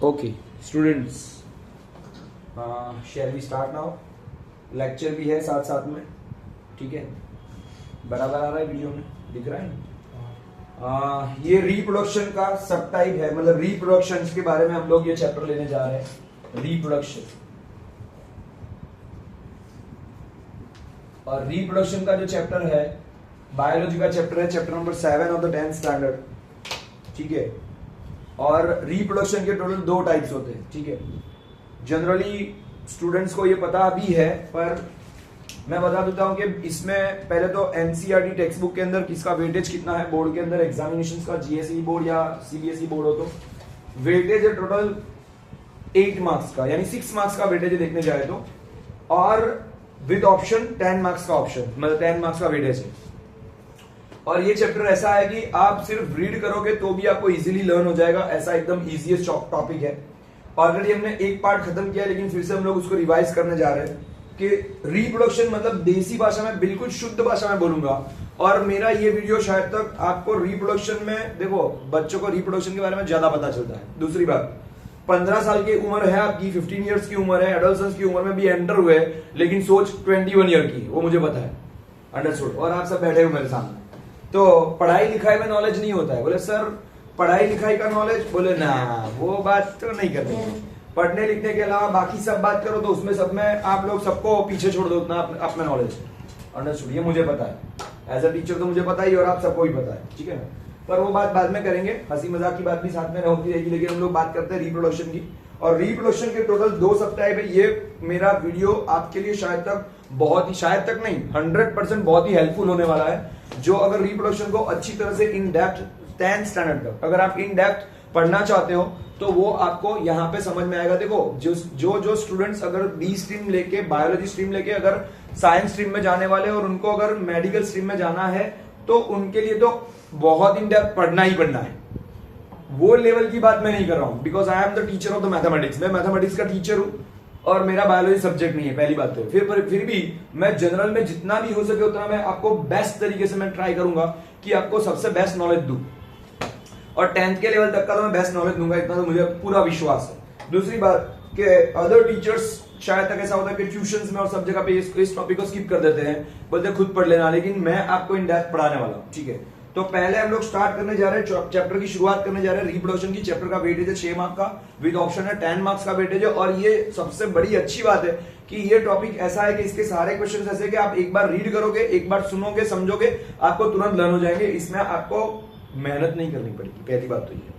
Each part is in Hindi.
Okay students, shall we start now. Lecture भी है साथ साथ में, ठीक है? बराबर आ रहा है, वीडियो में दिख रहा है। ये रिप्रोडक्शन का सब टाइप है, मतलब रिप्रोडक्शन के बारे में हम लोग ये चैप्टर लेने जा रहे हैं, रिप्रोडक्शन। और रिप्रोडक्शन का जो चैप्टर है बायोलॉजी का चैप्टर है, chapter number 7 of the 10th standard, ठीक है? और रिप्रोडक्शन के टोटल 2 टाइप्स होते हैं, ठीक है? जनरली स्टूडेंट्स को ये पता भी है, पर मैं बता देता हूं कि इसमें पहले तो एनसीईआरटी टेक्स्ट बुक के अंदर किसका वेटेज कितना है बोर्ड के अंदर, एग्जामिनेशंस का, जीएसई बोर्ड या सीबीएसई बोर्ड हो तो वेटेज है टोटल 8 मार्क्स का, यानी 6 मार्क्स का वेटेज देखने जाए तो, और विद ऑप्शन 10 मार्क्स का ऑप्शन, मतलब 10 मार्क्स का वेटेज है। और ये चैप्टर ऐसा है कि आप सिर्फ रीड करोगे तो भी आपको इजीली लर्न हो जाएगा, ऐसा एकदम इजीएस्ट टॉपिक है। ऑलरेडी हमने एक पार्ट खत्म किया, लेकिन फिर से हम लोग उसको रिवाइज करने जा रहे हैं कि रिप्रोडक्शन मतलब देसी भाषा में, बिल्कुल शुद्ध भाषा में बोलूंगा। और मेरा ये वीडियो शायद तक आपको रिप्रोडक्शन में, देखो बच्चों को रिप्रोडक्शन के बारे में ज्यादा पता चलता है। दूसरी बात, 15 साल की उम्र है आपकी, 15 इयर्स की उम्र है, एडोलसेंस की उम्र में भी एंटर हुए, लेकिन सोच 21 ईयर की, वो मुझे पता है, अंडरस्टूड। और आप सब बैठे हो मेरे सामने, तो पढ़ाई लिखाई में नॉलेज नहीं होता है। बोले सर पढ़ाई लिखाई का नॉलेज, बोले ना वो बात तो नहीं करनी है। पढ़ने लिखने के अलावा बाकी सब बात करो तो उसमें सब में आप लोग सबको पीछे छोड़ दो, उतना अपना नॉलेज, अंडरस्टूड। ये मुझे पता है, एज अ टीचर तो मुझे पता ही, और आप सबको भी पता है, ठीक है ना? पर वो बात बाद में करेंगे, हंसी मजाक की बात भी साथ में होती रहेगी, लेकिन हम लोग बात करते हैं रिप्रोडक्शन की। और रिप्रोडक्शन के टोटल 2 सब टाइप है। ये मेरा वीडियो आपके लिए शायद तक बहुत ही, शायद तक नहीं 100% बहुत ही हेल्पफुल होने वाला है। जो अगर रिप्रोडक्शन को अच्छी तरह से इन डेप्थ 10th स्टैंडर्ड तक अगर आप इन डेप्थ पढ़ना चाहते हो तो वो आपको यहाँ पे समझ में आएगा। देखो जो स्टूडेंट्स अगर बी स्ट्रीम लेके, बायोलॉजी स्ट्रीम लेके अगर साइंस स्ट्रीम में जाने वाले, और उनको अगर मेडिकल स्ट्रीम में जाना है, तो उनके लिए तो बहुत इन डेप्थ पढ़ना ही पढ़ना है। वो लेवल की बात मैं नहीं कर रहा हूं, because I am the teacher of the mathematics. मैं मैथमेटिक्स का टीचर हूं और मेरा बायोलॉजी सब्जेक्ट नहीं है, पहली बात तो। फिर भी मैं जनरल में जितना भी हो सके उतना मैं आपको बेस्ट तरीके से मैं ट्राई करूंगा कि आपको सबसे बेस्ट नॉलेज दूं, और 10th के लेवल तक का तो मैं बेस्ट नॉलेज दूंगा, इतना तो मुझे पूरा विश्वास है। दूसरी बात कि अदर टीचर्स शायद तक ऐसा होता है कि ट्यूशंस में और सब जगह पे इस टॉपिक को स्किप कर देते हैं, बोलते खुद पढ़ लेना, लेकिन मैं आपको इन डेप्थ पढ़ाने वाला हूं, ठीक है? तो पहले हम लोग स्टार्ट करने जा रहे हैं, चैप्टर की शुरुआत करने जा रहे हैं रिप्रोडक्शन की। चैप्टर का वेटेज है 6 मार्क्स का, विद ऑप्शन है 10 मार्क्स का वेटेज है। और ये सबसे बड़ी अच्छी बात है कि ये टॉपिक ऐसा है कि इसके सारे क्वेश्चन ऐसे कि आप एक बार रीड करोगे, एक बार सुनोगे, समझोगे, आपको तुरंत लर्न हो जाएंगे। इसमें आपको मेहनत नहीं करनी पड़ेगी, पहली बात तो ये।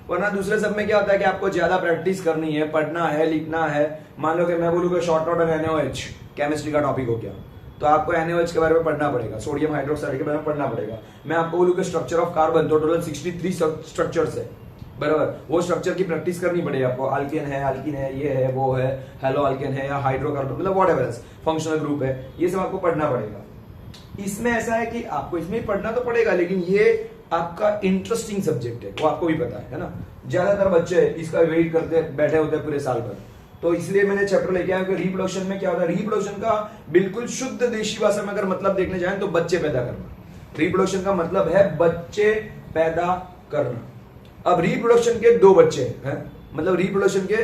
वरना दूसरे सब में क्या होता है कि आपको ज्यादा प्रैक्टिस करनी है, पढ़ना है, लिखना है। मान लो कि मैं बोलूँ short note and NaOH chemistry का टॉपिक हो गया, तो आपको NaOH के बारे में पढ़ना पड़ेगा, सोडियम हाइड्रोक्साइड के बारे में पढ़ना पड़ेगा। मैं आपको बोलूँ कि स्ट्रक्चर ऑफ कार्बन, तो टोटल 63 स्ट्रक्चर्स है, बराबर। वो स्ट्रक्चर की प्रैक्टिस करनी पड़ेगी आपको। अल्केन है, ये है, वो है, हेलो अल्केन है या हाइड्रोकार्बन, मतलब व्हाटएवर फंक्शनल ग्रुप है, ये सब आपको पढ़ना पड़ेगा। इसमें ऐसा है कि आपको इसमें पढ़ना तो पड़ेगा, लेकिन ये आपका इंटरेस्टिंग सब्जेक्ट है, वो आपको भी पता है ना? ज्यादातर बच्चे इसका वेट करते बैठे होते हैं पूरे साल भर, तो इसलिए मैंने चैप्टर लेके आया कि रिप्रोडक्शन में क्या होता है। रिप्रोडक्शन का बिल्कुल शुद्ध देशी भाषा में अगर मतलब देखने जाए तो बच्चे पैदा करना। रिप्रोडक्शन का मतलब है बच्चे पैदा करना। अब रिप्रोडक्शन के 2 बच्चे हैं, मतलब रिप्रोडक्शन के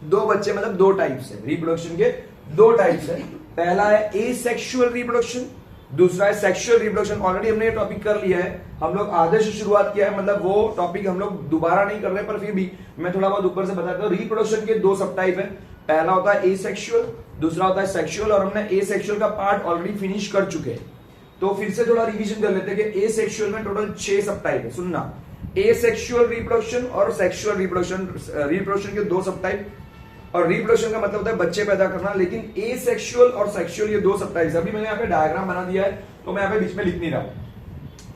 2 बच्चे, मतलब 2 टाइप्स है। रिप्रोडक्शन के 2 टाइप्स है। पहला है एसेक्सुअल रिप्रोडक्शन, दूसरा है सेक्सुअल रिप्रोडक्शन। ऑलरेडी हमने ये टॉपिक कर लिया है, हम लोग आधे से शुरुआत किया है, मतलब वो टॉपिक हम लोग दोबारा नहीं कर रहे, पर फिर भी मैं थोड़ा बहुत ऊपर से बताता हूँ। रिप्रोडक्शन के 2 सब टाइप है। पहला होता है एसेक्सुअल, दूसरा होता है सेक्सुअल। और हमने एसेक्सुअल का पार्ट ऑलरेडी फिनिश कर चुके हैं, तो फिर से थोड़ा रिवीजन कर लेते हैं कि एसेक्सुअल में टोटल 6 सब टाइप है। सुनना, एसेक्सुअल रिप्रोडक्शन और सेक्सुअल रिप्रोडक्शन, रिप्रोडक्शन के 2 सब टाइप। और रिप्रोडक्शन का मतलब होता है बच्चे पैदा करना, लेकिन एसेक्सुअल और सेक्सुअल ये 2 सब टाइप्स। अभी मैंने यहाँ पे डायग्राम बना दिया है, तो मैं यहाँ पे बीच में लिख नहीं रहा हूं,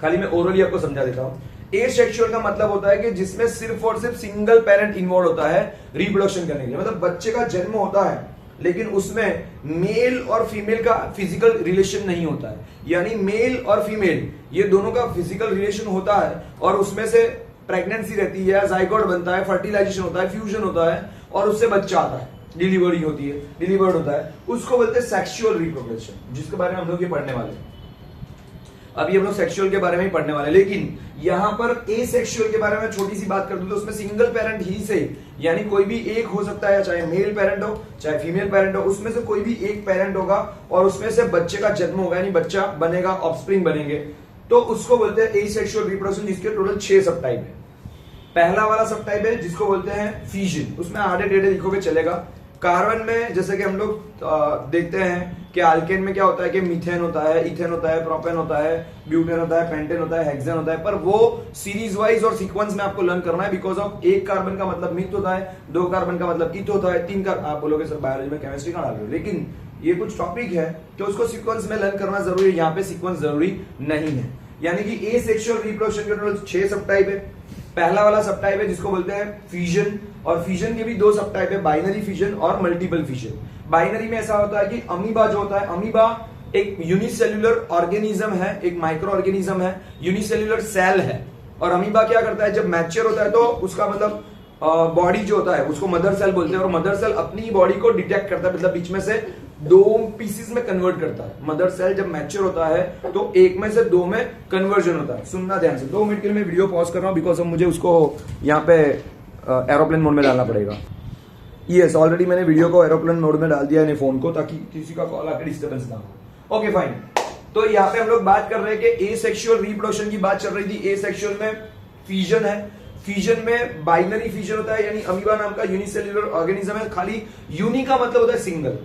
खाली मैं ओरली आपको समझा देता हूं। एसेक्सुअल का मतलब होता है कि जिसमें सिर्फ और सिर्फ सिंगल पेरेंट इन्वॉल्व होता है रिप्रोडक्शन करने के लिए, मतलब बच्चे का जन्म होता है लेकिन उसमें मेल और फीमेल का फिजिकल रिलेशन नहीं होता है। यानी मेल और फीमेल ये दोनों का फिजिकल रिलेशन होता है, और उसमें से प्रेगनेंसी रहती है, जाइगोट बनता है, फर्टिलाइजेशन होता है, फ्यूजन होता है, और उससे बच्चा आता है, डिलीवरी होती है, डिलीवर्ड होता है। उसको बोलते हैं सेक्सुअल रिप्रोडक्शन, जिसके बारे में हम लोग ये पढ़ने वाले हैं। अभी हम लोग सेक्सुअल के बारे में ही पढ़ने वाले, लेकिन यहां पर ए सेक्सुअल के बारे में छोटी सी बात कर दूं तो उसमें सिंगल पेरेंट ही से, यानी कोई भी एक हो सकता है, चाहे मेल पेरेंट हो चाहे फीमेल पेरेंट हो, उसमें से कोई भी एक पेरेंट होगा और उसमें से बच्चे का जन्म होगा, यानी बच्चा बनेगा, ऑफस्प्रिंग बनेंगे, तो उसको बोलते हैं एसेक्सुअल रिप्रोडक्शन, जिसके टोटल 6 सब टाइप है। पहला वाला सब टाइप है जिसको बोलते हैं फिजन, उसमें आधे टेढ़े लिखोगे चलेगा। कार्बन में जैसे कि हम लोग देखते हैं कि अल्केन में क्या होता है कि मीथेन होता है, इथेन होता है, प्रोपेन होता है, ब्यूटेन होता है, पेंटेन होता है, हेक्सेन होता है, पर वो सीरीज वाइज और सीक्वेंस में आपको लर्न करना है, बिकॉज ऑफ एक कार्बन का मतलब मिथ होता है, 2 कार्बन का मतलब इथ होता है, 3 का आप बोलोगे सर बायोलॉजी में केमिस्ट्री का डाल रहे हो, लेकिन ये कुछ टॉपिक है तो उसको सीक्वेंस में लर्न करना जरूरी है, यहाँ पे सीक्वेंस जरूरी नहीं है। यानी कि ए सेक्सुअल रिप्रोडक्शन के टोटल 6 सब टाइप है। पहला वाला सब टाइप है जिसको बोलते हैं फिजन, और फिजन के भी 2 सब टाइप है, बाइनरी फिजन और मल्टीपल फिजन। बाइनरी में ऐसा होता है कि अमीबा जो होता है, अमीबा एक यूनिसेल्युलर ऑर्गेनिज्म है, एक माइक्रो ऑर्गेनिज्म है, यूनिसेल्युलर सेल है, और अमीबा क्या करता है जब मैच्योर होता है तो उसका मतलब बॉडी जो होता है उसको मदर सेल बोलते हैं, और मदर सेल अपनी बॉडी को डिटेक्ट करता है, मतलब बीच में से 2 पीसेस में कन्वर्ट करता है। मदर सेल जब मैच्योर होता है तो एक में से 2 में कन्वर्जन होता है। सुनना ध्यान से, 2 मिनट के लिए मैं वीडियो पॉज कर रहा हूं बिकॉज अब मुझे उसको यहाँ पे एरोप्लेन मोड में डालना पड़ेगा। यस, ऑलरेडी मैंने वीडियो को एरोप्लेन मोड में डाल दिया है फोन को, ताकि किसी का कॉल आकर डिस्टर्बेंस ना हो। ओके फाइन, तो यहाँ पे हम लोग बात कर रहे हैं कि ए सेक्सुअल रिप्रोडक्शन की बात चल रही थी। ए सेक्सुअल में फिजन है, फिजन में बाइनरी फिजन होता है, यानी अमीबा नाम का यूनिसेल्युलर ऑर्गेनिज्म है। खाली यूनि का मतलब होता है सिंगल,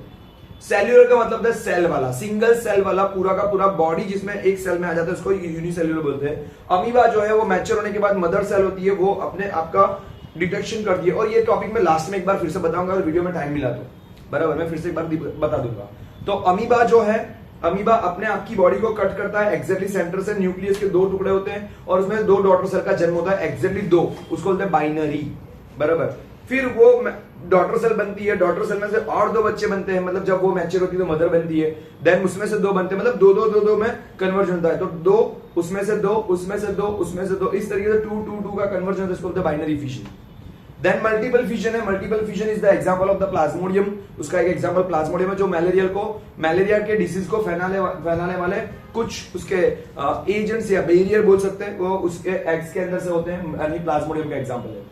सेल्युलर का मतलब होता है सेल वाला, सिंगल सेल वाला पूरा का पूरा बॉडी जिसमें एक सेल में आ जाता है उसको यूनिसेल्युलर बोलते हैं। अमीबा जो है वो मैच्योर होने के बाद मदर सेल होती है, वो अपने आप का डिटेक्शन करती है, और ये टॉपिक मैं लास्ट में एक बार फिर से बताऊंगा अगर वीडियो में टाइम मिला तो, बराबर, मैं फिर से एक बार बता दूंगा। तो अमीबा जो है, अमीबा अपने आप की बॉडी को कट करता है, एक्जेक्टली सेंटर से न्यूक्लियस के 2 टुकड़े होते हैं और उसमें 2 डॉटर सेल का जन्म होता है, एक्जेक्टली 2, उसको बोलते हैं बाइनरी, बराबर। फिर वो डॉटर सेल बनती है, डॉटर सेल में से और 2 बच्चे बनते हैं, मतलब जब वो मैच्योर होती है तो मदर बनती है, देन उसमें से 2 बनते हैं, मतलब 2 में कन्वर्जन होता है, तो 2 उसमें से 2 उसमें से 2 उसमें से 2, इस तरीके से 2 का कन्वर्जन होता है, इसको बोलते हैं binary fission. Then multiple fission है, multiple fission is the example of the plasmodium, उसका एक एग्जांपल प्लाज्मोडियम है जो मलेरिया के डिसीज को फैलाने वाले कुछ उसके एजेंट्स या बैरियर बोल सकते हैं, वो उसके एग्स के अंदर से होते हैं, यानी प्लाज्मोडियम का एग्जांपल है।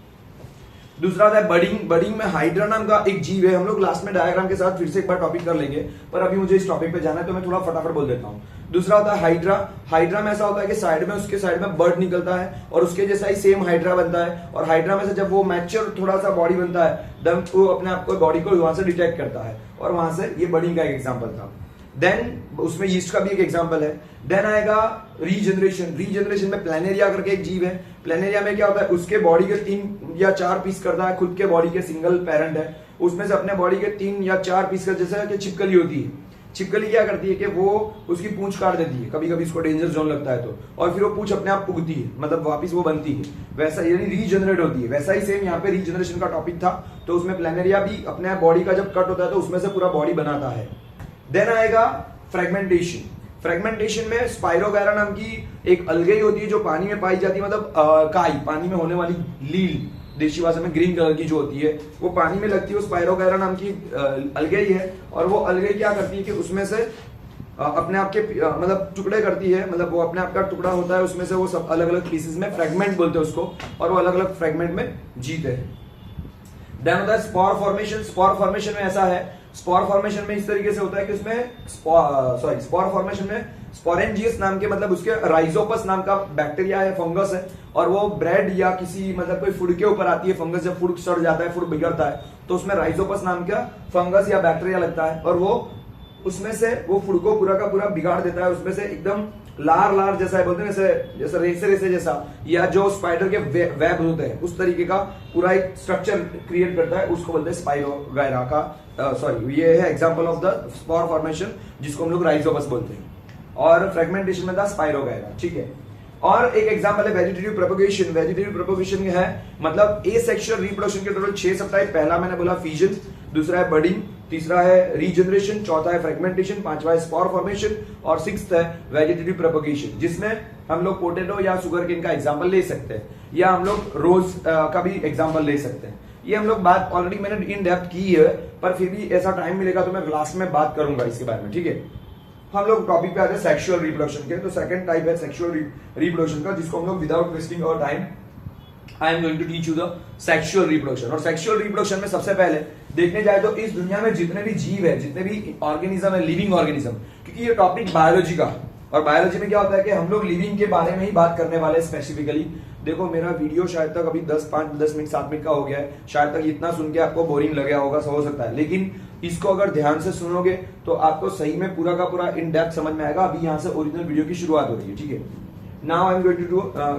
दूसरा होता है बडिंग, बडिंग में हाइड्रा नाम का एक जीव है, हम लोग लास्ट में डायग्राम के साथ फिर से एक बार टॉपिक कर लेंगे, पर अभी मुझे इस टॉपिक पे जाना है तो मैं थोड़ा फटाफट बोल देता हूँ। दूसरा होता है हाइड्रा, हाइड्रा में ऐसा होता है कि साइड में उसके साइड में बर्ड निकलता है और उसके जैसा ही सेम हाइड्रा बनता है, और हाइड्रा में से जब वो मैच्योर थोड़ा सा बॉडी बनता है देन वो अपने आप को बॉडी को वहां से डिटेक्ट करता है, और वहां से ये बडिंग का एक एग्जाम्पल था। देन उसमें यीस्ट का भी एक एग्जांपल है। देन आएगा रीजनरेशन, रीजनरेशन में प्लेनेरिया करके एक जीव है, प्लेनेरिया में क्या होता है उसके बॉडी के 3 या 4 पीस करता है, खुद के बॉडी के सिंगल पेरेंट है, उसमें से अपने बॉडी के 3 या 4 पीस कर, जैसे कि छिपकली होती है, छिपकली क्या करती है कि वो उसकी पूंछ काट देती है, कभी कभी उसको डेंजर जोन लगता है तो, और फिर वो पूंछ अपने आप उगती है, मतलब वापस वो बनती है, वैसा यानी रीजनरेट होती है। वैसा ही सेम यहाँ पे रीजनरेशन का टॉपिक था, तो उसमें प्लेनेरिया भी अपने बॉडी का जब कट होता है तो उसमें से पूरा बॉडी बनाता है। देन आएगा फ्रेगमेंटेशन, फ्रेगमेंटेशन में स्पाइरोगैरा नाम की एक अलगे होती है जो पानी में पाई जाती है, मतलब काई, पानी में होने वाली लील, देशी भाषा में ग्रीन कलर की जो होती है वो पानी में लगती है, वो स्पाइरोगैरा नाम की अलगे ही है, और वो अलगे क्या करती है कि उसमें से अपने आप के मतलब टुकड़े करती है, मतलब वो अपने आप का टुकड़ा होता है, उसमें से वो सब अलग अलग पीसेस में, फ्रेगमेंट बोलते हैं उसको, और वो अलग अलग फ्रेगमेंट में जीते हैं। देन होता है स्पोर फॉर्मेशन, स्पोर फॉर्मेशन में ऐसा है, स्पोर फॉर्मेशन में इस तरीके से होता है कि उसमें स्पोर फॉर्मेशन में स्पोरेंजियस नाम के, मतलब उसके राइजोपस नाम का बैक्टीरिया है, फंगस है, और वो ब्रेड या किसी मतलब कोई फूड के ऊपर आती है फंगस, जब फूड सड़ जाता है, फूड बिगड़ता है तो उसमें राइजोपस नाम का फंगस या बैक्टीरिया लगता है, और वो उसमें से वो फूड को पूरा का पूरा बिगाड़ देता है, उसमें से एकदम लार जैसा है, बोलते हैं जैसे रेसे जैसा, या जो स्पाइडर के वेब होते हैं उस तरीके का पूरा एक स्ट्रक्चर क्रिएट करता है, उसको बोलते हैं स्पाइरोगायरा का, ये है example of the spore formation जिसको हम लोग राइजोपस बोलते हैं, और फ्रेगमेंटेशन में था स्पाइरोगायरा, ठीक है। और एक एग्जांपल है वेजिटेटिव प्रोपगेशन, वेजिटेटिव प्रोपगेशन है मतलब एसेक्सुअल रिप्रोडक्शन के टोटल 6 सब टाइप, पहला मैंने बोला फिजन, दूसरा है बडिंग, तीसरा है रीजनरेशन, चौथा है फ्रेगमेंटेशन, पांचवा है स्पोर फॉर्मेशन, और 6th है वेजिटेटिव प्रोपगेशन, जिसमें हम लोग पोटैटो या शुगर केन का एग्जांपल ले सकते हैं, या हम लोग रोज का भी एग्जांपल ले सकते हैं। ये हम लोग बात ऑलरेडी मैंने इन डेप्थ की है, पर फिर भी ऐसा टाइम मिलेगा तो मैं लास्ट में बात करूंगा इसके बारे में, ठीक है। हम लोग टॉपिक पे आते हैं सेक्सुअल रिप्रोडक्शन के। तो सेकंड टाइप है सेक्सुअल रिप्रोडक्शन का, जिसको हम लोग without wasting our time I am going to teach you the sexual reproduction. और सेक्सुअल रिप्रोडक्शन में सबसे पहले देखने जाए तो इस दुनिया में जितने भी जीव है, जितने भी ऑर्गेनिज्म है, लिविंग ऑर्गेनिज्म, क्योंकि ये टॉपिक बायोलॉजी का, और बायोलॉजी में क्या होता है कि हम लोग लिविंग के बारे में ही बात करने वाले हैं स्पेसिफिकली। देखो मेरा वीडियो शायद तक अभी 10 मिनट 7 मिनट का हो गया है, शायद तक इतना सुन के आपको बोरिंग लगा होगा, हो सकता है, लेकिन इसको अगर ध्यान से सुनोगे तो आपको सही में पूरा का पूरा इन डेप्थ समझ में आएगा। अभी यहाँ से ओरिजिनल वीडियो की शुरुआत हो रही है, ठीक है। Now I am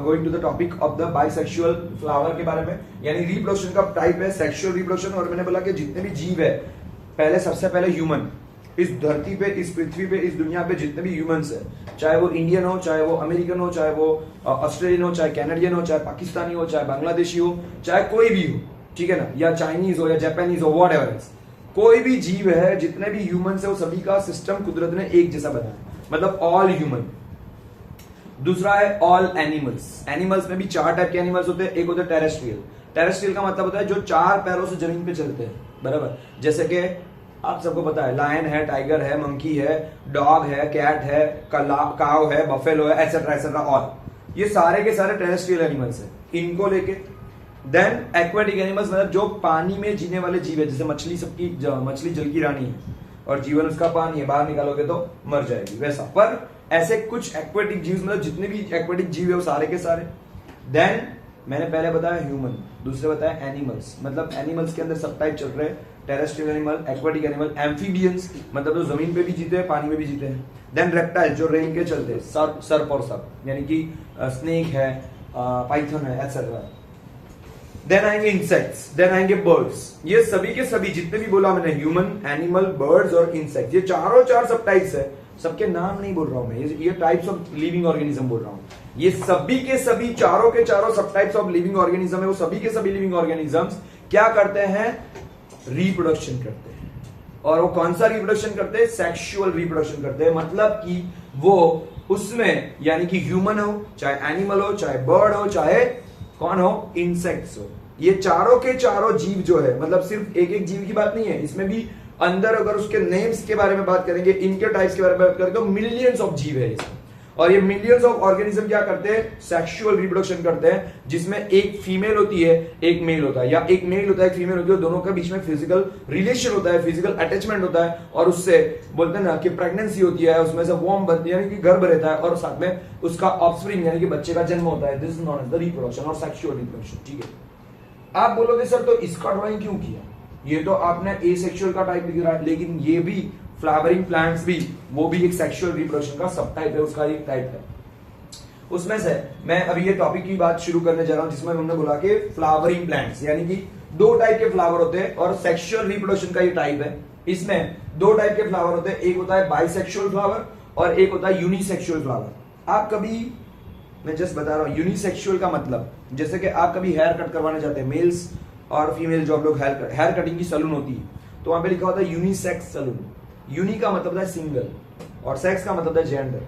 going to the topic of the bisexual flower के बारे में, यानी रिप्रोडक्शन का टाइप है सेक्सुअल रिप्रोडक्शन। और मैंने बोला कि जितने भी जीव है, पहले सबसे पहले ह्यूमन, इस धरती पे, इस पृथ्वी पे, इस दुनिया पे जितने भी ह्यूमंस है, चाहे वो इंडियन हो, चाहे वो अमेरिकन हो, चाहे वो ऑस्ट्रेलियन हो, चाहे कैनेडियन हो, चाहे पाकिस्तानी हो, चाहे बांग्लादेशी हो, चाहे कोई भी हो, ठीक है ना, या चाइनीज हो या जापानीज हो, वॉट एवर, कोई भी जीव है, जितने भी ह्यूमंस है, वो सभी का सिस्टम कुदरत ने एक जैसा बनाया, मतलब ऑल ह्यूमन। दूसरा है ऑल एनिमल्स। एनिमल्स में भी 4 टाइप के एनिमल्स होते हैं। एक होता है टेरेस्ट्रियल। टेरेस्ट्रियल का मतलब होता है जो 4 पैरों से जमीन पे चलते हैं, बराबर। जैसे कि आप सबको पता है लायन है, टाइगर है, मंकी है, डॉग है, कैट है, काव है, बफेलो है, एटसेट्रा एटसेट्रा, ऑल ये सारे के सारे टेरेस्ट्रियल एनिमल्स है। इनको लेके देन एक्वेटिक एनिमल्स, मतलब जो पानी में जीने वाले जीव है, जैसे मछली, सबकी मछली जल की रानी है और जीवन उसका पानी है, बाहर निकालोगे तो मर जाएगी, वैसा। पर ऐसे कुछ एक्वेटिक जीव, मतलब जितने भी एक्वेटिक जीव है वो सारे के सारे। देन मैंने पहले बताया ह्यूमन, दूसरे बताया एनिमल्स, मतलब एनिमल्स के अंदर सब टाइप चल रहे हैं, terrestrial animal, aquatic animal, amphibians, मतलब जो जमीन पे भी जीते हैं, पानी में भी जीते हैं। देन रेप्टाइल, जो रेंग के चलते हैं, सर्प और सर्प, यानी कि स्नेक है, पाइथन है, एटसेट्रा। देन आएंगे इंसेक्ट्स, देन आएंगे बर्ड्स। ये सभी के सभी जितने भी बोला मैंने, ह्यूमन, एनिमल, बर्ड्स और इंसेक्ट, ये चारों 4 सब टाइप्स है। सबके नाम नहीं बोल रहा हूं मैं, ये टाइप्स ऑफ लिविंग ऑर्गेनिज्म बोल रहा हूं। ये सभी के सभी, चारों के चारों सब टाइप्स ऑफ लिविंग ऑर्गेनिज्म है। वो सभी के सभी लिविंग ऑर्गेनिजम्स क्या करते हैं? रिप्रोडक्शन करते हैं। और वो कौन सा रिप्रोडक्शन करते हैं? सेक्सुअल रिप्रोडक्शन करते हैं। मतलब कि वो उसमें, यानी कि ह्यूमन हो, चाहे एनिमल हो, चाहे बर्ड हो, चाहे कौन हो, इंसेक्ट्स हो, ये चारों के चारों जीव जो है, मतलब सिर्फ एक एक जीव की बात नहीं है, इसमें भी अंदर अगर उसके नेम्स के बारे में बात करेंगे, इनके टाइप्स के बारे में बात करेंगे, तो मिलियंस ऑफ जीव है इसमें। और ये मिलियंस ऑफ ऑर्गेनिज्म क्या करते हैं? सेक्सुअल रिप्रोडक्शन करते हैं, जिसमें एक फीमेल होती है, एक मेल होता है, या एक मेल होता है, एक फीमेल होती है, दोनों के बीच में फिजिकल रिलेशन होता है, फिजिकल अटैचमेंट होता है, और उससे बोलते हैं ना कि प्रेगनेंसी होती है, उसमें से वॉर्म बनती है, यानी कि गर्भ रहता है, और साथ में उसका ऑफस्प्रिंग यानी कि बच्चे का जन्म होता है। This is known as the reproduction और सेक्सुअल रिप्रोडक्शन, ठीक है। आप बोलोगे सर तो इसका ड्राइंग क्यों किया? ये तो आपने एसेक्सुअल का टाइप लिख रहा है, लेकिन ये भी फ्लावरिंग प्लांट्स भी, वो भी एक सेक्सुअल रिप्रोडक्शन का सब टाइप है, उसका एक टाइप है। उसमें से मैं अभी ये टॉपिक की बात शुरू करने जा रहा हूं, जिसमें हमने बोला कि फ्लावरिंग प्लांट्स, यानी कि 2 टाइप के फ्लावर होते हैं, और सेक्सुअल रिप्रोडक्शन का ये टाइप है। इसमें 2 टाइप के फ्लावर होते हैं, एक होता है बाइसेक्सुअल फ्लावर और एक होता है यूनिसेक्सुअल फ्लावर। आप कभी, मैं जस्ट बता रहा हूं, यूनिसेक्सुअल का मतलब जैसे कि आप कभी हेयर कट करवाने जाते हैं, मेल्स और फीमेल, जो आप लोग हेयर कटिंग की सैलून होती है, तो वहां पे लिखा होता है यूनिसेक्स सैलून। यूनि का मतलब है सिंगल और सेक्स का मतलब है जेंडर,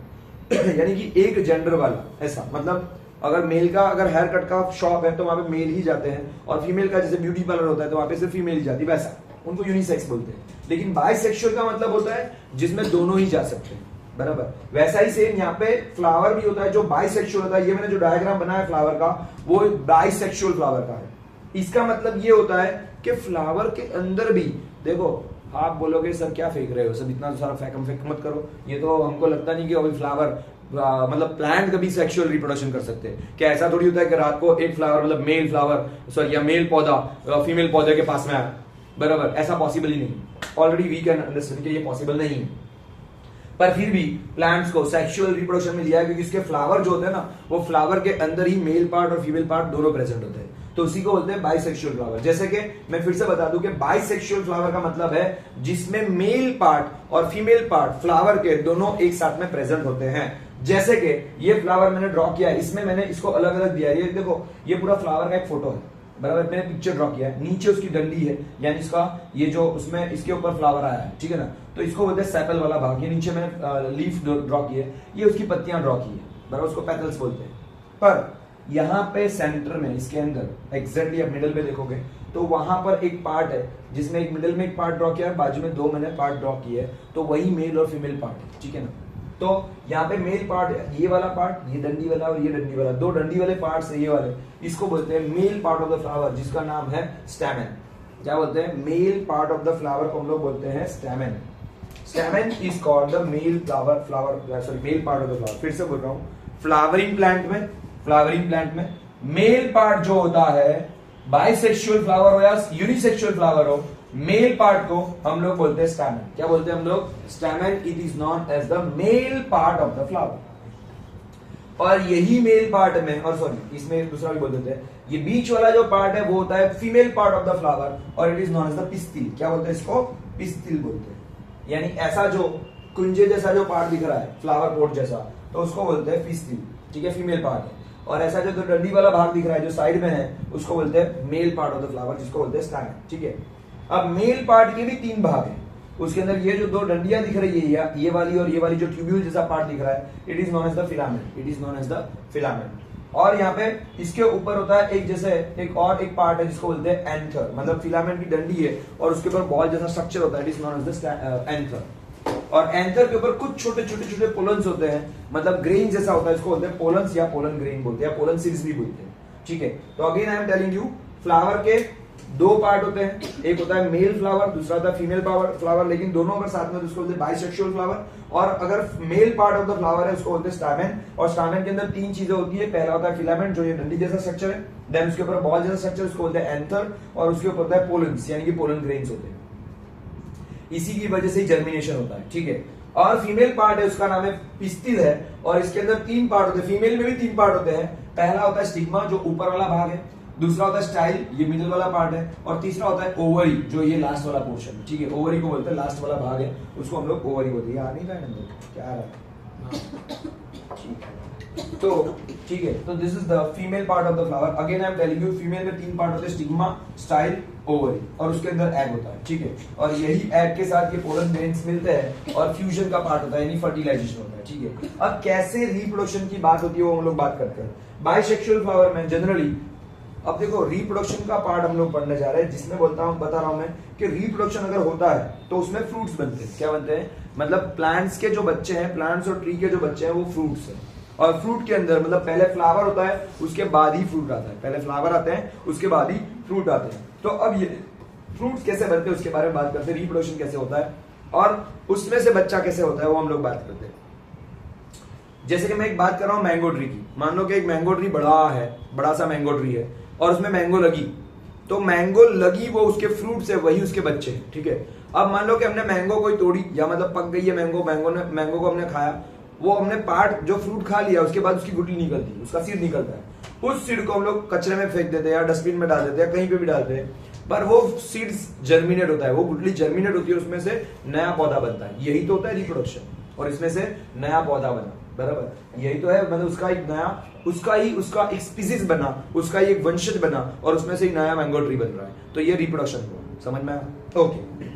यानी कि एक जेंडर वाला, ऐसा। मतलब अगर मेल का अगर हेयर कट का शॉप है तो वहां पे मेल ही जाते हैं, और फीमेल का जैसे ब्यूटी पार्लर होता है तो वहां पे सिर्फ फीमेल ही जाती है, वैसा उनको यूनिसेक्स बोलते हैं। लेकिन बाइसेक्सुअल का मतलब होता है जिसमें दोनों ही जा सकते हैं, बराबर। वैसा ही सेम यहाँ पे फ्लावर भी होता है जो बाइसेक्सुअल होता है। ये मैंने जो डायग्राम बनाया फ्लावर का, वो बाइसेक्सुअल फ्लावर का है। इसका मतलब ये होता है कि फ्लावर के अंदर भी, देखो आप बोलोगे सर क्या फेंक रहे हो, सब इतना सारा फेंक मत करो, ये तो हमको लगता नहीं कि अभी फ्लावर मतलब प्लांट कभी सेक्सुअल रिप्रोडक्शन कर सकते हैं क्या? ऐसा थोड़ी होता है कि रात को एक फ्लावर, मतलब मेल फ्लावर, सॉरी, या मेल पौधा फीमेल पौधे के पास में आया, बराबर, ऐसा पॉसिबल ही नहीं। ऑलरेडी वी कैन अंडरस्टैंड कि ये पॉसिबल नहीं है, पर फिर भी प्लांट्स को सेक्सुअल रिप्रोडक्शन में लिया है, क्योंकि इसके फ्लावर जो होते हैं ना, वो फ्लावर के अंदर ही मेल पार्ट और फीमेल पार्ट दोनों प्रेजेंट होते हैं, तो उसी को बोलते हैं बाइसेक्सुअल फ्लावर। जैसे कि मैं फिर से बता दूं कि बाइसेक्सुअल फ्लावर का मतलब है जिसमें मेल पार्ट और फीमेल पार्ट फ्लावर के दोनों एक साथ में प्रेजेंट होते हैं। जैसे कि ये फ्लावर मैंने ड्रॉ किया है, इसमें मैंने इसको अलग अलग दिया है। ये देखो, ये पूरा फ्लावर का एक फोटो है, बराबर, मैंने पिक्चर ड्रॉ किया है, नीचे उसकी डंडी है, यानी इसका ये जो उसमें इसके ऊपर फ्लावर आया है, ठीक है ना, तो इसको बोलते हैं सेपल वाला भाग। ये नीचे मैंने लीफ ड्रॉ की है, ये उसकी पत्तियां ड्रॉ की है, बराबर, उसको पेटल्स बोलते हैं। पर यहाँ पे सेंटर में, इसके अंदर एग्जैक्टली आप मिडल पे देखोगे तो वहां पर एक पार्ट है जिसमें एक मिडिल में एक पार्ट ड्रॉ किया है, बाजू में 2 मैंने पार्ट ड्रॉ किया है, तो वही मेल और फीमेल पार्ट है, ठीक है ना। तो यहाँ पे मेल पार्ट है ये वाला पार्ट, ये डंडी वाला और ये डंडी वाला, 2 डंडी वाले पार्ट्स है ये वाले, इसको बोलते हैं male part of the flower, जिसका नाम है स्टैमेन। क्या बोलते हैं? Male part of the flower को हम लोग बोलते हैं stamen. Stamen is called the male male part of the flower. फिर से बोल रहा हूँ, फ्लावरिंग प्लांट में मेल पार्ट जो होता है, बाइसेक्सुअल फ्लावर हो या यूनिसेक्सुअल फ्लावर हो, मेल पार्ट को हम लोग बोलते हैं स्टैमेन। क्या बोलते हैं हम लोग? Stamen. It is known as the male part of the flower. और यही मेल पार्ट में, और सॉरी इसमें दूसरा भी बोल देते हैं, ये बीच वाला जो पार्ट है वो होता है female part of the flower, और it is known as the pistil. क्या बोलते हैं इसको? पिस्तिल बोलते हैं। यानी ऐसा जो कुंजे जैसा जो पार्ट दिख रहा है, फ्लावर पोट जैसा, तो उसको बोलते हैं पिस्तिल, ठीक है, फीमेल पार्ट है। और ऐसा जो डंडी वाला भाग दिख रहा है जो साइड में है, उसको बोलते हैं male part of the flower, जिसको बोलते हैं स्टैमेन, ठीक है। अब मेल पार्ट के भी 3 भाग हैं, उसके अंदर ये जो 2 डंडियां दिख रही है, ये वाली और ये वाली जो ट्यूब्यूल जैसा पार्ट दिख रहा है, it is known as the filament. और यहाँ पे इसके ऊपर होता है एक जैसे एक पार्ट है जिसको बोलते हैं एंथर, मतलब फिलामेंट की डंडी है और उसके ऊपर बॉल जैसा स्ट्रक्चर होता है, it is known as the anther. और एंथर के ऊपर कुछ छोटे छोटे पोलन्स होते हैं, मतलब ग्रेन जैसा होता है, इसको बोलते हैं पोलन्स या पोलन ग्रेन बोलते हैं, या पोलन सीड्स भी बोलते हैं, ठीक है। तो again I am telling you, flower के 2 पार्ट होते हैं, एक होता है मेल फ्लावर, दूसरा होता है फीमेल फ्लावर, लेकिन दोनों अगर साथ में तो उसको बोलते हैं बाइसेक्सुअल फ्लावर। और अगर mail part of the flower है उसको बोलते हैं स्टैमेन। और स्टैमेन के अंदर 3 चीजें होती है, पहला होता है फिलामेंट जो ये डंडी जैसा स्ट्रक्चर है, देन उसके ऊपर बॉल जैसा स्ट्रक्चर, उसको बोलते हैं एंथर, और उसके ऊपर होता है पोलन्स यानी कि पोलन ग्रेन्स होते हैं, इसी की वजह से जर्मिनेशन होता है, ठीक है। और फीमेल पार्ट है उसका नाम है पिस्तिल है, और इसके अंदर 3 पार्ट होते हैं, फीमेल में भी 3 पार्ट होते हैं। पहला होता है स्टिग्मा जो ऊपर वाला भाग है, दूसरा होता है स्टाइल, ये मिडिल वाला पार्ट है, और तीसरा होता है ओवरी जो ये लास्ट वाला पोर्शन है, ठीक है। ओवरी को बोलते हैं लास्ट वाला भाग है, उसको हम लोग ओवरी बोलते हैं। आ नहीं रहा है नंबर, क्या आ रहा है? तो ठीक है, तो this is the female part of the flower. Again I am telling you, female में 3 पार्ट होते हैं, स्टिग्मा, स्टाइल, ओवरी, और उसके अंदर एग होता है, ठीक है। और यही एग के साथ ये पोलन ग्रेन्स मिलते हैं और फ्यूजन का पार्ट होता है, यानी फर्टिलाइजेशन होता है, ठीक है। अब कैसे रिप्रोडक्शन की बात होती है वो हम लोग बात करते हैं। बाइसेक्सुअल फ्लावर में जनरली, अब देखो रिप्रोडक्शन का पार्ट हम लोग पढ़ने जा रहे हैं, जिसमें बता रहा हूं मैं कि रिप्रोडक्शन अगर होता है तो उसमें फ्रूट्स बनते हैं। क्या बनते हैं? मतलब प्लांट्स के जो बच्चे हैं, प्लांट्स और ट्री के जो बच्चे हैं वो फ्रूट्स हैं। और फ्रूट के अंदर मतलब पहले फ्लावर होता है उसके बाद ही फ्रूट आता है, पहले फ्लावर आते हैं उसके बाद ही फ्रूट आते हैं। तो अब ये फ्रूट्स कैसे बनते हैं उसके बारे में बात करते हैं, रिप्रोडक्शन कैसे होता है और उसमें से बच्चा कैसे होता है वो हम लोग बात करते हैं। जैसे कि मैं एक बात कर रहा हूं मैंगो ट्री की, मान लो कि एक मैंगो ट्री बड़ा सा मैंगो ट्री है और उसमें मैंगो लगी, तो मैंगो लगी वो उसके फ्रूट्स है, वही उसके बच्चे हैं, ठीक है। अब मान लो कि हमने मैंगो कोई तोड़ी या मतलब पक गई है मैंगो को हमने खाया, वो हमने पार्ट जो फ्रूट खा लिया, उसके बाद उसकी गुठली निकलती है, उसका सीड निकलता है, उस सीड को हम लोग कचरे में फेंक देते हैं या डस्टबिन में डाल देते हैं, कहीं पे भी डालते हैं, पर वो सीड्स जर्मिनेट होता है, वो गुठली जर्मिनेट होती है, उसमें से नया पौधा बनता है। यही तो होता है रिप्रोडक्शन, और इसमें से नया पौधा बना, बराबर, यही तो है। मतलब उसका एक नया उसका एक स्पीसीज बना, उसका ही एक वंशज बना, और उसमें से एक नया मैंगो ट्री बन रहा है, तो ये रिप्रोडक्शन हुआ। समझ में आया? ओके।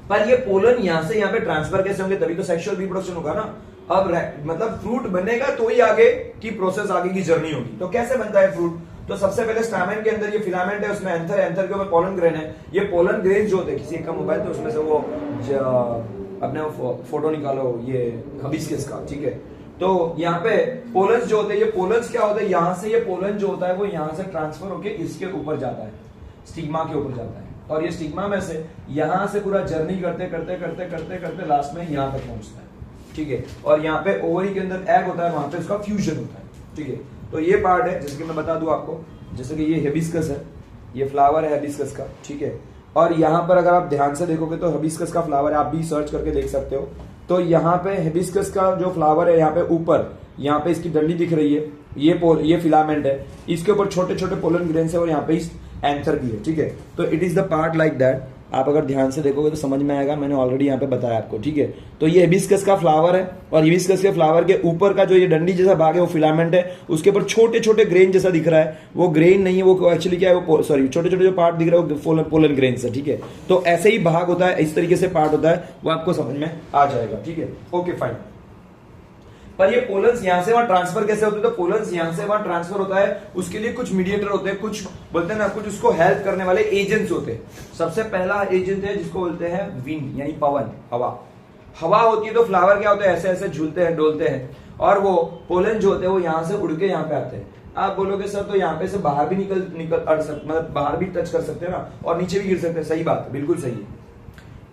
पर ये पोलन यहां से यहां पे ट्रांसफर कैसे होंगे? तभी तो सेक्सुअल रिप्रोडक्शन होगा ना। अब मतलब फ्रूट बनेगा तो ही आगे की प्रोसेस, आगे की जर्नी होगी। तो कैसे बनता है फ्रूट? तो सबसे पहले स्टैमेन के अंदर ये फिलामेंट है, उसमें एंथर के ऊपर पोलन ग्रेन है। ये पोलन ग्रेन जो होते हैं, किसी का मोबाइल तो उसमें से वो अपने फोटो निकालो ये हिबिस्कस का, ठीक है। तो यहाँ पे पोलन्स जो होते हैं, ये पोलन्स क्या होते हैं, यहाँ से ये पोलन जो होता है वो यहाँ से ट्रांसफर होके इसके ऊपर जाता है, स्टिग्मा के ऊपर जाता है, और ये स्टिग्मा में से यहाँ से पूरा जर्नी करते करते करते करते करते लास्ट में यहाँ तक पहुंचता है, ठीक है। और यहाँ पे ओवरी के अंदर एग होता है, वहां पे उसका फ्यूजन होता है, ठीक है। तो ये पार्ट है, जैसे कि मैं बता दूं आपको, जैसे कि ये हिबिस्कस है, ये फ्लावर है हिबिस्कस का, ठीक है। और यहाँ पर अगर आप ध्यान से देखोगे तो हिबिस्कस का फ्लावर है, आप भी सर्च करके देख सकते हो। तो यहाँ पे हिबिस्कस का जो फ्लावर है, यहाँ पे ऊपर, यहाँ पे इसकी डंडी दिख रही है, ये फिलामेंट है, इसके ऊपर छोटे छोटे पोलन ग्रेन्स है, और यहाँ पे इस एंथर भी है, ठीक है। तो it is the part like that. आप अगर ध्यान से देखोगे तो समझ में आएगा, मैंने ऑलरेडी यहाँ पे बताया आपको, ठीक है। तो ये हिबिस्कस का फ्लावर है, और हिबिस्कस के फ्लावर के ऊपर का जो ये डंडी जैसा भाग है वो फिलामेंट है, उसके ऊपर छोटे छोटे ग्रेन जैसा दिख रहा है, वो ग्रेन नहीं है, वो एक्चुअली क्या है, वो सॉरी छोटे छोटे जो पार्ट दिख रहा है वो पोलन ग्रेन्स है, ठीक है। तो ऐसे ही भाग होता है, इस तरीके से पार्ट होता है, वो आपको समझ में आ जाएगा, ठीक है। Okay fine. पर ये पोलन्स यहां से वहां ट्रांसफर कैसे होते हैं? तो पोलन्स यहां से वहां ट्रांसफर होता है, उसके लिए कुछ मीडिएटर होते हैं, कुछ बोलते हैं ना, कुछ उसको हेल्प करने वाले एजेंट्स होते हैं। सबसे पहला एजेंट है जिसको बोलते हैं विंड, यानी पवन, हवा। हवा होती है तो फ्लावर क्या होते हैं, ऐसे ऐसे झूलते हैं, डोलते हैं, और वो पोलन जो होते हैं वो यहां से उड़ के यहाँ पे आते हैं। आप बोलोगे सर तो यहाँ पे से बाहर भी निकल अड़ सकते, मतलब बाहर भी टच कर सकते हैं ना, और नीचे भी गिर सकते हैं। सही बात है, बिल्कुल सही है।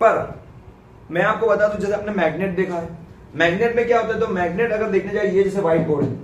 पर मैं आपको बता दूं, जैसे आपने मैग्नेट देखा है, मैग्नेट में क्या होता है? तो मैग्नेट अगर देखने जाए, ये जैसे व्हाइट बोर्ड है,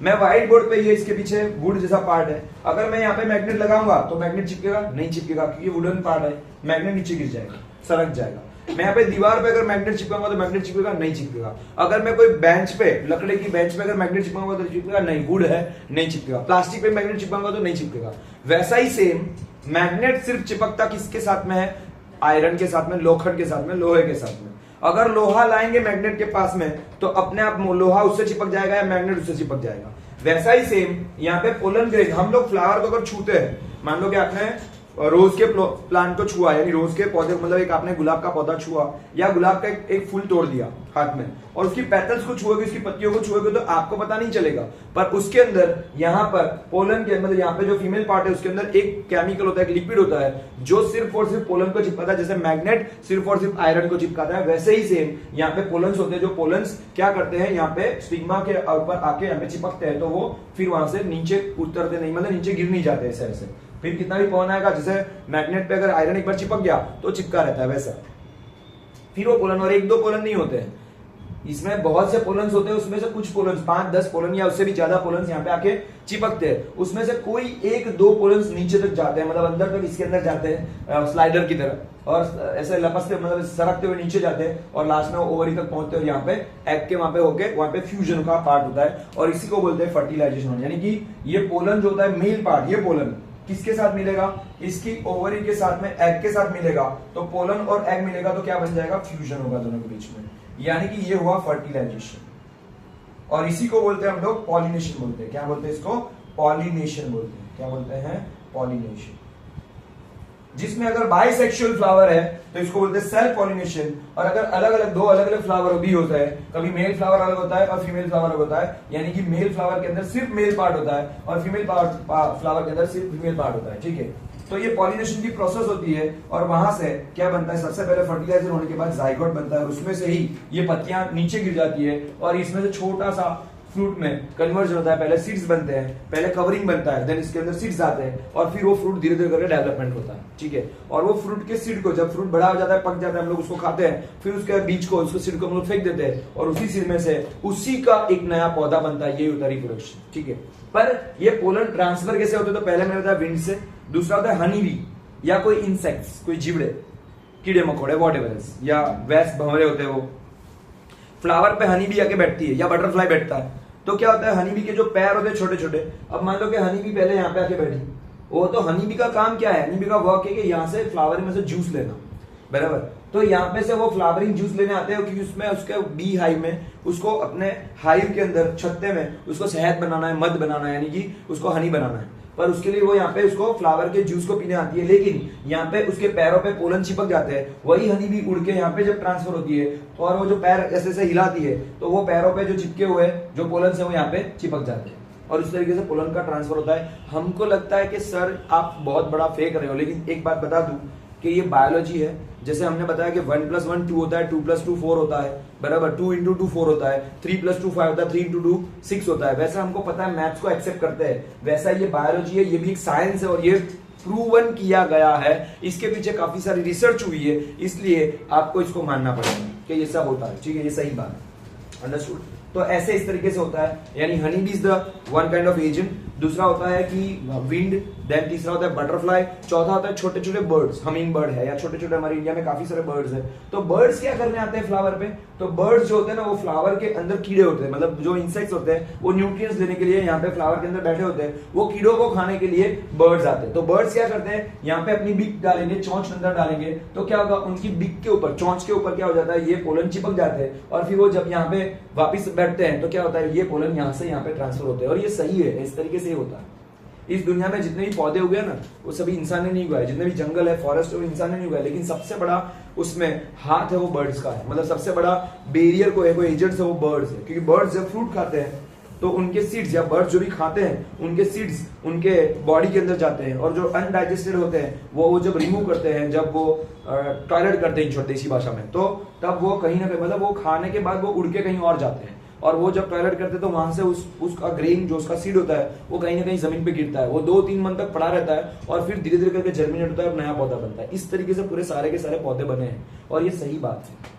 मैं व्हाइट बोर्ड पे, ये इसके पीछे वुड जैसा पार्ट है, अगर मैं यहाँ पे मैग्नेट लगाऊंगा तो मैग्नेट चिपकेगा? नहीं चिपकेगा, क्योंकि वुडन पार्ट है, मैग्नेट नीचे गिर जाएगा, सरक जाएगा। मैं यहाँ पे दीवार पे अगर मैग्नेट चिपकाऊंगा तो मैग्नेट चिपकेगा? नहीं चिपकेगा। अगर मैं कोई बेंच पे, लकड़े की बेंच पे अगर मैग्नेट चिपकाऊंगा तो चिपकेगा? नहीं, वुड है, नहीं चिपकेगा। प्लास्टिक पे मैग्नेट चिपकाऊंगा तो नहीं चिपकेगा। वैसा ही सेम मैग्नेट सिर्फ चिपकता किसके साथ में है? आयरन के साथ में, लोखंड के साथ में, लोहे के साथ में। अगर लोहा लाएंगे मैग्नेट के पास में तो अपने आप लोहा उससे चिपक जाएगा या मैग्नेट उससे चिपक जाएगा। वैसा ही सेम यहाँ पे पोलन ग्रेन, हम लोग फ्लावर को अगर छूते हैं, मान लो कि आपने रोज के प्लांट को छुआ, यानी रोज के पौधे, मतलब एक आपने गुलाब का पौधा छुआ या गुलाब का एक फूल तोड़ दिया हाथ में, और उसकी पेटल्स को छुओगे, उसकी पत्तियों को छुओगे तो आपको पता नहीं चलेगा, पर उसके अंदर यहाँ पर पोलन के, मतलब यहाँ पे जो फीमेल पार्ट है उसके अंदर एक केमिकल होता है, एक लिक्विड होता है जो सिर्फ और सिर्फ पोलन को चिपकाता है। जैसे मैग्नेट सिर्फ और सिर्फ आयरन को चिपकाता है, वैसे ही सेम यहाँ पे पोलन्स होते हैं, जो पोलन्स क्या करते हैं, यहाँ पे स्टिग्मा के ऊपर आके यहाँ पे चिपकते हैं, तो वो फिर वहां से नीचे उतरते नहीं, मतलब नीचे गिर नहीं जाते ऐसे ऐसे। फिर कितना भी पवन आएगा, जैसे मैग्नेट पे अगर आयरन एक बार चिपक गया तो चिपका रहता है, वैसा फिर वो पोलन। और एक दो पोलन नहीं होते हैं, इसमें बहुत से पोलन्स होते हैं, उसमें से कुछ पोलन्स, 5-10 पोलन या उससे भी ज्यादा पोलन्स यहाँ पे आके चिपकते हैं। उसमें से कोई 1-2 पोलन्स नीचे तक जाते हैं, मतलब अंदर तक इसके अंदर जाते हैं स्लाइडर की तरह, और ऐसे लपसते, मतलब सरकते हुए नीचे जाते हैं, और लास्ट में ओवरी तक पहुंचते हैं, यहाँ पे एग के वहां पे होके वहां पे फ्यूजन का पार्ट होता है, और इसी को बोलते हैं फर्टिलाइजेशन। यानी कि ये पोलन जो होता है मेल पार्ट, ये पोलन किसके साथ मिलेगा? इसकी ओवरी के साथ में, एग के साथ मिलेगा, तो पोलन और एग मिलेगा तो क्या बन जाएगा? फ्यूजन होगा दोनों के बीच में, यानी कि ये हुआ फर्टिलाइजेशन। और इसी को बोलते हैं हम लोग पॉलिनेशन बोलते हैं। क्या बोलते हैं इसको? पॉलिनेशन बोलते हैं। क्या बोलते हैं? पॉलिनेशन। जिसमें अगर बाइसेक्सुअल फ्लावर है तो इसको बोलते हैं सेल्फ पॉलिनेशन, और अगर अलग अलग दो अलग अलग फ्लावर भी होता है, कभी मेल फ्लावर अलग होता है और फीमेल फ्लावर अलग होता है, यानी कि मेल फ्लावर के अंदर सिर्फ मेल पार्ट होता है और फीमेल फ्लावर के अंदर सिर्फ फीमेल पार्ट होता है, ठीक है। तो ये पॉलिनेशन की प्रोसेस होती है, और वहां से क्या बनता है? सबसे पहले फर्टिलाइजर होने के बाद जाइगोट बनता है, उसमें से ही ये पत्तियां नीचे गिर जाती है, और इसमें से छोटा सा फ्रूट में कन्वर्जन होता है। पहले सीड्स बनते हैं, पहले कवरिंग बनता है, देन इसके अंदर सीड्स आते हैं, और फिर वो फ्रूट धीरे धीरे करके डेवलपमेंट होता है, ठीक है। और वो फ्रूट के सीड को, जब फ्रूट बड़ा हो जाता है, पक जाता है, हम लोग उसको खाते हैं, फिर उसके बीज को, उसको सीड को हम लोग फेंक देते हैं, और उसी सीड में से उसी का एक नया पौधा बनता है। ये होता है रिप्रोडक्शन, ठीक है। पर ये पोलन ट्रांसफर कैसे होते हैं? तो पहले मैंने बताया विंड से, दूसरा होता है हनी बी, या कोई इंसेक्ट्स, कोई जीवड़े, कीड़े मकोड़े, व्हाटएवर, या वैस भंवरे होते हैं, वो फ्लावर पे हनी बी आके बैठती है, या बटरफ्लाई बैठता है। तो क्या होता है? हनी बी के जो पैर होते हैं छोटे छोटे, अब मान लो कि हनी बी पहले यहाँ पे आके बैठी, वो तो हनी बी का काम क्या है? हनी बी का वर्क है कि यहाँ से फ्लावर में से जूस लेना, बराबर। तो यहाँ पे से वो फ्लावरिंग जूस लेने आते हैं, क्योंकि उसमें उसके बी हाइव में, उसको अपने हाइव के अंदर, छत्ते में उसको शहद बनाना है, मध बनाना है, यानी कि उसको हनी बनाना है। पर उसके लिए वो यहाँ पे उसको फ्लावर के जूस को पीने आती है, लेकिन यहाँ पे उसके पैरों पे पोलन चिपक जाते हैं। वही हनी भी उड़ के यहाँ पे जब ट्रांसफर होती है, तो और वो जो पैर ऐसे ऐसे हिलाती है, तो वो पैरों पे जो चिपके हुए जो पोलन से वो यहाँ पे चिपक जाते हैं, और इस तरीके से पोलन का ट्रांसफर होता है। हमको लगता है कि सर आप बहुत बड़ा फेंक रहे हो, लेकिन एक बात बता दूं कि ये बायोलॉजी है। जैसे हमने बताया कि 1+1 2 होता है, 2+2 4 होता है, बराबर, 2 × 2 4 होता है, 3+2 5 होता है, 3 × 2 6 होता है। वैसा हमको पता है, मैथ्स को एक्सेप्ट करते हैं, वैसा ये बायोलॉजी है, ये भी एक साइंस है, और ये प्रूवन किया गया है, इसके पीछे काफी सारी रिसर्च हुई है, इसलिए आपको इसको मानना पड़ेगा कि ये सब होता है, ठीक है, ये सही बात है, अंडरस्टूड। तो ऐसे इस तरीके से होता है, यानी honey bee is the one kind of agent, दूसरा होता है कि विंड, देन तीसरा होता है बटरफ्लाई, चौथा होता है छोटे छोटे बर्ड्स, हमिंग बर्ड है, या छोटे छोटे, हमारे इंडिया में काफी सारे बर्ड्स हैं। तो बर्ड्स क्या करने आते हैं फ्लावर पे? तो बर्ड्स जो होते हैं ना, वो फ्लावर के अंदर कीड़े होते हैं, मतलब जो इंसेक्ट्स होते हैं, वो न्यूट्रिएंट्स लेने के लिए यहाँ पे फ्लावर के अंदर बैठे होते हैं, वो कीड़ों को खाने के लिए बर्ड्स आते हैं। तो बर्ड्स क्या करते हैं? यहाँ पे अपनी बिक डालेंगे, चोंच अंदर डालेंगे, तो क्या होगा? उनकी बिक के ऊपर, चोंच के ऊपर क्या हो जाता है? ये पोलन चिपक जाते हैं, और फिर वो जब यहाँ पे वापिस बैठते हैं तो क्या होता है? ये पोलन यहाँ से यहाँ पे ट्रांसफर होते हैं, और ये सही है, इस तरीके से होता है। इस दुनिया में जितने भी पौधे उगे ना वो सभी इंसान ने नहीं उगाए, जितने भी जंगल है फॉरेस्ट है वो इंसान ने नहीं उगाए, लेकिन सबसे बड़ा उसमें हाथ है वो बर्ड्स का है, मतलब सबसे बड़ा बैरियर कोई एजेंट्स है वो बर्ड्स है, क्योंकि बर्ड्स जब फ्रूट खाते हैं तो उनके सीड्स या बर्ड्स जो भी खाते हैं उनके सीड्स उनके बॉडी के अंदर जाते हैं और जो अनडाइजेस्टेड होते हैं वो जब रिमूव करते हैं, जब वो टॉयलेट करते हैं छोटी देसी भाषा में, तो तब वो कहीं ना कहीं मतलब वो खाने के बाद वो उड़ के कहीं और जाते हैं और वो जब टॉयलेट करते हैं तो वहां से उसका ग्रेन जो उसका सीड होता है वो कहीं ना कहीं जमीन पे गिरता है, वो 2-3 मंथ तक पड़ा रहता है और फिर धीरे धीरे करके जर्मिनेट होता है और नया पौधा बनता है। इस तरीके से पूरे सारे के सारे पौधे बने हैं और ये सही बात है,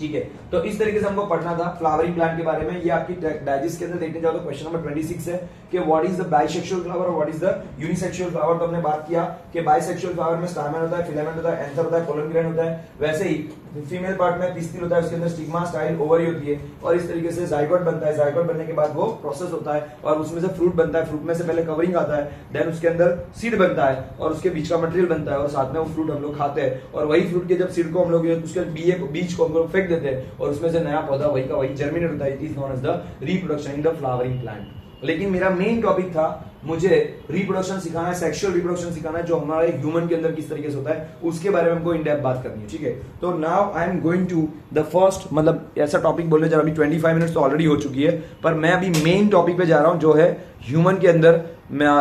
ठीक है। तो इस तरीके से हमको पढ़ना था फ्लावरिंग प्लांट के बारे में। ये आपकी डाइजेस्ट के अंदर देखने जाओ तो क्वेश्चन नंबर 26 है कि what is the bisexual flower और what is the unisexual flower. तो हमने बात किया कि बाइसेक्सुअल फ्लावर में स्टामेन होता है, फिलामेंट होता है, एंथर होता है, पोलन ग्रेन होता है। वैसे ही फीमेल पार्ट में पिस्टिल होता है, उसके अंदर स्टिग्मा, स्टाइल, ओवरी होती है और इस तरीके से जाइगोट बनता है। जाइगोट बनने के बाद वो प्रोसेस होता है और उसमें से फ्रूट बनता है। फ्रूट में से पहले कवरिंग आता है, देन उसके अंदर सीड बनता है और उसके बीच का मटेरियल बनता है और साथ में वो फ्रूट हम लोग खाते हैं और वही फ्रूट के जब सीड को हम लोग उसके बीज को हम लोग फेंक देते हैं और उसमें से नया पौधा वही का वही जर्मिनेट होता है। It is known as the reproduction in the flowering plant. लेकिन मेरा मेन टॉपिक था मुझे रिप्रोडक्शन सिखाना है, सेक्सुअल रिप्रोडक्शन सिखाना है जो हमारे ह्यूमन के अंदर किस तरीके से होता है उसके बारे में हमको इन डेप्थ बात करनी है, ठीक है। तो now I am going to the first, मतलब ऐसा टॉपिक बोलने जा रहा हूं। अभी 25 मिनट्स तो ऑलरेडी हो चुकी है पर मैं अभी मेन टॉपिक पे जा रहा हूं जो है ह्यूमन के अंदर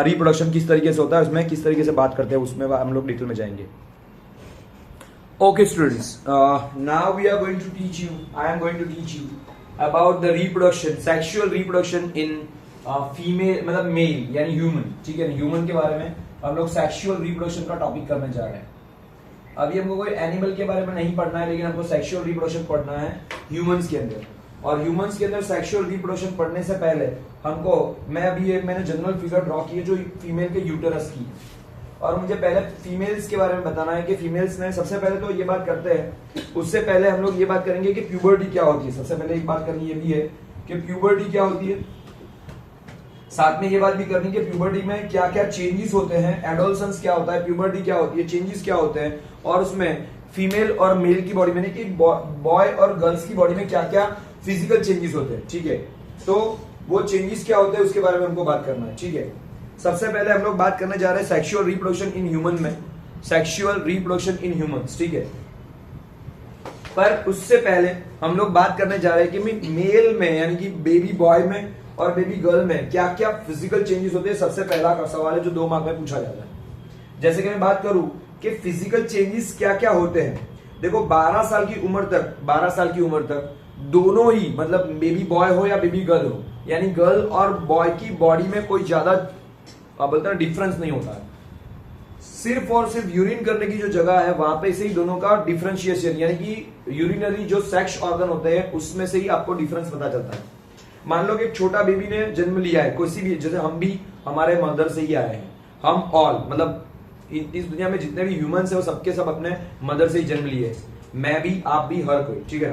रिप्रोडक्शन किस तरीके से होता है, उसमें किस तरीके से बात करते हैं, उसमें हम लोग डिटेल में जाएंगे। Okay students, now we are going to teach you, I am going to teach you about the reproduction, sexual reproduction in female, मतलब मेल यानी ह्यूमन, ठीक है। ह्यूमन के बारे में हम लोग सेक्सुअल रिप्रोडक्शन का टॉपिक करने जा रहे हैं। अभी हमको कोई एनिमल के बारे में नहीं पढ़ना है, लेकिन हमको सेक्सुअल रिप्रोडक्शन पढ़ना है ह्यूमंस के अंदर। और ह्यूमंस के अंदर सेक्सुअल रिप्रोडक्शन पढ़ने से पहले हमको, मैंने जनरल फिगर ड्रॉ की है जो फीमेल के यूटेरस की, और मुझे पहले फीमेल्स के बारे में बताना है कि फीमेल्स में सबसे पहले तो ये बात करते हैं, उससे पहले हम लोग ये बात करेंगे कि प्यूबर्टी क्या होती है। सबसे पहले एक बात करनी ये भी है कि प्यूबर्टी क्या होती है, साथ में ये बात भी करनी कि प्यूबर्टी में क्या क्या चेंजेस होते हैं, एडोलसेंस क्या होता है, प्यूबर्टी क्या होती है, चेंजेस क्या होते हैं, और उसमें फीमेल और मेल की बॉडी में, कि बॉय और गर्ल्स की बॉडी में क्या क्या फिजिकल चेंजेस होते हैं, ठीक है। तो वो चेंजेस क्या होते हैं उसके बारे में हमको बात करना है, ठीक है। सबसे पहले हम लोग बात करने जा रहे हैं सेक्सुअल रिप्रोडक्शन इन ह्यूमन में, सेक्सुअल रिप्रोडक्शन इन ह्यूमंस, ठीक है। पर उससे पहले हम लोग बात करने जा रहे हैं कि मेल में यानी कि बेबी बॉय में और बेबी गर्ल में क्या क्या फिजिकल चेंजेस होते हैं। सबसे पहला का सवाल है जो 2 मार्क में पूछा जाता है। जैसे कि मैं बात करूं कि फिजिकल चेंजेस क्या क्या होते हैं, देखो 12 साल की उम्र तक दोनों ही, मतलब बेबी बॉय हो या बेबी गर्ल हो, यानी गर्ल और बॉय की बॉडी में कोई ज्यादा बोलते हैं डिफरेंस नहीं होता है। सिर्फ और सिर्फ यूरिन करने की जो जगह है वहां पे से ही दोनों का डिफरेंशिएशन, यानी कि यूरिनरी जो सेक्स ऑर्गन होते हैं उसमें से ही आपको डिफरेंस पता चलता है। मान लो कि एक छोटा बेबी ने जन्म लिया है, कोई भी, जैसे हम भी हमारे मदर से ही आए हैं, हम ऑल, मतलब इस दुनिया में जितने भी ह्यूमंस है वो सबके सब अपने मदर से ही जन्म लिए, मैं भी, आप भी, हर कोई, ठीक है।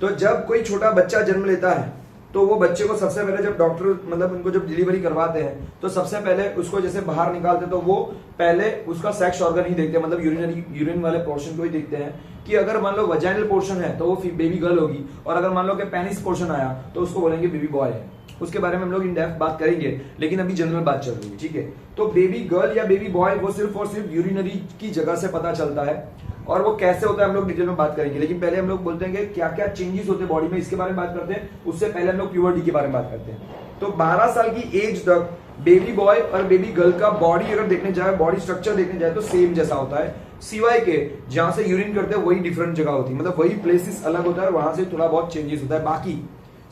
तो जब कोई छोटा बच्चा जन्म लेता है तो वो बच्चे को सबसे पहले जब डॉक्टर, मतलब उनको जब डिलीवरी करवाते हैं तो सबसे पहले उसको जैसे बाहर निकालते तो वो पहले उसका सेक्स ऑर्गन ही देखते हैं, मतलब यूरिन वाले पोर्शन को ही देखते हैं कि अगर मान लो वजाइनल पोर्शन है तो वो बेबी गर्ल होगी, और अगर मान लो कि पेनिस पोर्शन आया तो उसको बोलेंगे बेबी बॉय है। उसके बारे में हम लोग इन डेप्थ बात करेंगे, लेकिन अभी जनरल बात चल रही है, ठीक है। तो बेबी गर्ल या बेबी बॉय वो सिर्फ और सिर्फ यूरिनरी की जगह से पता चलता है, और वो कैसे होता है हम लोग डिटेल में बात करेंगे। लेकिन पहले हम लोग बोलते हैं कि क्या क्या चेंजेस होते हैं बॉडी में, इसके बारे में बात करते हैं। उससे पहले हम लोग प्यूबर्टी के बारे में बात करते हैं। तो 12 साल की एज तक बेबी बॉय और बेबी गर्ल का बॉडी अगर देखने जाए, बॉडी स्ट्रक्चर देखने जाए तो सेम जैसा होता है, सिवाय के जहां से यूरिन करते हैं वही डिफरेंट जगह होती है, मतलब वही प्लेसेस अलग होता है, वहां से थोड़ा बहुत चेंजेस होता है, बाकी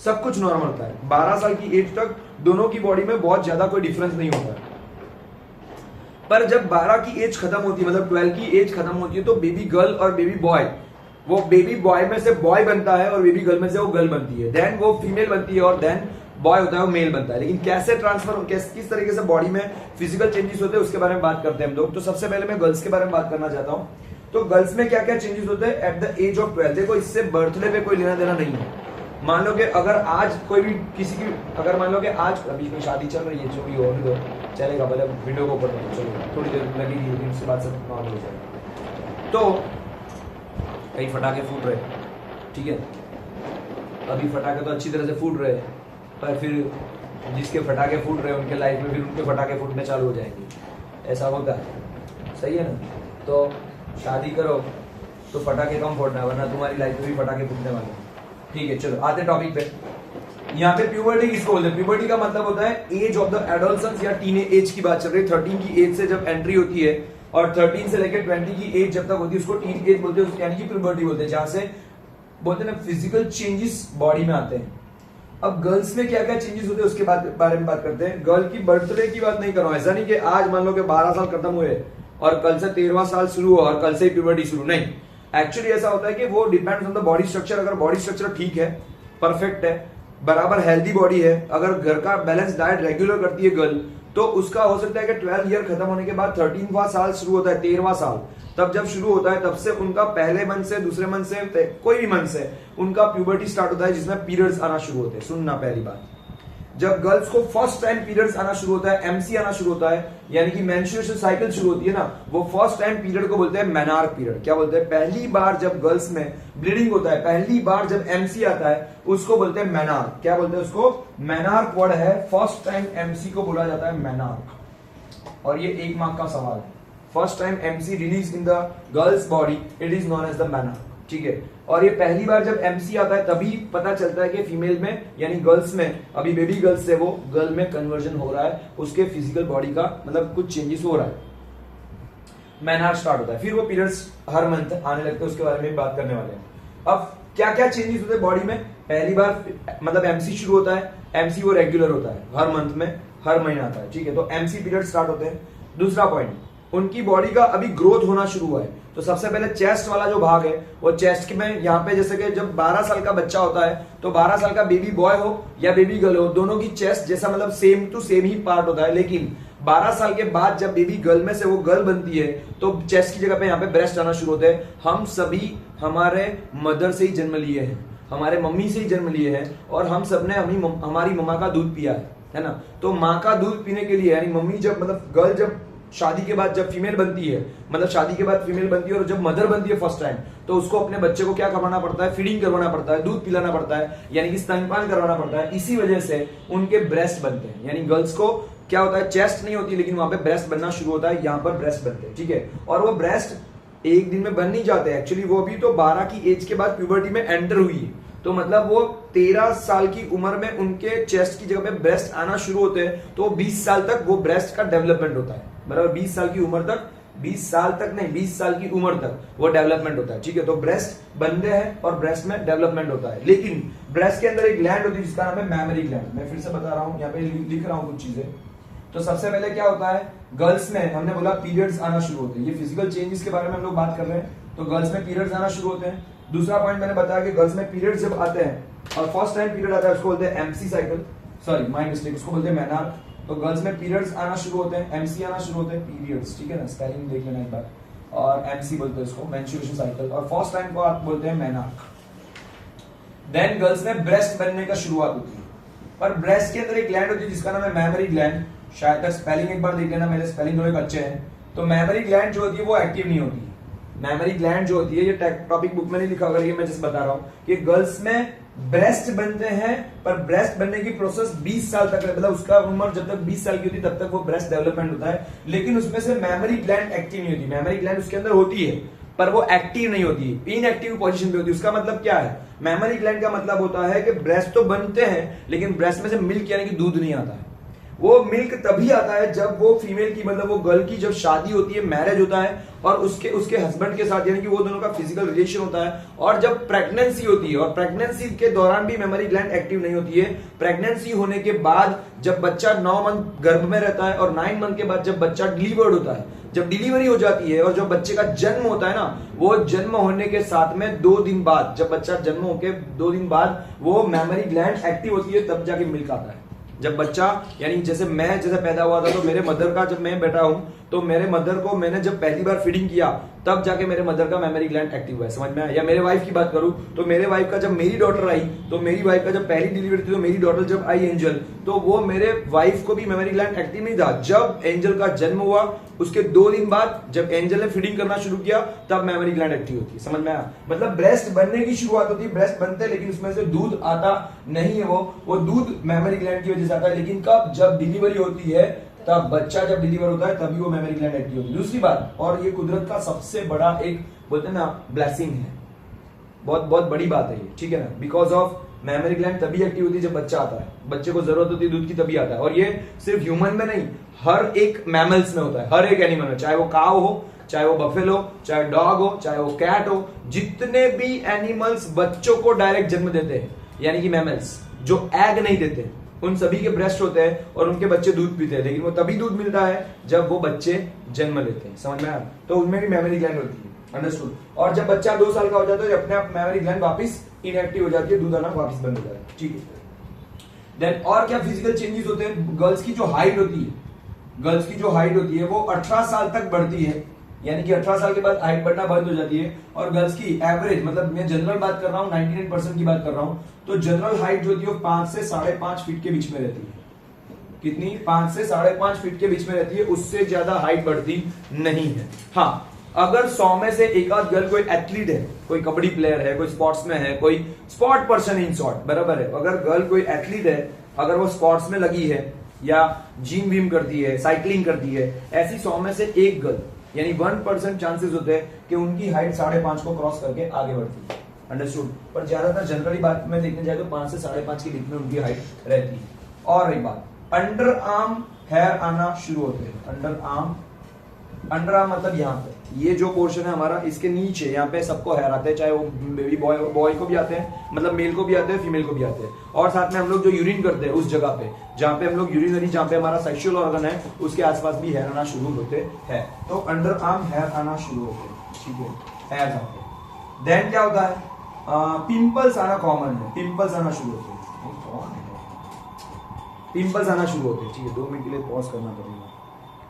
सब कुछ नॉर्मल होता है। 12 साल की एज तक दोनों की बॉडी में बहुत ज्यादा कोई डिफरेंस नहीं होता है। पर जब 12 की एज खत्म होती है, मतलब 12 की एज खत्म होती है, तो बेबी गर्ल और बेबी बॉय, वो बेबी बॉय में से बॉय बनता है और बेबी गर्ल में से वो गर्ल बनती है, देन वो फीमेल बनती है, और देन बॉय होता है वो मेल बनता है। लेकिन कैसे ट्रांसफर, किस तरीके से बॉडी में फिजिकल चेंजेस होते हैं उसके बारे में बात करते हैं हम लोग। तो सबसे पहले मैं गर्ल्स के बारे में बात करना चाहता हूं। तो गर्ल्स में क्या क्या चेंजेस होते हैं एट द एज ऑफ 12। देखो इससे बर्थडे पे कोई लेना देना नहीं है। मान लो कि अगर आज कोई भी किसी की, अगर मान लो कि आज अभी कोई शादी चल रही है, जो भी हो तो चलेगा, भले वीडियो को ऊपर नहीं चलेगा, थोड़ी देर लगेगी, लेकिन उसके बाद सब नॉर्मल हो जाएगा। तो कई फटाके फूट रहे, ठीक है, अभी फटाके तो अच्छी तरह से फूट रहे, पर फिर जिसके फटाके फूट रहे हैं उनके लाइफ में फिर उनके फटाके फूटने चालू हो जाएंगे, ऐसा होता है, सही है ना। तो शादी करो तो फटाके कम फोड़ना, वरना तुम्हारी लाइफ में भी फटाके फूटने वाले हैं। ठीक है, चलो आते टॉपिक पे। यहाँ पे प्यूबर्टी किसको बोलते हैं? प्यूबर्टी का मतलब होता है एज ऑफ द एडोलसेंस या टीनेज एज की बात चल रही है। 13 की एज से जब एंट्री होती है और 13 से लेकर 20 की एज जब तक होती है उसको टीन एज बोलते हैं, यानी कि प्यूबर्टी बोलते हैं, जहां से बोलते हैं ना फिजिकल चेंजेस बॉडी में आते हैं। अब गर्ल्स में क्या क्या चेंजेस होते हैं उसके बारे में बात करते हैं। गर्ल की बर्थडे की बात नहीं कर रहा हूं, ऐसा नहीं कि आज मान लो कि 12 साल खत्म हुए और कल से 13वां साल शुरू हो और कल से प्यूबर्टी शुरू, नहीं। एक्चुअली ऐसा होता है कि वो depends on the body structure. अगर बॉडी स्ट्रक्चर ठीक है, परफेक्ट है, बराबर हेल्दी बॉडी है, अगर घर का बैलेंस डाइट रेगुलर करती है गर्ल, तो उसका हो सकता है कि 12 ईयर खत्म होने के बाद 13वां साल शुरू होता है, 13वां साल तब जब शुरू होता है तब से उनका पहले मंथ से दूसरे मंथ से कोई भी मंथ से उनका प्यूबर्टी स्टार्ट होता है, जिसमें पीरियड्स आना शुरू होते हैं। सुनना पहली बात, जब गर्ल्स को फर्स्ट टाइम पीरियड्स आना शुरू होता है, एमसी आना शुरू होता है, यानी कि मेंस्ट्रुएशन साइकिल शुरू होती है ना, वो फर्स्ट टाइम पीरियड को बोलते हैं मेनार्क पीरियड। क्या बोलते हैं? पहली बार जब गर्ल्स में ब्लीडिंग होता है, पहली बार जब एमसी आता है, उसको बोलते हैं मेनार्क। क्या बोलते हैं उसको? मेनार्क वर्ड है, फर्स्ट टाइम एमसी को बोला जाता है मेनार्क। और ये 1 मार्क का सवाल है। First time MC release in the girls body, it is known as the menarche. ठीक है, और ये पहली बार जब एमसी आता है तभी पता चलता है कि फीमेल में यानी गर्ल्स में, अभी बेबी गर्ल्स से वो गर्ल में कन्वर्जन हो रहा है, उसके फिजिकल बॉडी का मतलब कुछ चेंजेस हो रहा है, मेनार्क स्टार्ट होता है। फिर वो पीरियड्स हर मंथ आने लगते हैं, उसके बारे में बात करने वाले हैं। अब क्या क्या चेंजेस होते हैं बॉडी में? पहली बार मतलब एमसी शुरू होता है, एमसी वो रेगुलर होता है, हर मंथ में हर महीना आता है। ठीक है, तो एमसी पीरियड स्टार्ट होते हैं। दूसरा पॉइंट, उनकी बॉडी का अभी ग्रोथ होना शुरू हुआ है, तो सबसे पहले चेस्ट वाला जो भाग है वो चेस्ट में, यहाँ पे जैसे कि जब 12 साल का बच्चा होता है तो 12 साल का बेबी बॉय हो या बेबी गर्ल हो, दोनों की चेस्ट जैसा मतलब सेम टू सेम ही पार्ट होता है। लेकिन 12 साल के बाद जब बेबी गर्ल में से वो गर्ल बनती है तो चेस्ट की जगह पे यहाँ पे ब्रेस्ट आना शुरू होते हैं। हम सभी हमारे मदर से ही जन्म लिए हैं, हमारे मम्मी से ही जन्म लिए हैं, और हम सबने हमारी मम्मा का दूध पिया है ना। तो माँ का दूध पीने के लिए यानी मम्मी जब मतलब गर्ल जब शादी के बाद जब फीमेल बनती है, मतलब शादी के बाद फीमेल बनती है और जब मदर बनती है फर्स्ट टाइम, तो उसको अपने बच्चे को क्या करवाना पड़ता है? फीडिंग करवाना पड़ता है, दूध पिलाना पड़ता है, यानी कि स्तनपान करवाना पड़ता है। इसी वजह से उनके ब्रेस्ट बनते हैं, यानी गर्ल्स को क्या होता है? चेस्ट नहीं होती लेकिन वहां पे ब्रेस्ट बनना शुरू होता है, यहाँ पर ब्रेस्ट बनते हैं। ठीक है, और वो ब्रेस्ट एक दिन में बन नहीं जाते, एक्चुअली वो भी तो 12 की एज के बाद प्यूबर्टी में एंटर हुई है, तो मतलब वो 13 साल की उम्र में उनके चेस्ट की जगह पे ब्रेस्ट आना शुरू होते हैं, तो 20 साल तक वो ब्रेस्ट का डेवलपमेंट होता है, बराबर 20 साल की उम्र तक, 20 साल तक नहीं 20 साल की उम्र तक वो डेवलपमेंट होता है। ठीक है, तो ब्रेस्ट बनते हैं और ब्रेस्ट में डेवलपमेंट होता है। लेकिन ब्रेस्ट के अंदर एक ग्लैंड होती है जिसका नाम है मैमरी ग्लैंड। मैं फिर से बता रहा हूं, यहाँ पे लिख रहा हूं कुछ चीजें। तो सबसे पहले क्या होता है? गर्ल्स में हमने बोला पीरियड्स आना शुरू होते हैं, ये फिजिकल चेंजेस के बारे में हम लोग बात कर रहे हैं, तो गर्ल्स में पीरियड्स आना शुरू होते हैं। दूसरा पॉइंट मैंने बताया कि गर्ल्स में पीरियड्स जब आते हैं और फर्स्ट टाइम पीरियड आता है उसको बोलते हैं MC cycle, sorry my mistake, उसको बोलते हैं मेनार्क। तो गर्ल्स में पीरियड्स आना शुरू होते हैं, एमसी आना शुरू होते हैं, पीरियड्स, ठीक है ना, स्पेलिंग देख लेना एक बार, और एमसी बोलते हैं इसको, मेंस्ट्रुएशन साइकिल, और फर्स्ट टाइम को आप बोलते हैं मेनार्क। देन गर्ल्स में ब्रेस्ट बनने का शुरुआत होती है, पर ब्रेस्ट के अंदर एक ग्लैंड होती है जिसका नाम है मेमरी ग्लैंड। शायद तक स्पेलिंग एक बार देख लेना, मेरे स्पेलिंग थोड़े अच्छे हैं। तो मेमरी ग्लैंड जो होती है वो एक्टिव नहीं होती। मेमरी ग्लैंड जो होती है, ये टॉपिक बुक में नहीं लिखा होगा, मैं जस्ट बता रहा हूं कि गर्ल्स में ब्रेस्ट बनते हैं, पर ब्रेस्ट बनने की प्रोसेस 20 साल तक, मतलब उसका उम्र जब तक 20 साल की होती है तब तक वो ब्रेस्ट डेवलपमेंट होता है, लेकिन उसमें से मेमरी ग्लैंड एक्टिव नहीं होती। मेमरी ग्लैंड उसके अंदर होती है पर वो एक्टिव नहीं होती, इनएक्टिव पोजीशन पे होती है। उसका मतलब क्या है? मेमरी ग्लैंड का मतलब होता है कि ब्रेस्ट तो बनते हैं लेकिन ब्रेस्ट में से मिल्क यानी कि दूध नहीं आता है। वो मिल्क तभी आता है जब वो फीमेल की, मतलब वो गर्ल की जब शादी होती है, मैरिज होता है, और उसके हस्बैंड के साथ यानी कि वो दोनों का फिजिकल रिलेशन होता है, और जब प्रेगनेंसी होती है, और प्रेगनेंसी के दौरान भी मेमरी ग्लैंड एक्टिव नहीं होती है। प्रेगनेंसी होने के बाद जब बच्चा 9 मंथ गर्भ में रहता है और 9 मंथ के बाद जब बच्चा डिलीवर्ड होता है, जब डिलीवरी हो जाती है और जब बच्चे का जन्म होता है ना, वो जन्म होने के साथ में 2 दिन बाद, जब बच्चा जन्म होके 2 दिन बाद वो मेमरी ग्लैंड एक्टिव होती है, तब जाके मिल्क आता है। जब बच्चा यानी जैसे मैं पैदा हुआ था तो मेरे मदर का, जब मैं बैठा हूं तो मेरे मदर को मैंने जब पहली बार फीडिंग किया तब जाके मेरे मदर का मेमोरी ग्लैंड एक्टिव हुआ है, समझ में आया? या मेरे वाइफ की बात करूं तो मेरे वाइफ का जब मेरी डॉटर आई, तो मेरी वाइफ का जब पहली डिलीवरी थी, तो मेरी डॉटर जब आई एंजल, तो वो मेरे वाइफ को भी मेमोरी ग्लैंड एक्टिव नहीं था। जब एंजल का जन्म हुआ उसके 2 दिन बाद जब एंजल ने फीडिंग करना शुरू किया तब मेमोरी ग्लैंड एक्टिव होती है, समझ में आया? मतलब ब्रेस्ट बनने की शुरुआत होती है, ब्रेस्ट बनते हैं लेकिन उसमें से दूध आता नहीं है, वो दूध मेमोरी ग्लैंड की वजह से आता है। लेकिन कब? जब डिलीवरी होती है, तब बच्चा जब डिलीवर होता है तभी वो मेमोरी ग्लैंड एक्टिव होती है। दूसरी बात, और ये कुदरत का सबसे बड़ा एक बोलते हैं ना ब्लेसिंग है, बहुत बहुत बड़ी बात है ये, ठीक है ना? बिकॉज ऑफ मेमोरी ग्लैंड तभी एक्टिव होती है जब बच्चा आता है, बच्चे को जरूरत होती है दूध की तभी आता है। और ये सिर्फ ह्यूमन में नहीं, हर एक मैमल्स में होता है, हर एक एनिमल में, चाहे वो काव हो, चाहे वो बफेलो, चाहे डॉग हो, चाहे वो कैट हो, जितने भी एनिमल्स बच्चों को डायरेक्ट जन्म देते हैं, यानी कि मैमल्स जो एग नहीं देते, उन सभी के ब्रेस्ट होते हैं और उनके बच्चे दूध पीते हैं, लेकिन वो तभी दूध मिलता है जब वो बच्चे जन्म लेते हैं, समझ में आया? तो उनमें भी मेमोरी ग्लैंड होती है, अंडरस्टूड? और जब बच्चा 2 साल का हो जाता है अपने आप मेमोरी ग्लैंड वापस इनएक्टिव हो जाती है, दूध आना वापस बंद हो जाता है, ठीक है? देन और क्या फिजिकल चेंजेस होते हैं? गर्ल्स की जो हाइट होती है, गर्ल्स की जो हाइट होती है वो 18 साल तक बढ़ती है, यानी कि 18 साल के बाद हाइट बढ़ना बंद हो जाती है। और गर्ल्स की एवरेज, मतलब मैं जनरल बात कर रहा हूँ, 99% की बात कर रहा हूँ, तो जनरल हाइट जो होती है वो 5 से 5.5 फीट के बीच में रहती है। कितनी? 5 से 5.5 फीट के बीच में रहती है, उससे ज्यादा हाइट बढ़ती नहीं है। हाँ, अगर 100 में से एक आध गर्ल कोई एथलीट है, कोई कबड्डी प्लेयर है, कोई स्पोर्ट्स में है, कोई स्पोर्ट पर्सन इन शॉर्ट, बराबर है, अगर गर्ल कोई एथलीट है, अगर वो स्पोर्ट्स में लगी है या जिम विम करती है, साइकिलिंग करती है, ऐसी 100 में से एक गर्ल, यानी 1% चांसेस होते हैं कि उनकी हाइट 5.5 को क्रॉस करके आगे बढ़ती है, अंडरस्टूड? पर ज्यादातर जनरली बात में देखने जाए तो 5 से 5.5 के बीच में उनकी हाइट रहती है। और रही बात, अंडर आर्म हेयर आना शुरू होते हैं। अंडर आर्म मतलब यहाँ पे ये जो पोर्शन है हमारा, इसके नीचे यहाँ पे सबको हेयर आते हैं, चाहे वो बेबी बॉय को भी आते हैं, मतलब मेल को भी आते हैं, फीमेल को भी आते हैं। और साथ में हम लोग जो यूरिन करते हैं उस जगह पे जहाँ पे हम लोग यूरिनरी, जहाँ पे हमारा सेक्सुअल ऑर्गन है, उसके आसपास भी हेयर आना शुरू होते हैं। तो अंडर आर्म हेयर आना शुरू होते हैं, ठीक है? हेयर आते हैं। देन क्या होता है? पिंपल्स आना कॉमन है, पिंपल्स आना शुरू होते हैं, पिंपल्स आना शुरू होते हैं, ठीक है? 2 मिनट के लिए पॉज करना पड़ेगा,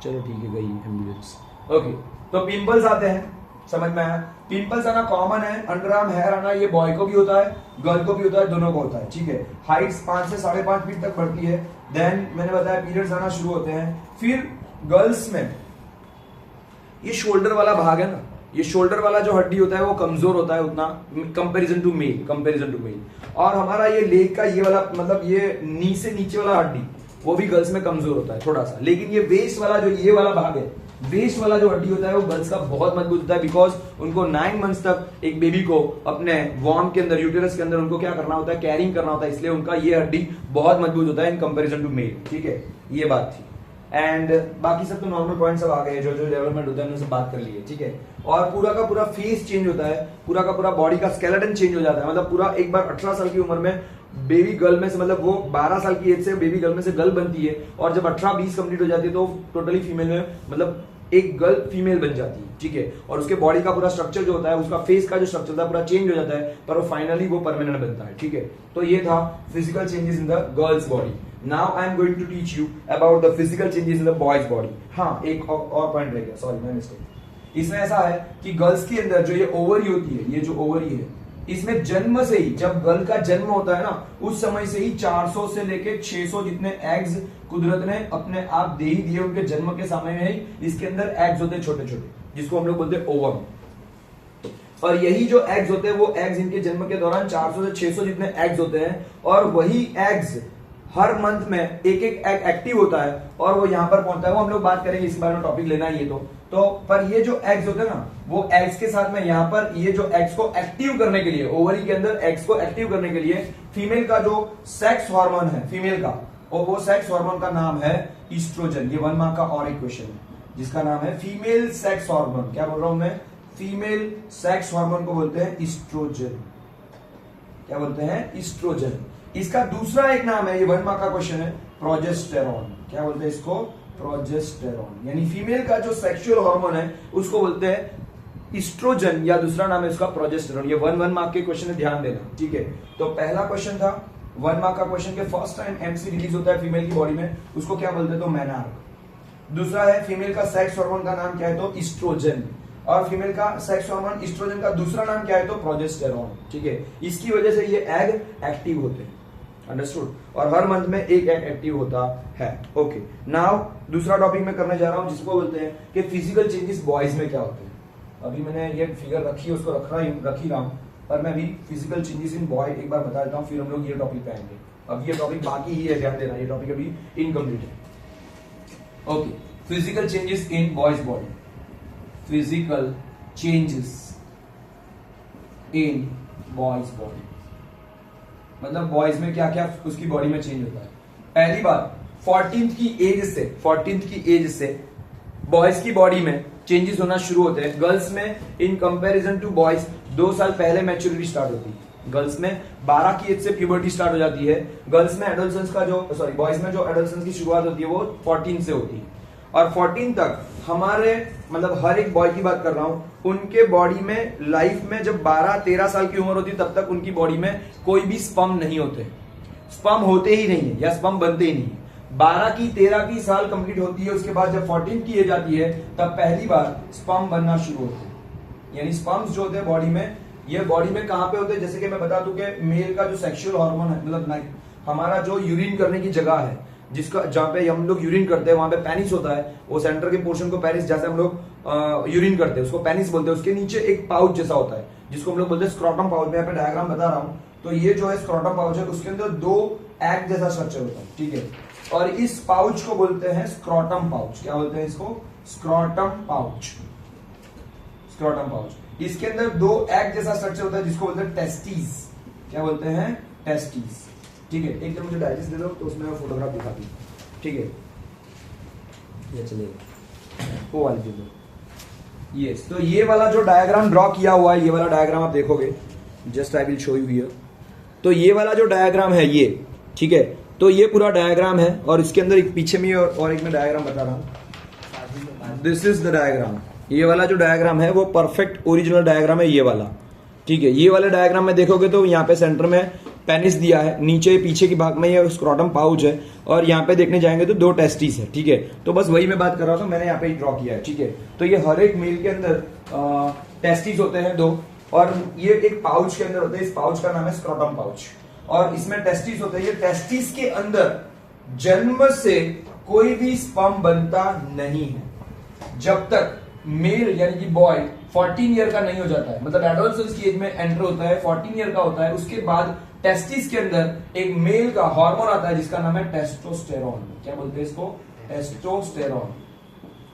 चलो ठीक है, गई एम्बुलेंस। ओके, तो पिंपल्स आते हैं, समझ में आया? पिंपल्स आना कॉमन है, अंडर आर्म हेयर आना ये बॉय को भी होता है, गर्ल को भी होता है, दोनों को होता है, ठीक है? हाइट 5 से 5.5 फीट तक बढ़ती है। देन मैंने बताया पीरियड्स आना शुरू होते हैं। फिर गर्ल्स में ये शोल्डर वाला भाग है ना, ये शोल्डर वाला जो हड्डी होता है वो कमजोर होता है उतना, कंपैरिजन टू मेल। और हमारा ये लेग का ये वाला, मतलब ये नी से नीचे वाला हड्डी, वो भी गर्ल्स में कमजोर होता है थोड़ा सा। लेकिन ये वेस्ट वाला जो ये वाला भाग है, वेस्ट वाला जो हड्डी होता है वो गर्ल्स का बहुत मजबूत होता है, बिकॉज उनको 9 मंथ्स तक एक बेबी को अपने वॉर्म के अंदर, यूटेरस के अंदर उनको क्या करना होता है? कैरिंग करना होता है, इसलिए उनका ये हड्डी बहुत मजबूत होता है इन कंपैरिजन टू मेल, ठीक है? ये बात थी। एंड बाकी सब तो नॉर्मल पॉइंट सब आ गए, जो जो डेवलपमेंट होता है उनसे बात कर लिए, ठीक है? और पूरा का पूरा फेस चेंज होता है, पूरा का पूरा बॉडी का स्केलेटन चेंज हो जाता है। मतलब पूरा एक बार 18 साल की उम्र में बेबी गर्ल में से, मतलब वो 12 साल की एज से बेबी गर्ल में से गर्ल बनती है, और जब 18-20 कंप्लीट हो जाती है तो टोटली फीमेल में, मतलब एक गर्ल फीमेल बन जाती है, ठीक है? और उसके बॉडी का पूरा स्ट्रक्चर जो होता है, उसका फेस का जो स्ट्रक्चर होता है पूरा चेंज हो जाता है, पर वो फाइनली वो परमानेंट बनता है, ठीक है? तो ये था physical changes in the girls body. Now I am going to teach you about the physical changes in the boys body. हाँ, एक और पॉइंट रह गया, सॉरी मैं मिस्टेक। इसमें ऐसा है कि गर्ल्स के अंदर जो ये ओवरी होती है, ये जो ओवरी है, इसमें जन्म से ही, जब गर्ल का जन्म होता है ना, उस समय से ही 400 से लेके 600 जितने एग्स कुदरत ने अपने आप दे ही दिए। उनके जन्म के समय में ही इसके अंदर एग्स होते हैं छोटे छोटे, जिसको हम लोग बोलते हैं ओवम। और यही जो एग्स होते हैं वो एग्स इनके जन्म के दौरान 400 से 600 जितने एग्स होते हैं, और वही एग्स हर मंथ में एक एक एग एक्टिव होता है और वो यहां पर पहुंचता है। वो हम लोग बात करेंगे, इस बारे में टॉपिक लेना ही है तो पर ये जो एग्स होते हैं ना, वो एग्स के साथ में यहाँ पर ये जो एग्स को एक्टिव करने के लिए, ओवरी के अंदर एग्स को एक्टिव करने के लिए फीमेल का जो सेक्स हार्मोन है फीमेल का, और वो सेक्स हार्मोन का नाम है ईस्ट्रोजन। ये 1 मार्क का और एक क्वेश्चन है जिसका नाम है फीमेल सेक्स हार्मोन। क्या बोल रहा हूं मैं? फीमेल सेक्स हार्मोन को बोलते हैं ईस्ट्रोजन। क्या बोलते हैं? ईस्ट्रोजन। इसका दूसरा एक नाम है, ये 1 मार्क का क्वेश्चन है, प्रोजेस्टेरॉन। क्या बोलते हैं इसको? प्रोजेस्टेरॉन। यानी फीमेल का जो सेक्सुअल हार्मोन है उसको बोलते हैं ईस्ट्रोजन, या दूसरा नाम है उसका प्रोजेस्टेरॉन। ये 1 मार्क के क्वेश्चन है, ध्यान देना, ठीक है? तो पहला क्वेश्चन था 1 मार्क का क्वेश्चन के फर्स्ट टाइम एमसी रिलीज होता है फीमेल की बॉडी में, उसको क्या बोलते हैं? तो मेनार्क। दूसरा है फीमेल का सेक्स हार्मोन का नाम क्या है तो ईस्ट्रोजन, और फीमेल का सेक्स हार्मोन ईस्ट्रोजन का दूसरा नाम क्या है तो प्रोजेस्टेरॉन। ठीक है, इसकी वजह से ये एग एक्टिव होते हैं, अंडरस्टूड, और हर मंथ में एक एग एक्टिव होता है। ओके, नाउ दूसरा टॉपिक मैं करने जा रहा हूं जिसको बोलते हैं कि फिजिकल चेंजेस बॉयज में क्या होते हैं। अभी मैंने ये फिगर रखी है, उसको रख ही रहा हूं, पर मैं अभी फिजिकल चेंजेस इन बॉय एक बार बता देता हूं, फिर हम लोग ये टॉपिक पे आएंगे। अब ये टॉपिक बाकी ही है, ध्यान देना, ये टॉपिक अभी इनकम्प्लीट है। Okay, physical changes in boys body, physical changes in boys body, मतलब बॉयज में क्या क्या उसकी बॉडी में चेंज होता है। पहली बात, 14th की एज से बॉयज की बॉडी में चेंजेस होना शुरू होते हैं। गर्ल्स में इन कंपैरिजन टू बॉयज 2 साल पहले मैच्योरिटी स्टार्ट होती है। गर्ल्स में 12 की एज से प्यूबर्टी स्टार्ट हो जाती है। गर्ल्स में एडोलसेंस का बॉयज में जो एडोलसेंस की शुरुआत होती है वो 14 से होती है, और 14 तक हमारे मतलब हर एक बॉय की बात कर रहा हूं, उनके बॉडी में लाइफ में जब 12-13 साल की उम्र होती है तब तक उनकी बॉडी में कोई भी स्पर्म नहीं होते, स्पर्म होते ही नहीं है या स्पर्म बनते ही नहीं है। 12 की 13 की साल कंप्लीट होती है, उसके बाद जब 14 की एज आती है तब पहली बार स्पर्म बनना शुरू होते हैं। यानी स्पर्म्स जो होते हैं बॉडी में, ये बॉडी में कहां पे होते हैं, जैसे कि मैं बता दूं कि मेल का जो सेक्सुअल हार्मोन है, मतलब हमारा जो यूरिन करने की जगह है, जिसका जहां पे हम लोग यूरिन करते हैं वहां पे पेनिस होता है, वो सेंटर के पोर्शन को पेनिस, जैसे हम लोग यूरिन करते हैं उसको पेनिस बोलते हैं। उसके नीचे एक पाउच जैसा होता है जिसको हम लोग बोलते हैं स्क्रोटम पाउच। मैं यहाँ पे डायग्राम बता रहा हूं, तो ये जो है स्क्रोटम पाउच है, उसके अंदर 2 एग जैसा स्ट्रक्चर होता है। ठीक है, और इस पाउच को बोलते हैं स्क्रोटम पाउच। क्या बोलते हैं इसको? Scrotum pouch. स्क्रोटम पाउच, इसके अंदर 2 एग जैसा स्ट्रक्चर होता है जिसको बोलते हैं टेस्टिस। क्या बोलते हैं? टेस्टिस। ठीक है, एक दिन मुझे डाइजेस्ट दे दो तो उसमें मैं फोटोग्राफ दिखा दूं। ठीक है, ये चलेगा, वो वाली दे दो। यस, तो ये वाला जो डायग्राम ड्रॉ किया हुआ है, ये वाला डायग्राम आप देखोगे, just I will show you here. तो ये वाला जो डायग्राम है ये, ठीक है, तो ये पूरा डायग्राम है, और इसके अंदर एक पीछे में और एक मैं डायग्राम बता रहा हूं। This is the diagram. ये वाला जो डायग्राम है वो परफेक्ट ओरिजिनल डायग्राम है, ये वाला। ठीक है, ये वाले डायग्राम में देखोगे तो यहाँ पे सेंटर में पेनिस दिया है, नीचे पीछे की भाग में ये स्क्रोटम पाउच है, और यहाँ पे देखने जाएंगे तो 2 टेस्टिस है। ठीक है, तो बस वही मैं बात कर रहा था, मैंने यहाँ पे ड्रॉ किया है। ठीक है, तो ये हर एक मेल के अंदर टेस्टिस होते हैं 2, और ये एक पाउच के अंदर होते हैं। इस पाउच का नाम है स्क्रोटम पाउच, और इसमें टेस्टिस होते हैं। ये टेस्टिस के अंदर जन्म से कोई भी स्पर्म बनता नहीं है जब तक मेल यानी कि बॉय 14 ईयर का नहीं हो जाता है, मतलब एडोलसेंस की एज में एंटर होता है, 14 ईयर का होता है। उसके बाद टेस्टिस के अंदर एक मेल का हार्मोन आता है जिसका नाम है टेस्टोस्टेरोन। क्या बोलते हैं इसको? टेस्टोस्टेरोन।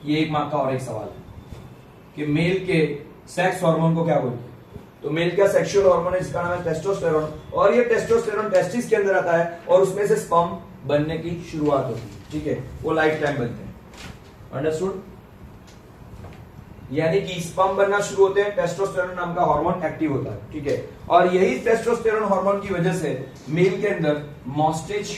ये एक मार्क का और एक सवाल है कि मेल के सेक्स हार्मोन को क्या बोलते हैं? तो मेल का सेक्सुअल हार्मोन है जिसका नाम है टेस्टोस्टेरोन, और ये टेस्टोस्टेरोन टेस्टिस के अंदर आता है और उसमें से स्पर्म बनने की शुरुआत होती है। ठीक है, वो लाइफ टाइम बनते हैं। अंडरस्टूड? यानी कि स्पर्म बनना शुरू होते हैं, टेस्टोस्टेरोन नाम का हार्मोन एक्टिव होता है। ठीक है, और यही टेस्टोस्टेरोन हार्मोन की वजह से मेल के अंदर मॉस्टेच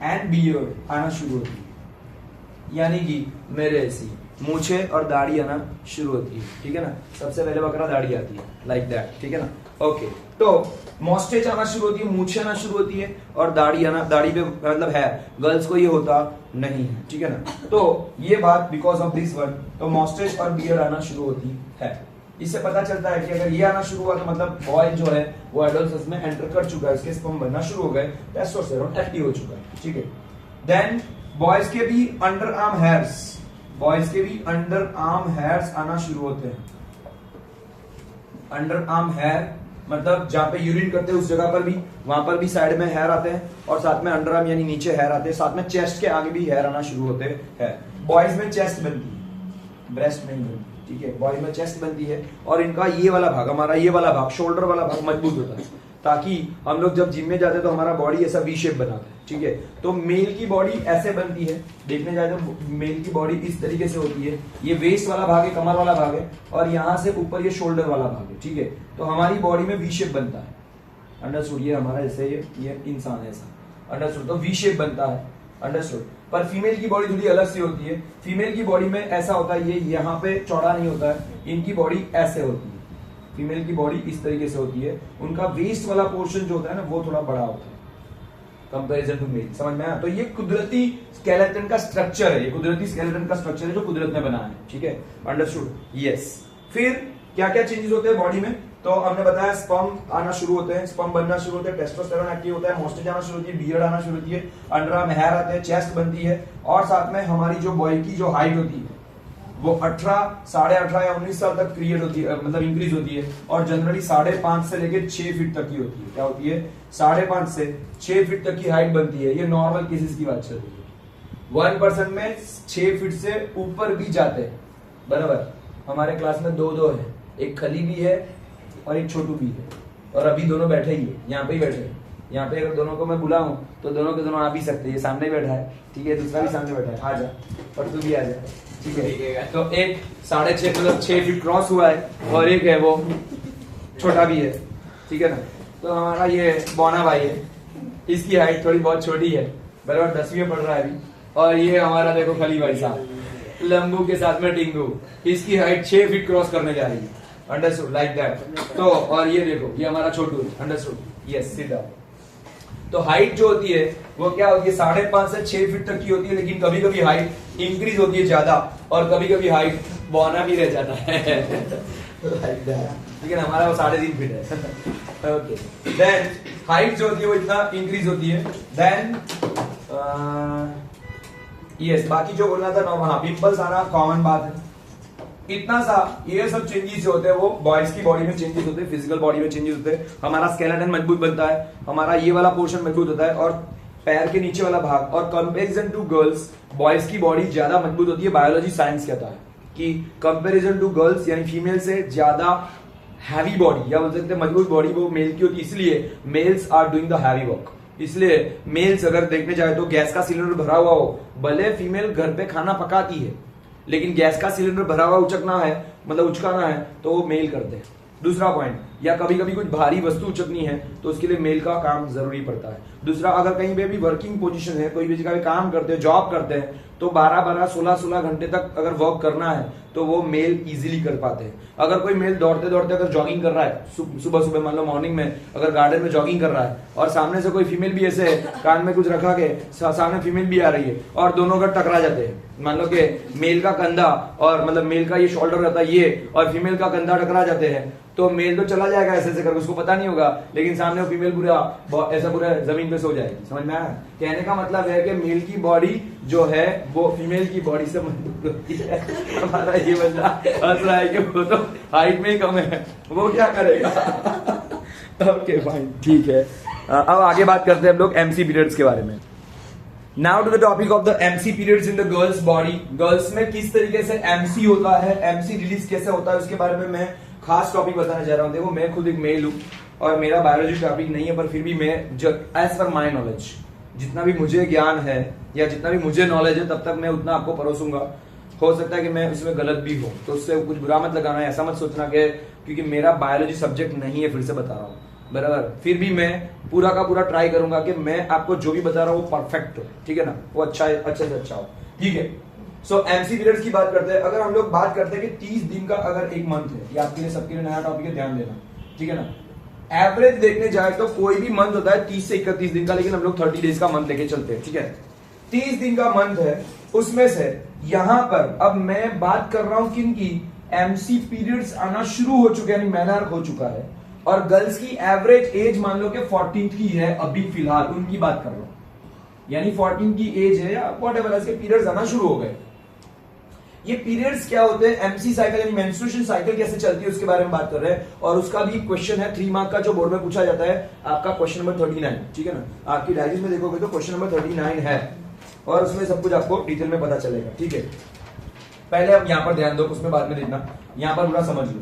एंड बियर्ड आना शुरू होती है, यानी कि मेरे ऐसी मूछे और दाढ़ी आना शुरू होती है। ठीक है ना, सबसे पहले बकरा दाढ़ी आती है, लाइक दैट। ठीक है ना, ओके। तो मॉस्टेच आना शुरू होती है, मूछे आना शुरू होती है, और दाढ़ी आना, दाढ़ी पे मतलब है, गर्ल्स को ये होता नहीं है। ठीक है ना, तो ये बात बिकॉज ऑफ दिस वर्ड, तो मॉस्टेच और बियर्ड आना शुरू होती है। इससे पता चलता है कि अगर ये आना शुरू हुआ तो मतलब बॉय जो है वो एडोलसेंस में एंटर कर चुका है, उसके स्पर्म बनना शुरू हो गए, टेस्टोस्टेरोन एक्टिव हो चुका है। ठीक है, देन बॉयज के भी अंडर आर्म हेयर्स, बॉयज के भी अंडर आर्म हेयर्स आना शुरू होते हैं। अंडर आर्म हेयर मतलब जहां पे यूरिन करते हैं उस जगह पर भी, वहां पर भी साइड में हेयर आते हैं, और साथ में अंडर आर्म यानी नीचे हेयर आते हैं, साथ में चेस्ट के आगे भी हेयर आना शुरू होते हैं। बॉयज में चेस्ट बनती है, ब्रेस्ट नहीं बनती। ठीक है, बॉयज में चेस्ट बनती है, और इनका ये वाला भाग, हमारा ये वाला भाग, शोल्डर वाला भाग मजबूत होता है, ताकि हम लोग जब जिम में जाते हैं तो हमारा बॉडी ऐसा वी शेप बनाता है। ठीक है, तो मेल की बॉडी ऐसे बनती है, देखने जाए तो मेल की बॉडी इस तरीके से होती है। ये वेस्ट वाला भाग है, कमर वाला भाग है, और यहां से ऊपर ये शोल्डर वाला भाग है। ठीक है, तो हमारी बॉडी में वी शेप बनता है। अंडरस्टूड? ये हमारा जैसे ये इंसान है ऐसा, अंडरस्टूड? तो वी शेप बनता है, अंडरस्टूड? पर फीमेल की बॉडी थोड़ी अलग सी होती है। फीमेल की बॉडी में ऐसा होता है, ये यहाँ पे चौड़ा नहीं होता है, इनकी बॉडी ऐसे होती है। फीमेल की बॉडी इस तरीके से होती है, उनका वेस्ट वाला पोर्शन जो होता है ना वो थोड़ा बड़ा होता है। Comparison to male. समझ में आया? तो ये कुदरती स्केलेटन का स्ट्रक्चर है, ये कुदरती स्केलेटन का स्ट्रक्चर है जो कुदरत ने बनाया है। ठीक है, अंडरस्टूड? यस। फिर क्या क्या चेंजेस होते हैं बॉडी में? तो हमने बताया स्पर्म आना शुरू होते हैं, स्पर्म बनना शुरू होते हैं, टेस्टोस्टेरोन एक्टिव होता है, मोस्टेज आना शुरू होती है, बियर्ड आना शुरू होती है, अंडरआर्म हेयर आते हैं, चेस्ट बनती है, और साथ में हमारी जो बॉय की जो हाइट होती है वो 18, 18.5 या 19 साल तक क्रिएट होती है, मतलब इंक्रीज होती है, और जनरली 5.5 से लेकर 6 फीट तक की होती है। क्या होती है? 5.5 से 6 फीट तक की हाइट बनती है। ये नॉर्मल केसेस की बात चल रही है। 1% में 6 फीट से ऊपर भी जाते हैं। बराबर? हमारे क्लास में दो है, एक खली भी है और एक छोटू भी है, और अभी दोनों बैठे ही है, यहाँ पे ही बैठे हैं। यहाँ पे अगर दोनों को मैं बुलाऊं तो दोनों के दोनों आ भी सकते हैं। ये सामने बैठा है, ठीक है, दूसरा भी सामने बैठा है, आ जा, और तू भी आ जा। ठीक है, तो एक 6.5 मतलब 6 फीट क्रॉस हुआ है, और एक है वो छोटा भी है। ठीक है ना? तो हमारा ये बोना भाई है, इसकी हाइट थोड़ी बहुत छोटी है, बराबर 10वीं में पढ़ रहा है अभी। और ये हमारा देखो खली भाई साहब, लंबू के साथ में टिंगू, इसकी हाइट 6 फीट क्रॉस करने जा रही है। अंडरस्टूड? Like that. तो और ये देखो, ये हमारा छोटू। अंडरस्टूड? यस, सीधा। तो हाइट जो होती है वो क्या होती है? 5.5 से 6 फीट तक की होती है, लेकिन कभी कभी हाइट इंक्रीज होती है ज्यादा, और कभी कभी हाइट बौना भी रह जाता है। ठीक है ना? हमारा वो 3.5 फीट है। ओके, देन हाइट जो होती है वो इतना इंक्रीज होती है। देन यस, बाकी जो बोलना था नॉर्मल, हाँ, पिंपल्स आना कॉमन बात है। इतना सा ये सब चेंजेस जो होते हैं वो बॉयज की बॉडी में चेंजेस होते हैं, फिजिकल बॉडी में चेंजेस होते हैं। हमारा स्केलेटन मजबूत बनता है, हमारा ये वाला पोर्शन मजबूत होता है, और पैर के नीचे वाला भाग। और कंपैरिजन टू गर्ल्स, बॉयज की बॉडी ज्यादा मजबूत होती है। बायोलॉजी साइंस कहता है कि कंपैरिजन टू गर्ल्स यानी फीमेल से ज्यादा हैवी बॉडी, या बोल सकते हैं मजबूत बॉडी, वो मेल की होती है। इसलिए males are doing the heavy work. इसलिए मेल्स अगर देखने जाए तो गैस का सिलेंडर भरा हुआ हो, भले फीमेल घर पे खाना पकाती है, लेकिन गैस का सिलेंडर भरा हुआ उचकना है, मतलब उचकाना है, तो वो मेल करते हैं। दूसरा पॉइंट, या कभी कभी कुछ भारी वस्तु उचकनी है तो उसके लिए मेल का काम जरूरी पड़ता है। दूसरा, अगर कहीं पे भी वर्किंग पोजीशन है, कोई भी जगह भी काम करते हैं, जॉब करते हैं, तो 12-12, 16-16 घंटे तक अगर वर्क करना है तो वो मेल इजीली कर पाते हैं। अगर कोई मेल दौड़ते दौड़ते अगर जॉगिंग कर रहा है, सुबह सुबह मान लो मॉर्निंग में अगर गार्डन में जॉगिंग कर रहा है, और सामने से कोई फीमेल भी ऐसे है, कान में कुछ रखा के सामने फीमेल भी आ रही है, और दोनों अगर टकरा जाते हैं, मान लो कि मेल का कंधा और मतलब मेल का ये शोल्डर रहता है ये, और फीमेल का कंधा टकरा जाते हैं, तो मेल तो चला जाएगा ऐसे ऐसे करके, उसको पता नहीं होगा, लेकिन सामने वो फीमेल पूरा ऐसा पूरा जमीन पे सो जाएगी। समझ में आया? कहने का मतलब है कि मेल की बॉडी जो है वो फीमेल की बॉडी से मजबूत होती है। हमारा ये बंदा हंस रहा है कि वो तो हाइट में ही कम है, वो क्या करेगा? ओके फाइन, ठीक है। अब आगे बात करते हैं हम लोग एमसी पीरियड्स के बारे में। Now to the topic of the MC periods in the girls body. Girls में किस तरीके से एमसी होता है, एमसी रिलीज कैसे होता है, उसके बारे में मैं खास टॉपिक बताने जा रहा हूं। देखो, मैं खुद एक मेल हूं और मेरा बायोलॉजी टॉपिक नहीं है, पर फिर भी मैं एज पर माई नॉलेज, जितना भी मुझे ज्ञान है या जितना भी मुझे नॉलेज है, तब तक मैं उतना आपको परोसूंगा। हो सकता है कि मैं इसमें गलत भी हूं, तो उससे कुछ बुरा मत लगाना है, ऐसा मत सोचना कि क्योंकि मेरा बायोलॉजी सब्जेक्ट नहीं है, फिर से बता रहा हूं, बराबर। फिर भी मैं पूरा का पूरा ट्राई करूंगा कि मैं आपको जो भी बता रहा हूं वो परफेक्ट हो, ठीक है ना, वो अच्छा है, अच्छे से अच्छा हो, ठीक है। सो एमसी पीरियड्स की बात करते हैं। अगर हम लोग बात करते हैं कि 30 दिन का अगर एक मंथ है, ये आपके लिए सबके लिए नया टॉपिक है, ध्यान देना, ठीक है ना। एवरेज देखने जाए तो कोई भी मंथ होता है 30 से 31 दिन का, लेकिन हम लोग 30 डेज का मंथ लेके चलते हैं, ठीक है। 30 दिन का मंथ है, उसमें से यहां पर अब मैं बात कर रहा हूं किन की, एमसी पीरियड्स आना शुरू हो चुके हैं, यानी मेनआर्क हो चुका है, और गर्ल्स की एवरेज एज मान लो कि 14 की है अभी फिलहाल, उनकी बात कर रहा हूं, यानी 14 की एज है या व्हाटएवर, इसके पीरियड्स आना शुरू हो गए। ये पीरियड्स क्या होते हैं, एमसी साइकिल यानी मेंस्ट्रुएशन साइकिल कैसे चलती है उसके बारे में बात कर रहे हैं, और उसका भी क्वेश्चन है 3 मार्क का जो बोर्ड में पूछा जाता है, आपका क्वेश्चन नंबर 39, ठीक है ना। आपकी डायरी में देखोगे तो क्वेश्चन नंबर 39 है, और उसमें सब कुछ आपको डिटेल में पता चलेगा, ठीक है। पहले आप यहां पर ध्यान दो, उसमें बाद में देखना, यहां पर पूरा समझ लो।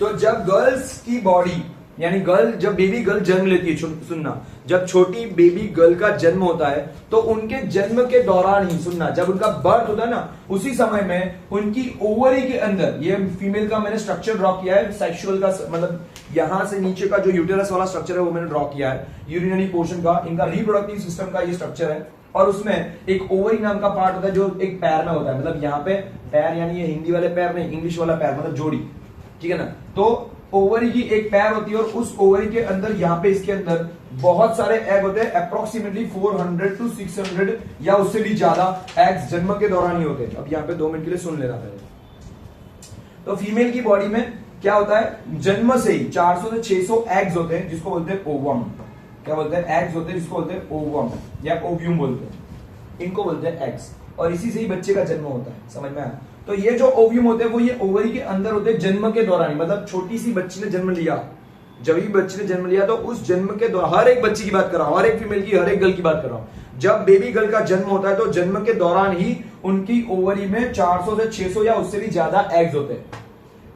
तो जब गर्ल्स की बॉडी यानी गर्ल, जब बेबी गर्ल जन्म लेती है, सुनना, जब छोटी बेबी गर्ल का जन्म होता है तो उनके जन्म के दौरान ही, सुनना, जब उनका बर्थ होता है ना, उसी समय में उनकी ओवरी के अंदर, ये फीमेल का मैंने स्ट्रक्चर ड्रॉ किया है, सेक्सुअल का मतलब यहां से नीचे का जो यूटेरस वाला स्ट्रक्चर है वो मैंने ड्रॉ किया है, यूरिनरी पोर्शन का, इनका रिप्रोडक्टिव सिस्टम का ये स्ट्रक्चर है, और उसमें एक ओवरी नाम का पार्ट होता है जो एक पैर में होता है, मतलब यहाँ पे पैर यानी ये हिंदी वाले पैर नहीं, इंग्लिश वाला पैर, मतलब जोड़ी, ठीक है ना। तो ओवरी की एक पैर होती है और उस ओवरी के अंदर यहाँ पे इसके अंदर बहुत सारे एग होते हैं, अप्रोक्सीमेटली 400 to 600 या उससे भी ज्यादा एग्स जन्म के दौरान ही होते हैं। अब यहाँ पे 2 मिनट के लिए सुन लेना पहले। तो फीमेल की बॉडी में क्या होता है, जन्म से ही 400 से 600 एग्स होते हैं जिसको बोलते हैं ओवम। क्या बोलते हैं, एग्स होते हैं जिसको बोलते हैं ओवम या ओव्यूम बोलते हैं, इनको बोलते हैं एग्स। और इसी से ही बच्चे का जन्म होता है, समझ में आया। तो ये जो ओव्यूम होते हैं वो ये ओवरी के अंदर होते हैं जन्म के दौरान, मतलब छोटी सी बच्ची ने जन्म लिया, जब भी बच्ची ने जन्म लिया तो उस जन्म के दौरान, हर एक बच्ची की बात कर रहा हूं, हर एक फीमेल की, हर एक गर्ल की बात कर रहा हूं, जब बेबी गर्ल का जन्म होता है तो जन्म के दौरान ही उनकी ओवरी में 400 से 600 या उससे भी ज्यादा एग्स होते हैं,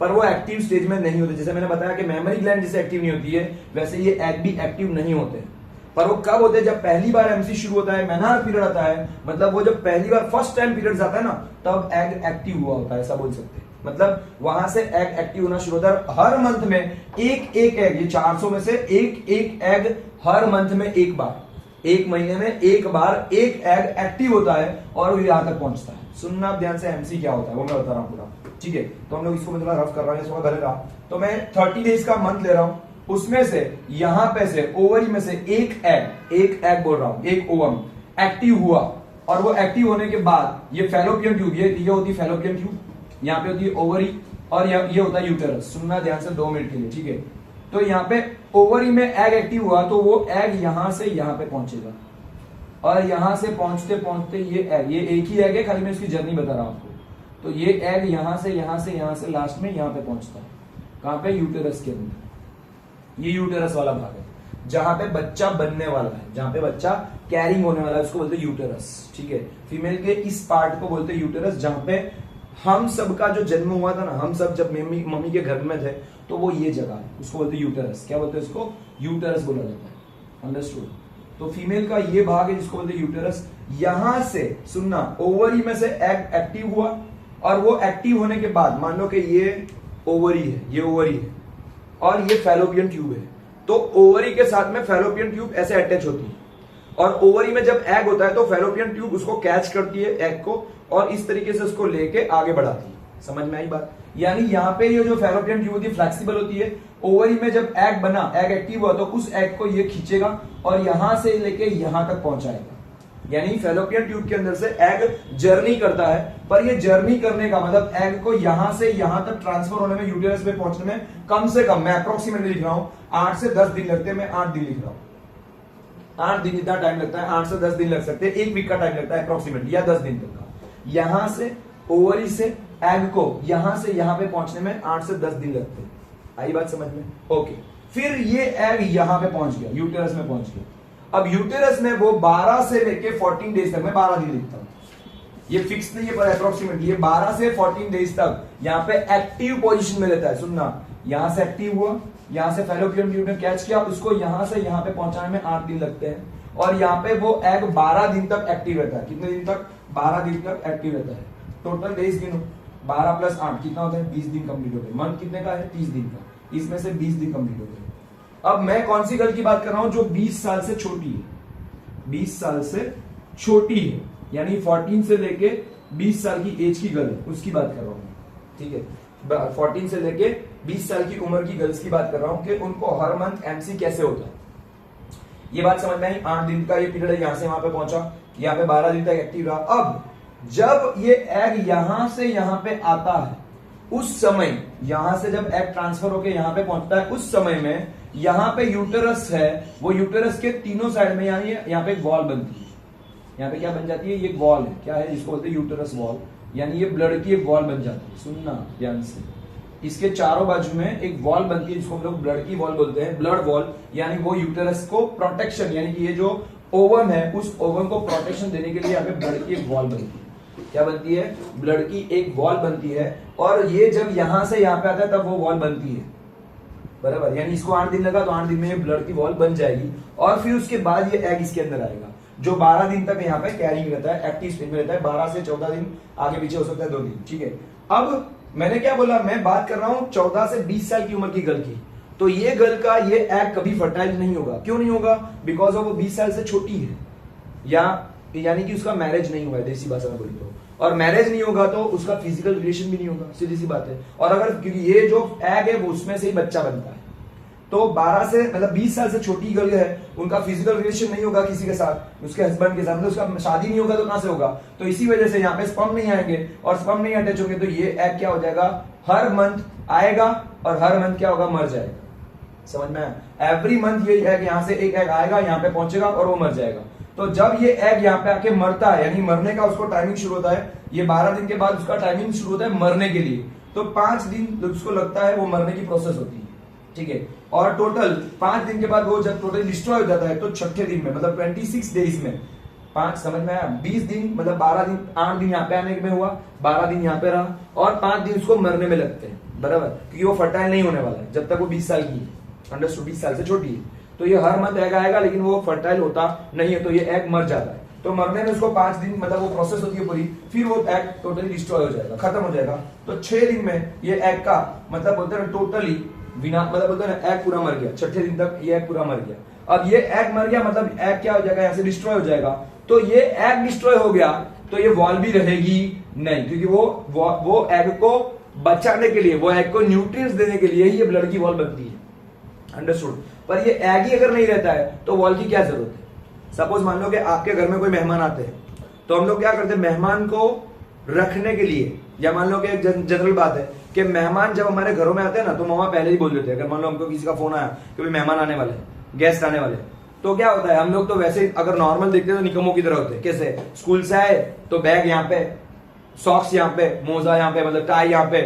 पर वो एक्टिव स्टेज में नहीं होते। जैसे मैंने बताया कि मेमोरी ग्लैंड जैसे एक्टिव नहीं होती है, वैसे ये एग भी एक्टिव नहीं होते। पर वो कब होते हैं, जब पहली बार एमसी शुरू होता है, मेनार पीरियड आता है, मतलब वो जब पहली बार फर्स्ट टाइम पीरियड आता है ना, तब एग एक्टिव हुआ होता है, ऐसा बोल सकते हैं। मतलब वहां से एग एक्टिव होना शुरू होता है। हर मंथ में एक एग, ये 400 में से एक एग हर मंथ में एक बार, एक महीने में एक बार एक एग एक्टिव होता है और वो यहां तक पहुंचता है। सुनना आप ध्यान से, एमसी क्या होता है वो मैं बता रहा हूं पूरा, ठीक है। तो हम लोग इसको मतलब रफ कर रहा है, थोड़ा गलत रहा। तो मैं 30 डेज का मंथ ले रहा हूं, उसमें से यहां पे से ओवरी में से एक एग बोल रहा हूं, एक ओवम एक्टिव हुआ, और वो एक्टिव होने के बाद ये फैलोपियन ट्यूब, ये होती फैलोपियन ट्यूब, यहाँ पे होती है ओवरी, और ये होता है यूटेरस। सुनना ध्यान से 2 मिनट के लिए, ठीक है। तो यहाँ पे ओवरी में एग एक्टिव हुआ तो वो एग यहां से यहां पे पहुंचेगा, और यहां से पहुंचते पहुंचते ये एक ही एग है, खाली मैं इसकी जर्नी बता रहा हूं आपको। तो ये एग यहां से लास्ट में यहां पे पहुंचता है, कहां पे, यूटेरस के अंदर। ये यूटेरस वाला भाग है जहां पे बच्चा बनने वाला है, जहां पे बच्चा कैरिंग होने वाला है, उसको बोलते हैं यूटेरस, ठीक है। फीमेल के इस पार्ट को बोलते हैं यूटेरस, जहां पे हम सब का जो जन्म हुआ था ना, हम सब जब मम्मी के घर में थे, तो वो ये जगह है, उसको बोलते हैं यूटेरस। क्या बोलते हैं उसको, यूटेरस बोला जाता है, अंडरस्टूड। तो फीमेल का ये भाग है जिसको बोलते हैं यूटेरस। यहां से सुनना, ओवरी में से एग एक्टिव हुआ, और वो एक्टिव होने के बाद मान लो कि ये ओवरी है, ये ओवरी है, और ये फैलोपियन ट्यूब है, तो ओवरी के साथ में फैलोपियन ट्यूब ऐसे अटैच होती है, और ओवरी में जब एग होता है तो फैलोपियन ट्यूब उसको कैच करती है एग को, और इस तरीके से उसको लेके आगे बढ़ाती है। समझ में आई बात। यानी यहाँ पे ये जो फैलोपियन ट्यूब होती है फ्लेक्सिबल होती है। ओवरी में जब एग बना, एग एक्टिव हुआ, तो उस एग को ये खींचेगा और यहां से लेके यहां तक पहुंचाएगा। यानी फैलोपियन ट्यूब के अंदर से एग जर्नी करता है, पर ये जर्नी करने का मतलब एग को यहां से यहां तक ट्रांसफर होने में, यूटेरस में पहुंचने में कम से कम, मैं अप्रोक्सीमेटली लिख रहा हूं, 8 से 10 दिन लगते हैं। मैं 8 दिन लिख रहा हूं, 8 दिन इतना टाइम लगता है, 8 से 10 दिन लग सकते हैं, 1 वीक का टाइम लगता है अप्रोक्सीमेटली, या 10 दिन तक का। यहां से ओवरी से एग को यहां से यहां पे पहुंचने में 8 से 10 दिन लगते हैं। आई बात समझ में, ओके। फिर ये एग यहां पे पहुंच गया, यूटेरस में पहुंच गया। अब यूटेरस में वो 12 से लेके 14 डेज तक, मैं 12 दिन लिखता हूं, ये फिक्स नहीं है पर अप्रोक्सीमेटली ये 12 से 14 डेज तक यहाँ पे एक्टिव पोजीशन में रहता है। सुनना, यहां से एक्टिव हुआ, यहां से फैलोपियन ट्यूब ने कैच किया, उसको यहां से यहां पे पहुंचाने में 8 दिन लगते हैं, और यहाँ पे वो एग 12 दिन तक एक्टिव रहता है। कितने दिन तक, 12 दिन तक एक्टिव रहता है। टोटल डेज गिनो, 12 + 8 कितना होता है, 20 दिन कंप्लीट हो गए। मंथ कितने का है, 30 दिन का, इसमें से 20 दिन कंप्लीट हो गए। अब मैं कौन सी गर्ल की बात कर रहा हूं, जो 20 साल से छोटी है, 20 साल से छोटी है, यानी 14 से लेके 20 साल की एज की गर्ल है, उसकी बात कर रहा हूं, ठीक है। 14 से लेके 20 साल की उम्र की गर्ल्स की बात कर रहा हूं कि उनको हर मंथ एमसी कैसे होता है। ये बात समझ में आई। 8 दिन का ये पीरियड है, यहां से वहां पे पहुंचा, यहाँ पे 12 दिन तक एक्टिव रहा। अब जब ये एग यहां से यहां पे आता है, उस समय यहां से जब एग ट्रांसफर होकर यहां पे पहुंचता है, उस समय में यहां पे यूटेरस है, वो यूटेरस के तीनों साइड में यानी यहाँ पे एक वॉल बनती है। यहाँ पे क्या बन जाती है, ये वॉल है, क्या है, इसको बोलते हैं यूटेरस वॉल, यानी ये ब्लड की एक वॉल बन जाती है। सुनना ध्यान से, इसके चारों बाजू में एक वॉल बनती है जिसको हम लोग ब्लड की वॉल बोलते हैं, ब्लड वॉल। यानी वो यूटेरस को प्रोटेक्शन, यानी कि ये जो ओवम है उस ओवम को प्रोटेक्शन देने के लिए यहाँ पे ब्लड की एक वॉल बनती है। क्या बनती है, ब्लड की एक वॉल बनती है, और ये जब यहां से यहाँ पे आता है तब वो वॉल बनती है, बराबर। यानी इसको 8 दिन लगा तो 8 दिन में ये ब्लड की वॉल बन जाएगी, और फिर उसके बाद ये एग इसके अंदर आएगा, जो 12 दिन तक यहाँ पे कैरिंग रहता है, एक्टिव स्टेज में रहता है। 12 से 14 दिन आगे पीछे हो सकता है, 2 दिन, ठीक है। अब मैंने क्या बोला, मैं बात कर रहा हूं 14 से 20 साल की उम्र की गर्ल की। तो ये गर्ल का ये एग कभी फर्टाइल नहीं होगा। क्यों नहीं होगा, बिकॉज ऑफ वो 20 साल से छोटी है, या यानी कि उसका मैरिज नहीं हुआ है, देसी भाषा में बोली तो। और मैरिज नहीं होगा तो उसका फिजिकल रिलेशन भी नहीं होगा, सीधी सी बात है। और अगर क्योंकि ये जो एग है वो उसमें से ही बच्चा बनता है, तो 12 से मतलब 20 साल से छोटी गर्ल है, उनका फिजिकल रिलेशन नहीं होगा किसी के साथ, उसके हस्बैंड के साथ, मतलब उसका शादी नहीं होगा तो कहां से होगा। तो इसी वजह से यहाँ पे स्पर्म नहीं आएंगे, और स्पर्म नहीं अटैच होंगे तो ये एग क्या हो जाएगा, हर मंथ आएगा और हर मंथ क्या होगा, मर जाएगा। समझ में आया? एवरी मंथ ये एग यहाँ से एक एग आएगा, यहाँ पे पहुंचेगा और वो मर जाएगा। तो जब ये एग यहाँ पे आके मरता है, यानी मरने का उसको टाइमिंग शुरू होता है, ये 12 दिन के बाद उसका टाइमिंग शुरू होता है मरने के लिए, तो 5 दिन उसको लगता है वो मरने की प्रोसेस होती है, ठीक है। और टोटल 5 दिन के बाद वो जब टोटल डिस्ट्रॉय हो जाता है तो छठे दिन में, मतलब 26 डेज में, 5 समझ में आया, 20 दिन मतलब 12 दिन, 8 दिन यहाँ पे आने में हुआ, 12 दिन यहाँ पे रहा, और 5 दिन उसको मरने में लगते हैं, बराबर, क्योंकि वो फर्टाइल नहीं होने वाला है जब तक वो 20 साल की है, अंडरस्टूड, 20 साल से छोटी है। तो ये हर मंथ एग आएगा लेकिन वो फर्टाइल होता नहीं है, तो ये एग मर जाता है। तो मरने में उसको 5 दिन मतलब वो प्रोसेस होती है पूरी, फिर वो एग टोटली डिस्ट्रॉय हो जाएगा, खत्म हो जाएगा। तो 6 दिन में ये एग का मतलब बोलते हैं टोटली बिना, मतलब बोलते हैं एग पूरा मर गया, छठे दिन तक ये एग पूरा मर गया। अब ये एग मर गया मतलब एग क्या हो जाएगा, यहाँ से डिस्ट्रॉय हो जाएगा। तो ये एग डिस्ट्रॉय हो गया तो ये वॉल भी रहेगी नहीं, क्योंकि वो एग को बचाने के लिए, वो एग को न्यूट्रिएंट्स देने के लिए ही ये ब्लड की वॉल बनती है, अंडरस्टूड। पर ये एग ही अगर नहीं रहता है तो वॉल की क्या जरूरत है। सपोज मान लो कि आपके घर में कोई मेहमान आते हैं, तो हम लोग क्या करते हैं, मेहमान को रखने के लिए, या मान लो कि एक जनरल बात है कि मेहमान जब हमारे घरों में आते हैं ना, तो मामा पहले ही बोल देते हैं, अगर मान लो हमको किसी का फोन आया कि भाई मेहमान आने वाले, गेस्ट आने वाले, तो क्या होता है, हम लोग तो वैसे ही अगर नॉर्मल देखते हैं तो निकम्मों की तरह होते हैं। कैसे, स्कूल से आए तो बैग यहाँ पे, सॉक्स यहाँ पे, मोजा यहाँ पे, मतलब टाई यहाँ पे,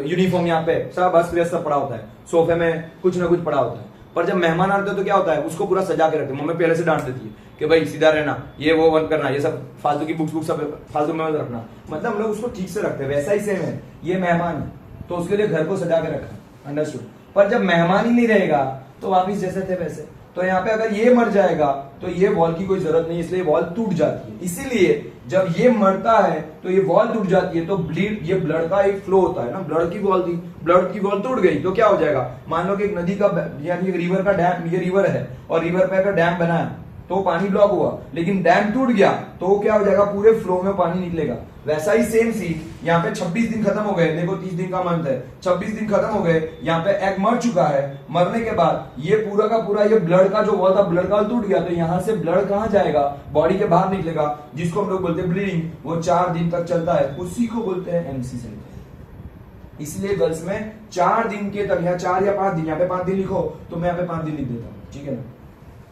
यूनिफॉर्म यहाँ पे, सब अस्त व्यस्त पड़ा होता है, सोफे में कुछ ना कुछ पड़ा होता है। पर जब मेहमान आते हैं तो क्या होता है, उसको पूरा सजा के रखते हैं, मम्मी पहले से डांट देती है कि भाई सीधा रहना, ये वो बंद करना, ये सब फालतू की बुक्स सब फालतू में रखना, मतलब हम लोग उसको ठीक से रखते हैं। वैसा ही सेम है, ये मेहमान है तो उसके लिए घर को सजा के रखा, अंडरस्टूड। पर जब मेहमान ही नहीं रहेगा तो वापिस जैसे थे वैसे। तो यहाँ पे अगर ये मर जाएगा तो ये वॉल की कोई जरूरत नहीं, इसलिए वॉल टूट जाती है। इसीलिए जब ये मरता है तो ये वॉल टूट जाती है, तो ब्लीड, ये ब्लड का एक फ्लो होता है ना, ब्लड की वॉल थी, ब्लड की वॉल टूट गई तो क्या हो जाएगा, मान लो कि एक नदी का यानी रिवर का डैम, ये रिवर है और रिवर पे अगर डैम बना है तो पानी ब्लॉक हुआ, लेकिन डैम टूट गया तो क्या हो जाएगा, पूरे फ्लो में पानी निकलेगा। वैसा ही सेम सी यहाँ पे 26 दिन खत्म हो गए, देखो 30 दिन का मंथ है, 26 दिन खत्म हो गए, यहाँ पे एग मर चुका है, मरने के बाद ये पूरा का पूरा ये ब्लड का जो वॉल था, ब्लड का वॉल टूट गया, तो यहाँ से ब्लड कहाँ जाएगा, बॉडी के बाहर निकलेगा, जिसको हम लोग बोलते हैं ब्लीडिंग, वो 4 दिन तक चलता है, उसी को बोलते हैं एमसी साइकिल। इसलिए गर्ल्स में 4 दिन के तक, या 4 या 5 दिन, यहाँ पे 5 दिन लिखो तो मैं यहाँ पे 5 दिन लिख देता हूँ, ठीक है ना,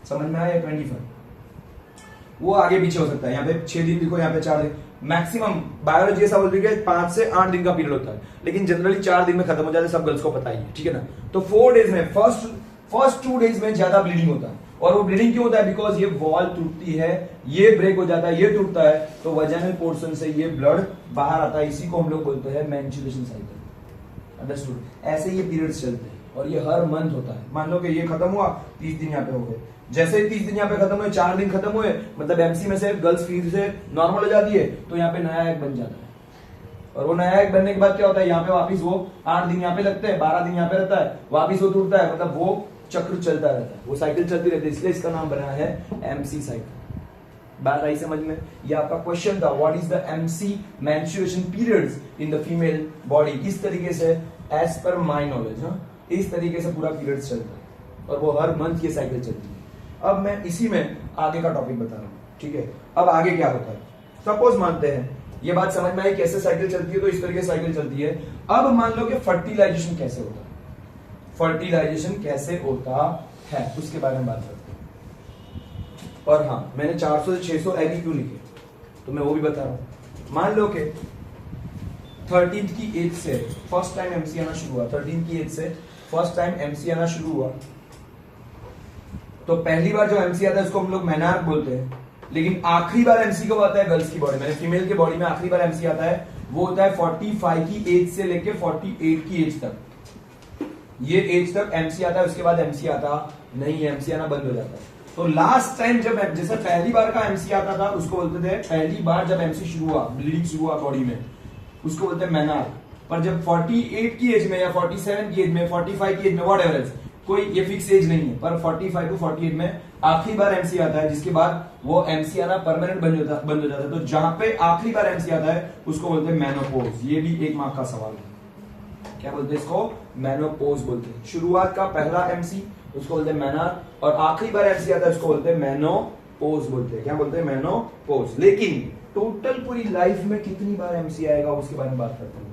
समझ में आया। 25 वो आगे पीछे हो सकता है, यहाँ पे 6 दिन लिखो, यहाँ पे 4 दिन, मैक्सिमम बायोलॉजी ऐसा बोलती है 5 से 8 दिन का पीरियड होता है, लेकिन जनरली 4 दिन में खत्म हो जाता है, सब गर्ल्स को पता ही है, ठीक है ना। तो 4 डेज में, फर्स्ट 2 डेज में ज्यादा ब्लीडिंग होता है, और वो ब्लीडिंग क्यों होता है, बिकॉज ये वॉल टूटती है, ये ब्रेक हो जाता है, ये टूटता है, तो वजाइनल पोर्शन से ये ब्लड बाहर आता है, इसी को हम लोग बोलते हैं मेंस्ट्रुएशन साइकिल, अंडरस्टूड। ऐसे ये पीरियड्स चलते हैं और ये हर मंथ होता है। मान लो कि ये खत्म हुआ, 30 दिन यहाँ पे हो गए, जैसे ही 30 दिन यहाँ पे खत्म हुए, 4 दिन खत्म हुए, मतलब एमसी में से गर्ल्स फिर से नॉर्मल हो जाती है, तो यहाँ पे नया एग बन जाता है, और वो नया एग बनने के बाद क्या होता है, यहाँ पे वापिस वो 8 दिन यहाँ पे लगते हैं, 12 दिन यहाँ पे रहता है, वापिस वो टूटता है, मतलब वो चक्र चलता रहता है, वो साइकिल चलती रहती है, इसलिए इसका नाम बना है एमसी साइकिल। बात आई समझ में। ये आपका क्वेश्चन था, what is the MC menstruation periods in the female body, किस तरीके से, एज पर माय नॉलेज, इस तरीके से पूरा पीरियड चलता है, और वो हर मंथ ये साइकिल चलती है। अब मैं इसी में आगे का टॉपिक बता रहा हूं, ठीक है। अब आगे क्या होता है, सपोज मानते हैं ये बात समझ में आई कैसे साइकिल चलती है, तो इस तरीके से साइकिल चलती है। अब मान लो कि फर्टिलाइजेशन कैसे होता है, फर्टिलाइजेशन कैसे होता है उसके बारे में बात करते हैं। और हाँ, मैंने 400 से 600 एग क्यों लिखे, तो मैं वो भी बता रहा हूं। मान लो कि 13th की एज से फर्स्ट टाइम एमसी आना शुरू हुआ, 13th की एज से फर्स्ट टाइम एमसी आना शुरू हुआ, तो पहली बार जो एमसी आता है उसको हम लोग मेनार्क बोलते हैं, लेकिन आखिरी बार एमसी कब आता है गर्ल्स की बॉडी में, फीमेल की बॉडी में आखिरी बार एमसी आता है, वो होता है 45 की एज से लेके 48 की एज तक, ये एज तक एमसी आता है, उसके बाद एमसी आता नहीं, एमसी आना बंद हो जाता है। तो लास्ट टाइम जब, जैसे पहली बार का एमसी आता था उसको बोलते थे, पहली बार जब एमसी शुरू हुआ, ब्लीडिंग शुरू हुआ बॉडी में, उसको बोलते हैं मेनार्क। पर जब 48 की एज में या 47 की एज में, 45 की एज में, व्हाटएवर, कोई ये फिक्स एज नहीं है, पर 45 टू 48 में आखिरी बार एमसी आता है, जिसके बाद वो एमसी आना परमानेंट बंद हो जाता है। तो जहां पे आखिरी बार एमसी आता है उसको बोलते हैं मेनोपॉज। ये भी एक मार्क का सवाल है। क्या बोलते हैं इसको? मेनोपॉज बोलते हैं। शुरुआत का पहला एमसी उसको बोलते हैं मेनार, और आखिरी बार एमसी आता है उसको बोलते हैं मेनोपॉज बोलते हैं। क्या बोलते हैं? मेनोपॉज। लेकिन टोटल पूरी लाइफ में कितनी बार एमसी आएगा उसके बारे में बात करते हैं।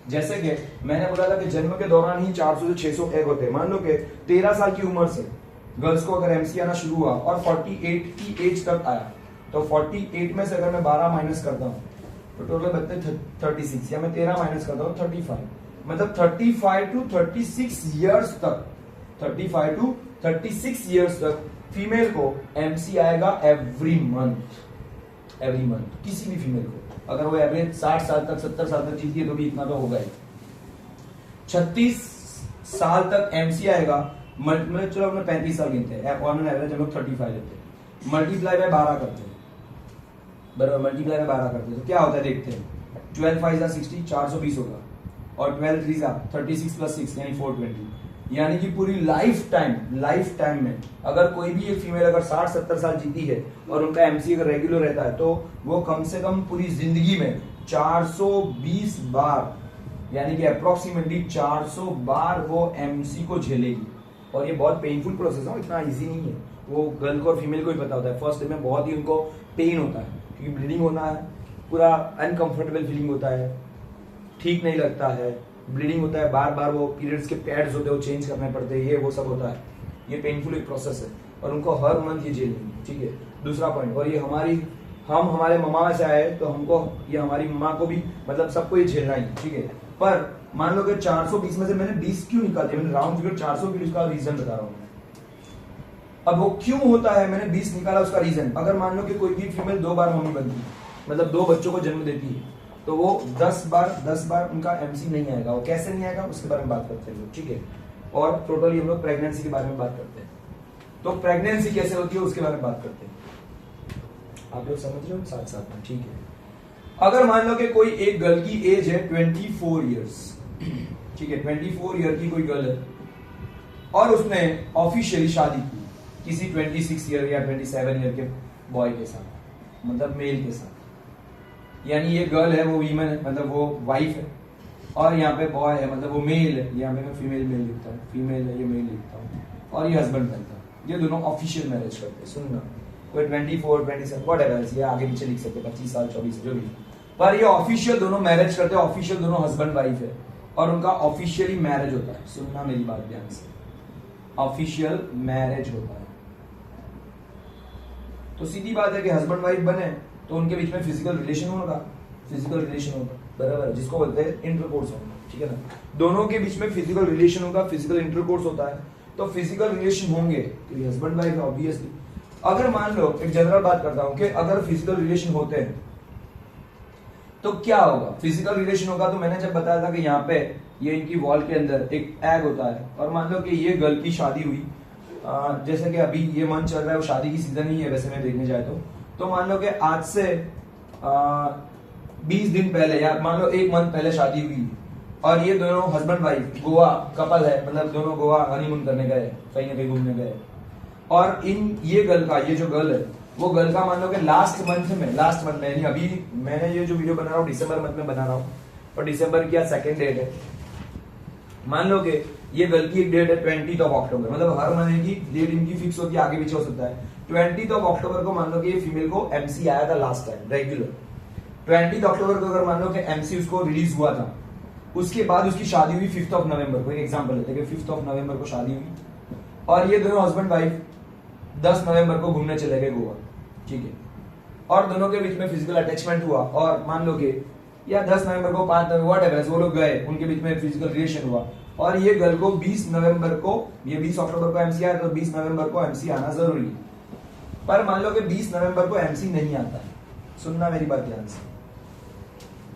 जैसे कि मैंने बोला था कि जन्म के दौरान ही 400 से 600 एग होते हैं। मान लो कि 13 साल की उम्र से गर्ल्स को अगर एमसी आना शुरू हुआ और 48 की एज तक आया, तो 48 में से अगर मैं 12 माइनस करता हूँ तो टोटल बनते हैं 36, या मैं 13 माइनस करता हूँ 35, मतलब 35 टू 36 ईयर्स तक, 35 टू 36 ईयर्स तक फीमेल को एमसी आएगा एवरी मंथ। किसी भी फीमेल को अगर वो एवरेज 60 साल तक 70 साल तक जीती है तो भी इतना तो होगा ही। 36 साल तक एमसी आएगा, चलो हमने 35 साल गिनते हैं, ऑन एवरेज हम लोग 35 लेते हैं, मल्टीप्लाई बाय 12 करते हैं, बराबर मल्टीप्लाई बाय 12 करते हैं तो क्या होता है देखते हैं। 12 5 60, 420 होगा, और 12 3 36 प्लस 6 यानी 420। यानी कि पूरी लाइफ टाइम में अगर कोई भी एक फीमेल अगर 60-70 साल जीती है और उनका एमसी अगर रेगुलर रहता है तो वो कम से कम पूरी जिंदगी में 420 बार, यानी कि अप्रोक्सीमेटली 400 बार वो एमसी को झेलेगी। और ये बहुत पेनफुल प्रोसेस है, इतना इजी नहीं है। वो गर्ल को और फीमेल को ही पता होता है। फर्स्ट डे में बहुत ही उनको पेन होता है क्योंकि ब्लीडिंग होना है, पूरा अनकंफर्टेबल फीलिंग होता है, ठीक नहीं लगता है, ब्लीडिंग होता है, बार बार वो पीरियड्स के पैड्स होते हैं वो चेंज करने पड़ते हैं, ये वो सब होता है। ये पेनफुल एक प्रोसेस है और उनको हर मंथ ये झेलेंगे, ठीक है। दूसरा पॉइंट, और ये हमारे मम्मा से आए तो हमको, ये हमारी मम्मा को भी, मतलब सबको ये झेलना ही, ठीक है। पर मान लो कि 420 में से मैंने 20 क्यों निकाल दिया, मैंने राउंड फिगर 400 की, उसका रीजन बता रहा हूँ। अब वो क्यों होता है, मैंने 20 निकाला, उसका रीजन, अगर मान लो कि कोई भी फीमेल 2 बार मम्मी बनती है, मतलब 2 बच्चों को जन्म देती है, तो वो 10 बार उनका एमसी नहीं आएगा। वो कैसे नहीं आएगा उसके बारे में बात करते हैं, ठीक है। और टोटली हम लोग प्रेगनेंसी के बारे में बात करते हैं। तो प्रेगनेंसी कैसे होती है उसके बारे में बात करते हैं, आप लोग समझ रहे हो साथ साथ में, ठीक है। अगर मान लो कि कोई एक गर्ल की एज है 24 ईयर्स, ठीक है, 24 ईयर की कोई गर्ल है और उसने ऑफिशियली शादी की किसी 26 ईयर या 27 ईयर के बॉय के साथ, मतलब मेल के साथ, यानी ये गर्ल है वो वीमन है, मतलब वो वाइफ है, और यहाँ पे बॉय है मतलब वो मेल है, यहाँ पे मैं फीमेल लिखता हूँ, फीमेल है ये मेल लिखता हूँ, और ये हस्बैंड बनता है। ये दोनों ऑफिशियल मैरिज करते हैं। सुनना, कोई 24 27 व्हाटएवर, ये आगे पीछे लिख सकते, 25 साल 24 जो भी, पर ये ऑफिशियल दोनों मैरिज करते हैं, ऑफिशियल दोनों हस्बैंड वाइफ है और उनका ऑफिशियली मैरिज होता है। सुनना मेरी बात ध्यान से, ऑफिशियल मैरिज होता है। तो सीधी बात है कि हस्बैंड वाइफ बने तो उनके बीच में फिजिकल रिलेशन होगा, बराबर, जिसको बोलते हैं इंटरकोर्स होगा, ठीक है ना। दोनों के बीच में फिजिकल रिलेशन होगा, फिजिकल इंटरकोर्स होता है, तो फिजिकल रिलेशन होंगे तो ये हस्बैंड वाइफ ऑब्वियसली। अगर मान लो, एक जनरल बात करता हूं कि अगर फिजिकल रिलेशन होते हैं तो क्या होगा, फिजिकल रिलेशन होगा तो मैंने जब बताया था कि यहाँ पे ये इनकी वॉल के अंदर एक एग होता है, और मान लो कि ये गर्ल की शादी हुई, जैसे कि अभी ये मंथ चल रहा है, वो शादी की सीजन ही है वैसे मैं देखने जाए तो मान लो कि आज से 20 दिन पहले या मान लो 1 मंथ पहले शादी हुई और ये दोनों हस्बैंड वाइफ गोवा कपल है, मतलब दोनों गोवा हनीमून करने गए, कहीं ना कहीं घूमने गए, और ये गर्ल का, ये जो गर्ल है वो गर्ल का मान लो कि लास्ट मंथ में यानी अभी मैंने ये जो वीडियो बना रहा हूँ दिसंबर मंथ में बना रहा हूँ, और दिसंबर की 2nd डेट है, मान लो कि ये गर्ल की एक डेट है 20 अक्टूबर, मतलब हर महीने की डेट इनकी फिक्स होती है, आगे पीछे हो सकता है। 20 अक्टूबर को मान लो कि ये फीमेल को एमसी आया था लास्ट टाइम रेगुलर। 20 अक्टूबर को अगर मान लो कि एमसी उसको रिलीज हुआ था, उसके बाद उसकी शादी हुई 5 नवंबर को, एक एग्जांपल लेते हैं कि 5 नवंबर को शादी हुई और ये दोनों हस्बैंड वाइफ 10 नवंबर को घूमने चले गए गोवा, ठीक है, और दोनों के बीच में फिजिकल अटैचमेंट हुआ, और मान लो कि या 10 नवंबर को 5 नवंबर व्हाटएवर वो लोग गए, उनके बीच में फिजिकल रिलेशन हुआ, और ये गर्ल को 20 नवंबर को, ये 20 अक्टूबर को एमसी आया तो 20 नवंबर को एमसी आना जरूरी है। पर मान लो कि 20 नवंबर को एमसी नहीं आता है, सुनना मेरी बात ध्यान से,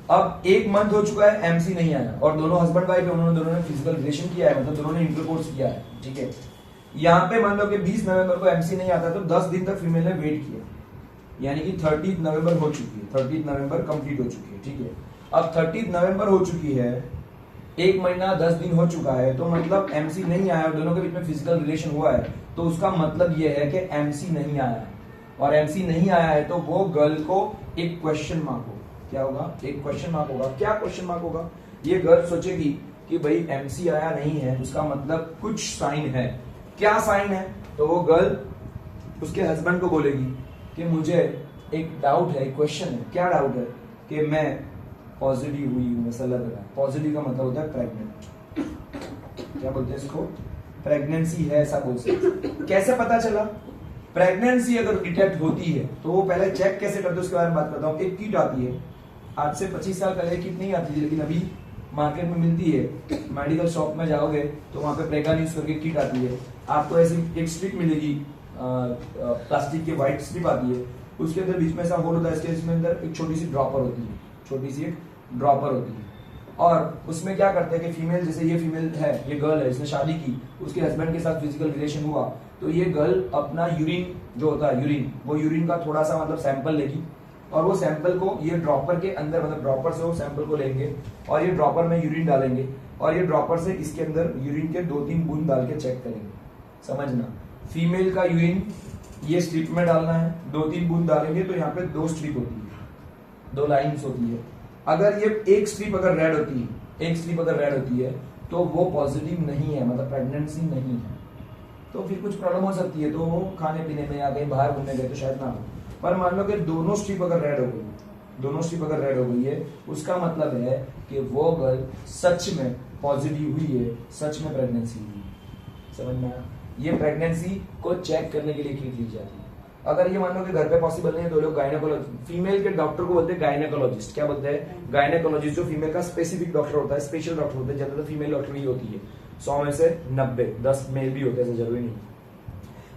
अब 1 मंथ हो चुका है एमसी नहीं आया और दोनों हस्बैंड वाइफ है, उन्होंने दोनों ने फिजिकल रिलेशन किया है, मतलब दोनों ने इंटरकोर्स किया है, ठीक है। यहाँ पे मान लो कि 20 नवंबर को एमसी नहीं आता तो 10 दिन तक फीमेल ने वेट किया, यानी कि 30 नवंबर हो चुकी है, 30 नवंबर कंप्लीट हो चुकी है, ठीक है। अब 30 नवंबर हो चुकी है, 1 महीना 10 दिन हो चुका है तो मतलब एमसी नहीं आया और दोनों के बीच में फिजिकल रिलेशन हुआ है, तो उसका मतलब ये है कि एमसी नहीं आया है। और एमसी नहीं आया है तो वो गर्ल को एक क्वेश्चन मार्क होगा। क्या होगा? एक क्वेश्चन मार्क होगा। क्या क्वेश्चन मार्क होगा? ये गर्ल सोचेगी कि भाई एमसी आया नहीं है, उसका मतलब कुछ साइन है। क्या साइन है? तो वो गर्ल उसके हस्बैंड को बोलेगी कि मुझे एक डाउट है, एक क्वेश्चन है। क्या डाउट है? कि मैं पॉजिटिव हुई हूं, ऐसा लग रहा है। पॉजिटिव का मतलब होता है प्रेग्नेंट। क्या बोलते हैं इसको? प्रेगनेंसी है, ऐसा बोल सकते। कैसे पता चला? प्रेगनेंसी अगर डिटेक्ट होती है तो वो पहले चेक कैसे करते हैं उसके बारे में बात करता हूँ। एक किट आती है, आज से 25 साल पहले किट नहीं आती थी, लेकिन अभी मार्केट में मिलती है। मेडिकल शॉप में जाओगे तो वहां पे प्रेगा न्यूज करके किट आती है। आपको ऐसी एक स्ट्रिप मिलेगी, प्लास्टिक की व्हाइट स्ट्रिप आती है, उसके अंदर बीच में ऐसा होल होता है, इसके अंदर एक छोटी सी ड्रॉपर होती है, छोटी सी एक ड्रॉपर होती है। और उसमें क्या करते हैं कि फीमेल, जैसे ये फीमेल है, ये गर्ल है, इसने शादी की, उसके हस्बैंड के साथ फिजिकल रिलेशन हुआ, तो ये गर्ल अपना यूरिन जो होता है, यूरिन, वो यूरिन का थोड़ा सा मतलब सैंपल लेगी और वो सैंपल को ये ड्रॉपर के अंदर, मतलब ड्रॉपर से वो सैंपल को लेंगे और ये ड्रॉपर में यूरिन डालेंगे और ये ड्रॉपर से इसके अंदर यूरिन के 2-3 बूंद डाल के चेक करेंगे। समझना, फीमेल का यूरिन ये स्ट्रिप में डालना है, 2-3 बूंद डालेंगे तो यहाँ पे 2 स्ट्रिप होती है, 2 लाइन्स होती है। अगर ये एक स्ट्रिप अगर रेड होती है, एक स्ट्रिप अगर रेड होती है तो वो पॉजिटिव नहीं है, मतलब प्रेगनेंसी नहीं है। तो फिर कुछ प्रॉब्लम हो सकती है, तो खाने पीने में या कहीं बाहर घूमने गए तो शायद ना हो। पर मान लो कि दोनों स्ट्रिप अगर रेड हो गई, दोनों स्ट्रिप अगर रेड हो गई है, उसका मतलब है कि वो गर्ल सच में पॉजिटिव हुई है, सच में प्रेगनेंसी हुई है। समझ में आया? ये प्रेगनेंसी को चेक करने के लिए किट ली जाती है। अगर ये मान लो कि घर पे पॉसिबल नहीं है तो लोग गायनेकोलॉजिस्ट, फीमेल के डॉक्टर को बोलते हैं गायनेकोलॉजिस्ट। क्या बोलते हैं? गायनेकोलॉजिस्ट, जो फीमेल का स्पेसिफिक डॉक्टर होता है, स्पेशल डॉक्टर होता है। ज्यादातर फीमेल डॉक्टर ही होती है, 100 में से 90, 10 मेल भी होते हैं, जरूरी नहीं।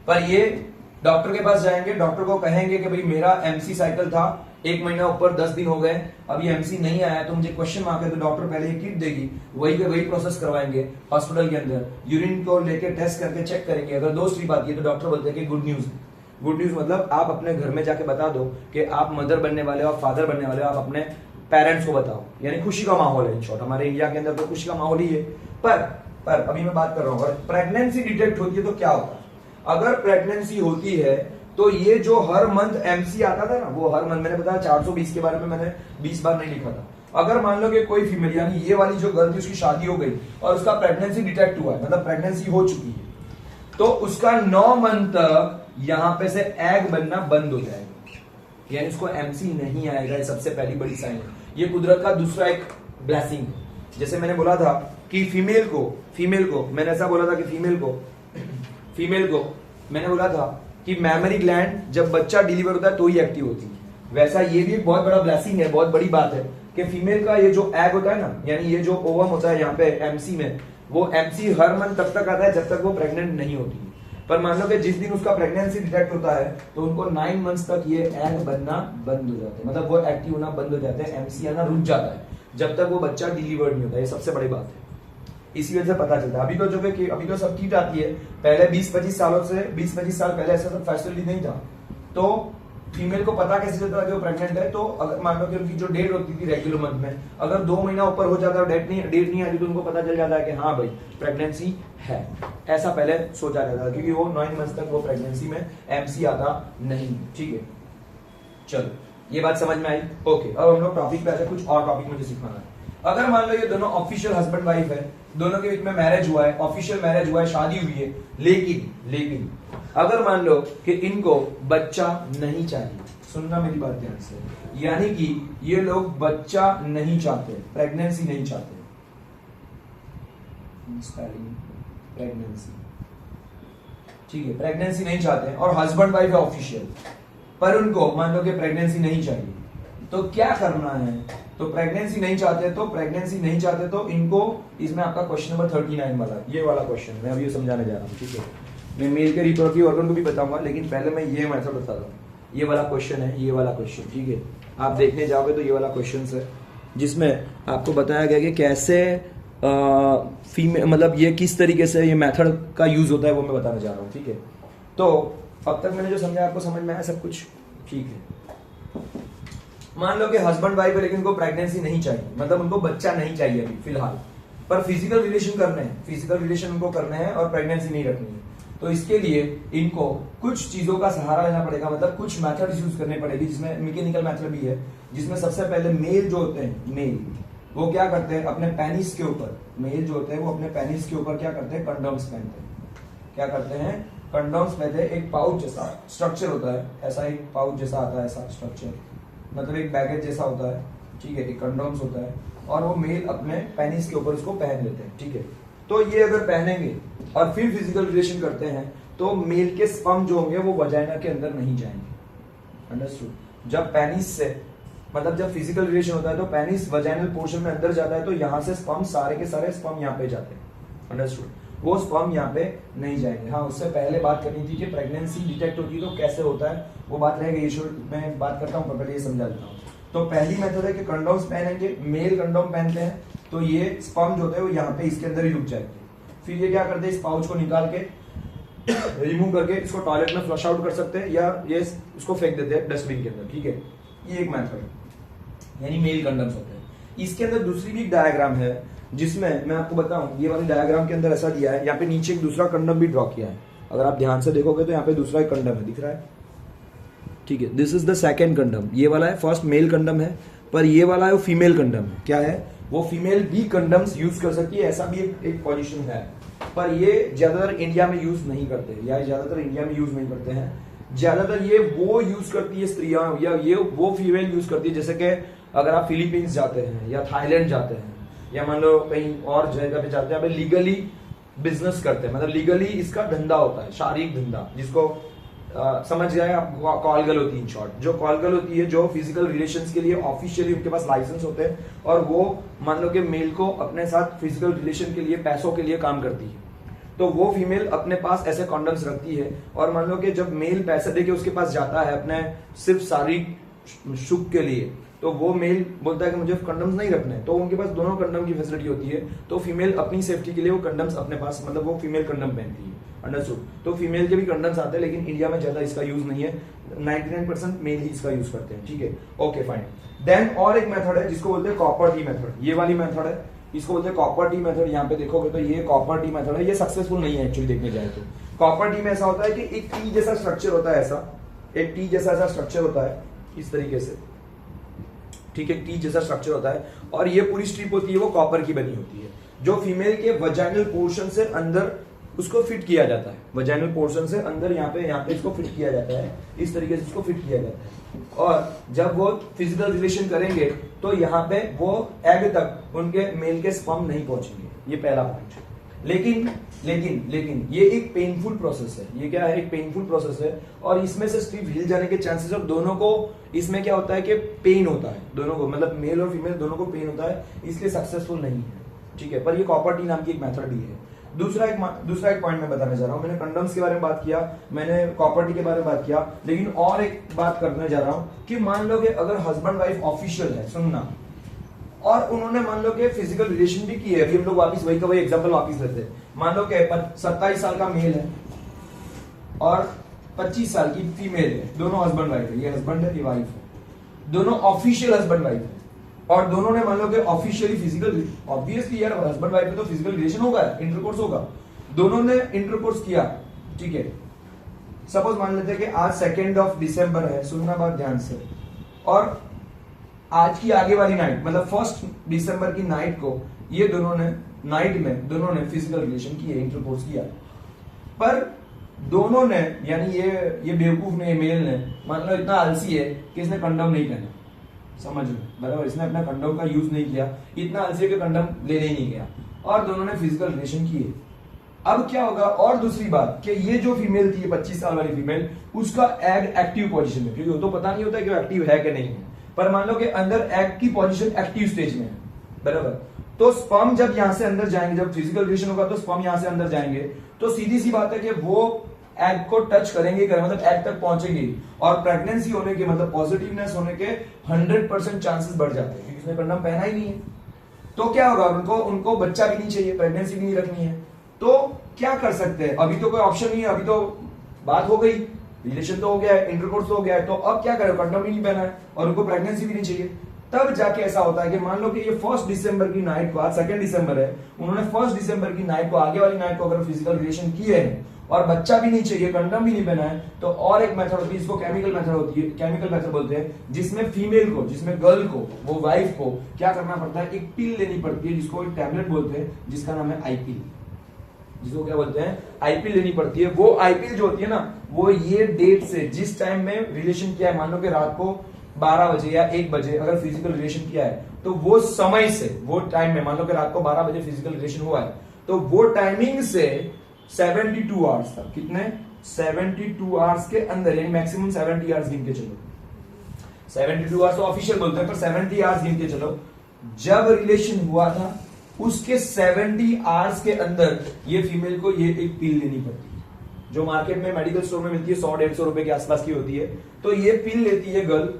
पर ये डॉक्टर के पास जाएंगे, डॉक्टर को कहेंगे कि भाई मेरा एमसी साइकिल था, 1 महीना ऊपर 10 दिन हो गए, अभी एमसी नहीं आया, तो मुझे क्वेश्चन मार्क है। तो डॉक्टर पहले ये किट देगी, वही पे वही प्रोसेस करवाएंगे हॉस्पिटल के अंदर, यूरिन को लेके टेस्ट करके चेक करेंगे। अगर 2 स्ट्रिप आती है तो डॉक्टर बोलते हैं कि गुड न्यूज। गुड न्यूज मतलब आप अपने घर में जाके बता दो कि आप मदर बनने वाले हो, आप फादर बनने वाले हो, आप अपने पेरेंट्स को बताओ। यानी खुशी का माहौल है। इन शॉर्ट हमारे इंडिया के अंदर तो खुशी का माहौल ही है। पर अभी मैं बात कर रहा हूँ, अगर प्रेगनेंसी डिटेक्ट होती है तो क्या होता है? अगर प्रेगनेंसी होती है तो ये जो हर मंथ एमसी आता था ना, वो हर मंथ, मैंने बताया 420 के बारे में मैंने 20 बार नहीं लिखा था। अगर मान लो कि कोई फीमेल, यानी ये वाली जो गर्ल थी, उसकी शादी हो गई और उसका प्रेगनेंसी डिटेक्ट हुआ है, मतलब प्रेगनेंसी हो चुकी है, तो उसका 9 मंथ तक यहां पे से एग बनना बंद हो जाएगा, यानी उसको एमसी नहीं आएगा। ये सबसे पहली बड़ी साइन है। ये कुदरत का दूसरा एक ब्लेसिंग है। जैसे मैंने बोला था कि फीमेल को मैंने ऐसा बोला था कि फीमेल को मैंने बोला था कि मैमरी ग्लैंड जब बच्चा डिलीवर होता है तो ही एक्टिव होती है। वैसा ये भी एक बहुत बड़ा ब्लेसिंग है, बहुत बड़ी बात है कि फीमेल का ये जो एग होता है ना, यानी ये जो ओवम होता है यहाँ पे एमसी में, वो एमसी हर मंथ तब तक आता है जब तक वो प्रेग्नेंट नहीं होती है। पर मान लो कि जिस दिन उसका प्रेगनेंसी डिटेक्ट होता है तो उनको 9 मंथ्स तक ये एग बनना बंद हो जाते हैं, मतलब वो एक्टिव होना बंद हो जाते हैं, एमसी आना रुक जाता है जब तक वो बच्चा डिलीवर्ड नहीं होता। ये सबसे बड़ी बात है, इसी वजह से पता चलता है। अभी तो सब किट आती है, पहले 20-25 साल पहले ऐसा सब फैसिलिटी नहीं था। तो फीमेल को पता कैसे चलता था कि वो प्रेग्नेंट है? तो अगर मान लो कि उनकी जो डेट होती थी रेगुलर मंथ में, अगर 2 महीना ऊपर हो जाता है, डेट नहीं आती, तो उनको पता चल जाता है कि हाँ भाई प्रेगनेंसी है। ऐसा पहले सोचा जाता था, क्योंकि वो 9 मंथ तक वो प्रेगनेंसी में एमसी आता नहीं। ठीक है, चलो ये बात समझ में आई। ओके, अब हम लोग टॉपिक पे आते हैं, कुछ और टॉपिक मुझे सिखाना है। अगर मान लो ये दोनों ऑफिशियल हस्बैंड वाइफ है, दोनों के बीच में मैरिज हुआ है, ऑफिशियल मैरिज हुआ है, शादी हुई है, लेकिन अगर मान लो कि इनको बच्चा नहीं चाहिए, सुनना मेरी बात ध्यान से, यानी कि ये लोग बच्चा नहीं चाहते, प्रेगनेंसी नहीं चाहते, प्रेगनेंसी, ठीक है, प्रेगनेंसी नहीं चाहते और हस्बैंड वाइफ है ऑफिशियल, पर उनको मान लो कि प्रेगनेंसी नहीं चाहिए, तो क्या करना है? तो प्रेगनेंसी नहीं चाहते तो इनको, इसमें आपका क्वेश्चन नंबर 39 वाला, ये वाला क्वेश्चन मैं अभी समझाने जा रहा हूँ। ठीक है, मैं मेल के रिप्रोडक्टिव ऑर्गन को भी बताऊंगा, लेकिन पहले मैं ये मेथड बता रहा हूँ। ये वाला क्वेश्चन है, ये वाला क्वेश्चन, ठीक है, आप देखने जाओगे तो ये वाला क्वेश्चन है, जिसमें आपको बताया गया कि कैसे फीमेल, मतलब ये किस तरीके से ये मेथड का यूज होता है, वो मैं बताने जा रहा हूँ। ठीक है, तो अब तक मैंने जो समझा आपको समझ में आया सब कुछ? ठीक है, मान लो कि हस्बैंड वाइफ है लेकिन उनको प्रेगनेंसी नहीं चाहिए, मतलब उनको बच्चा नहीं चाहिए अभी फिलहाल, पर फिजिकल रिलेशन करने हैं, फिजिकल रिलेशन उनको करने हैं और प्रेगनेंसी नहीं रखनी है। तो इसके लिए इनको कुछ चीजों का सहारा लेना पड़ेगा, मतलब कुछ मेथड्स यूज करने पड़ेगी, जिसमें मैकेनिकल मेथड भी है, जिसमें सबसे पहले मेल जो होते हैं, मेल वो क्या करते हैं अपने पेनिस के ऊपर, मेल जो होते हैं वो अपने पेनिस के ऊपर क्या करते हैं, कंडोम्स पहनते हैं। क्या करते हैं, कंडोम्स पहनते हैं। एक पाउच जैसा स्ट्रक्चर होता है, ऐसा एक पाउच जैसा आता है, ऐसा स्ट्रक्चर, मतलब एक बैगेज जैसा होता है, ठीक है, एक कंडोम्स होता है, और वो मेल अपने पेनिस के ऊपर उसको पहन लेते हैं, ठीक है। तो ये अगर पहनेंगे और फिर फिजिकल रिलेशन करते हैं तो मेल के स्पर्म जो होंगे वो वजाइना के अंदर नहीं जाएंगे। अंडरस्टूड। जब पेनिस से मतलब जब फिजिकल रिलेशन होता है तो पेनिस वजाइनल पोर्शन में अंदर जाता है, तो यहां से स्पर्म सारे के सारे स्पर्म यहाँ पे जाते हैं। अंडरस्टूड। वो स्पर्म यहाँ पे नहीं जाएंगे। हाँ, उससे पहले बात करनी थी कि प्रेगनेंसी डिटेक्ट होती है तो कैसे होता है, वो बात रहेगी, मैं बात करता हूँ, पहले ये समझा देता हूँ। तो पहली मेथड है कि कंडोम्स पहनेंगे, मेल कंडोम पहनते हैं तो ये स्पर्म जो होते हैं वो यहाँ पे इसके अंदर ही रुक जाएंगे। फिर ये क्या करते हैं, इस पाउच को निकाल के रिमूव करके इसको टॉयलेट में फ्लश आउट कर सकते हैं, या ये उसको फेंक देते हैं डस्टबिन के अंदर, ठीक है। ये एक मेथड है, यानी मेल कंडोम्स होते हैं। इसके अंदर दूसरी भी डायग्राम है, जिसमें मैं आपको बताऊं, ये वाली डायग्राम के अंदर ऐसा दिया है, यहाँ पे नीचे एक दूसरा कंडोम भी ड्रॉ किया है। अगर आप ध्यान से देखोगे तो यहाँ पे दूसरा एक कंडोम है, दिख रहा है, ठीक है। This is the second condom. ये वाला है फर्स्ट मेल कंडोम है, पर ये वाला है वो फीमेल कंडोम है। क्या है वो, फीमेल भी कंडोम्स यूज कर सकती है, ऐसा भी एक पोजीशन है, पर ये ज्यादातर इंडिया में यूज नहीं करते, या ज्यादातर इंडिया में यूज नहीं करते हैं। ज्यादातर ये वो यूज करती है स्त्रियां, या ये वो फीमेल यूज करती है, जैसे कि अगर आप फिलीपींस जाते हैं या थाईलैंड जाते हैं, या मान लो कहीं और जगह पे जाते हैं, लीगली बिजनेस करते हैं, मतलब लीगली इसका धंधा होता है, शारीरिक धंधा, जिसको समझ जाए आप, कॉल गर्ल होती है इन शॉर्ट। जो कॉल गर्ल होती है, जो फिजिकल रिलेशंस के लिए ऑफिशियली उनके पास लाइसेंस होते हैं, और वो मान लो कि मेल को अपने साथ फिजिकल रिलेशन के लिए पैसों के लिए काम करती है, तो वो फीमेल अपने पास ऐसे कॉन्डम्स रखती है। और मान लो कि जब मेल पैसे देके उसके पास जाता है अपने सिर्फ शारीरिक सुख के लिए, तो वो मेल बोलता है कि मुझे कंडम्स नहीं रखने, तो उनके पास दोनों कंडम की फैसिलिटी होती है, तो फीमेल अपनी सेफ्टी के लिए वो कंडम्स अपने पास, मतलब वो फीमेल कंडम पहनती है। अंडरस्टूड। तो फीमेल के भी कंडम्स आते हैं, लेकिन इंडिया में ज्यादा इसका यूज नहीं है, 99% मेल ही इसका यूज करते हैं, ठीक है। Okay fine. देन और एक मेथड है जिसको बोलते हैं कॉपर टी मेथड। ये वाली मेथड है, इसको बोलते हैं कॉपर टी मेथड। यहाँ पे देखोगे तो ये कॉपर टी मेथड है, ये सक्सेसफुल नहीं है एक्चुअली देखने जाए तो। कॉपर टी में ऐसा होता है कि एक टी जैसा स्ट्रक्चर होता है, ऐसा एक टी जैसा ऐसा स्ट्रक्चर होता है इस तरीके से, ठीक है, टी जैसा स्ट्रक्चर होता है, और ये पूरी स्ट्रिप होती है वो कॉपर की बनी होती है, जो फीमेल के वजाइनल पोर्शन से अंदर उसको फिट किया जाता है, वजाइनल पोर्शन से अंदर यहाँ पे इसको फिट किया जाता है, इस तरीके से इसको फिट किया जाता है। और जब वो फिजिकल रिलेशन करेंगे तो यहाँ पे वो एग तक उनके मेल के स्पर्म नहीं पहुंचेंगे, ये पहला पॉइंट। लेकिन ये एक पेनफुल प्रोसेस है, ये क्या है, एक पेनफुल प्रोसेस है, और इसमें से स्ट्रिप हिल जाने के चांसेस, और दोनों को इसमें क्या होता है कि पेन होता है, दोनों को, मतलब मेल और फीमेल दोनों को पेन होता है, इसलिए सक्सेसफुल नहीं है, ठीक है। पर ये कॉपर टी नाम की एक मेथड भी है। दूसरा एक पॉइंट मैं बताने जा रहा हूं, मैंने कंडम्स के बारे में बात किया, मैंने कॉपर टी के बारे में बात किया, लेकिन और एक बात करने जा रहा हूं कि मान लो कि अगर हस्बैंड वाइफ ऑफिशियल है, सुनना, और उन्होंने मान लो कि फिजिकल रिलेशन भी की है, अभी हम लोग वापिस वही का वही एग्जांपल वापिस लेते हैं। मान लो कि 27 साल का मेल है और 25 साल की फीमेल है, दोनों हस्बैंड वाइफ है, ये हस्बैंड है, ये वाइफ है, दोनों ऑफिशियल हस्बैंड वाइफ है, और दोनों ने मान लो कि ऑफिशियली फिजिकल, ऑब्वियसली यार हस्बैंड वाइफ में तो फिजिकल रिलेशन होगा, इंटरकोर्स होगा, दोनों ने इंटरकोर्स किया, ठीक है। सपोज मान लेते हैं कि आज 2 दिसंबर है, सुनना बात ध्यान से, और आज की आगे वाली नाइट, मतलब 1 दिसंबर की नाइट को ये दोनों ने फिजिकल रिलेशन किए, इंटरकोर्स किया, पर दोनों ने, यानी ये बेवकूफ ने, ये मेल ने, मान लो इतना आलसी है कि इसने कंडम नहीं पहना, समझ लो, बराबर, इसने अपना कंडम का यूज नहीं किया, इतना आलसी है कि कंडम लेने ही नहीं गया, और दोनों ने फिजिकल रिलेशन किए। अब क्या होगा, और दूसरी बात कि ये जो फीमेल थी, 25 साल वाली फीमेल, उसका एग एक्टिव पोजीशन में, क्योंकि वो तो पता नहीं होता कि वो एक्टिव है कि नहीं है, पर मान लो कि अंदर एग की पोजीशन एक्टिव स्टेज में है, बराबर। तो स्पर्म जब यहां से अंदर जाएंगे, जब फिजिकल रिलेशन होगा तो स्पर्म यहां से अंदर जाएंगे, तो सीधी सी बात है कि वो एग को टच करेंगे, मतलब एग तक पहुंचेंगे, और प्रेगनेंसी होने के, मतलब पॉजिटिवनेस होने के 100% चांसेस बढ़ जाते हैं, क्योंकि उसने कंडम पहना ही नहीं है। तो क्या होगा, उनको बच्चा भी नहीं चाहिए, प्रेगनेंसी भी नहीं रखनी है, तो क्या कर सकते हैं, अभी तो कोई ऑप्शन नहीं है, अभी तो बात हो गई, रिलेशन तो हो गया है, इंटरकोर्स तो हो गया है, तो अब क्या करें, कंडम भी नहीं पहना है और उनको प्रेगनेंसी भी नहीं चाहिए, तब जाके ऐसा होता है कि मान लो कि ये 1 दिसंबर की नाइट को, आज 2 दिसंबर है, उन्होंने 1 दिसंबर की नाइट को, आगे वाली नाइट को अगर फिजिकल रिलेशन किए हैं और बच्चा भी नहीं चाहिए, कंडम भी नहीं पहना है, तो और एक मेथड होती है, इसको केमिकल मेथड होती है, केमिकल मेथड बोलते हैं, जिसमें फीमेल को, जिसमें गर्ल को, वो वाइफ को क्या करना पड़ता है, एक पिल लेनी पड़ती है, जिसको एक टैबलेट बोलते हैं, जिसका नाम है आईपिल, जिसको क्या बोलते हैं, आईपिल लेनी पड़ती है। वो आईपिल जो होती है ना, वो ये डेट से, जिस टाइम में रिलेशन किया है, मान लो कि रात को 12 बजे या 1 बजे अगर फिजिकल रिलेशन किया है, तो वो समय से, वो टाइम में, मान लो कि रात को 12 बजे फिजिकल रिलेशन हुआ है, तो वो टाइमिंग से 72 आवर्स तक, कितने, 72 आवर्स के अंदर, यानी मैक्सिमम 70 आवर्स गिन के चलो, 72 आवर्स तो ऑफिशियल बोलते हैं, पर 70 आवर्स गिन के चलो, जब रिलेशन हुआ था उसके 70 आवर्स के अंदर ये फीमेल को ये एक पिल लेनी पड़ती है, जो मार्केट में मेडिकल स्टोर में मिलती है, 100-150 रुपए के आसपास की होती है। तो ये पिल लेती है गर्ल,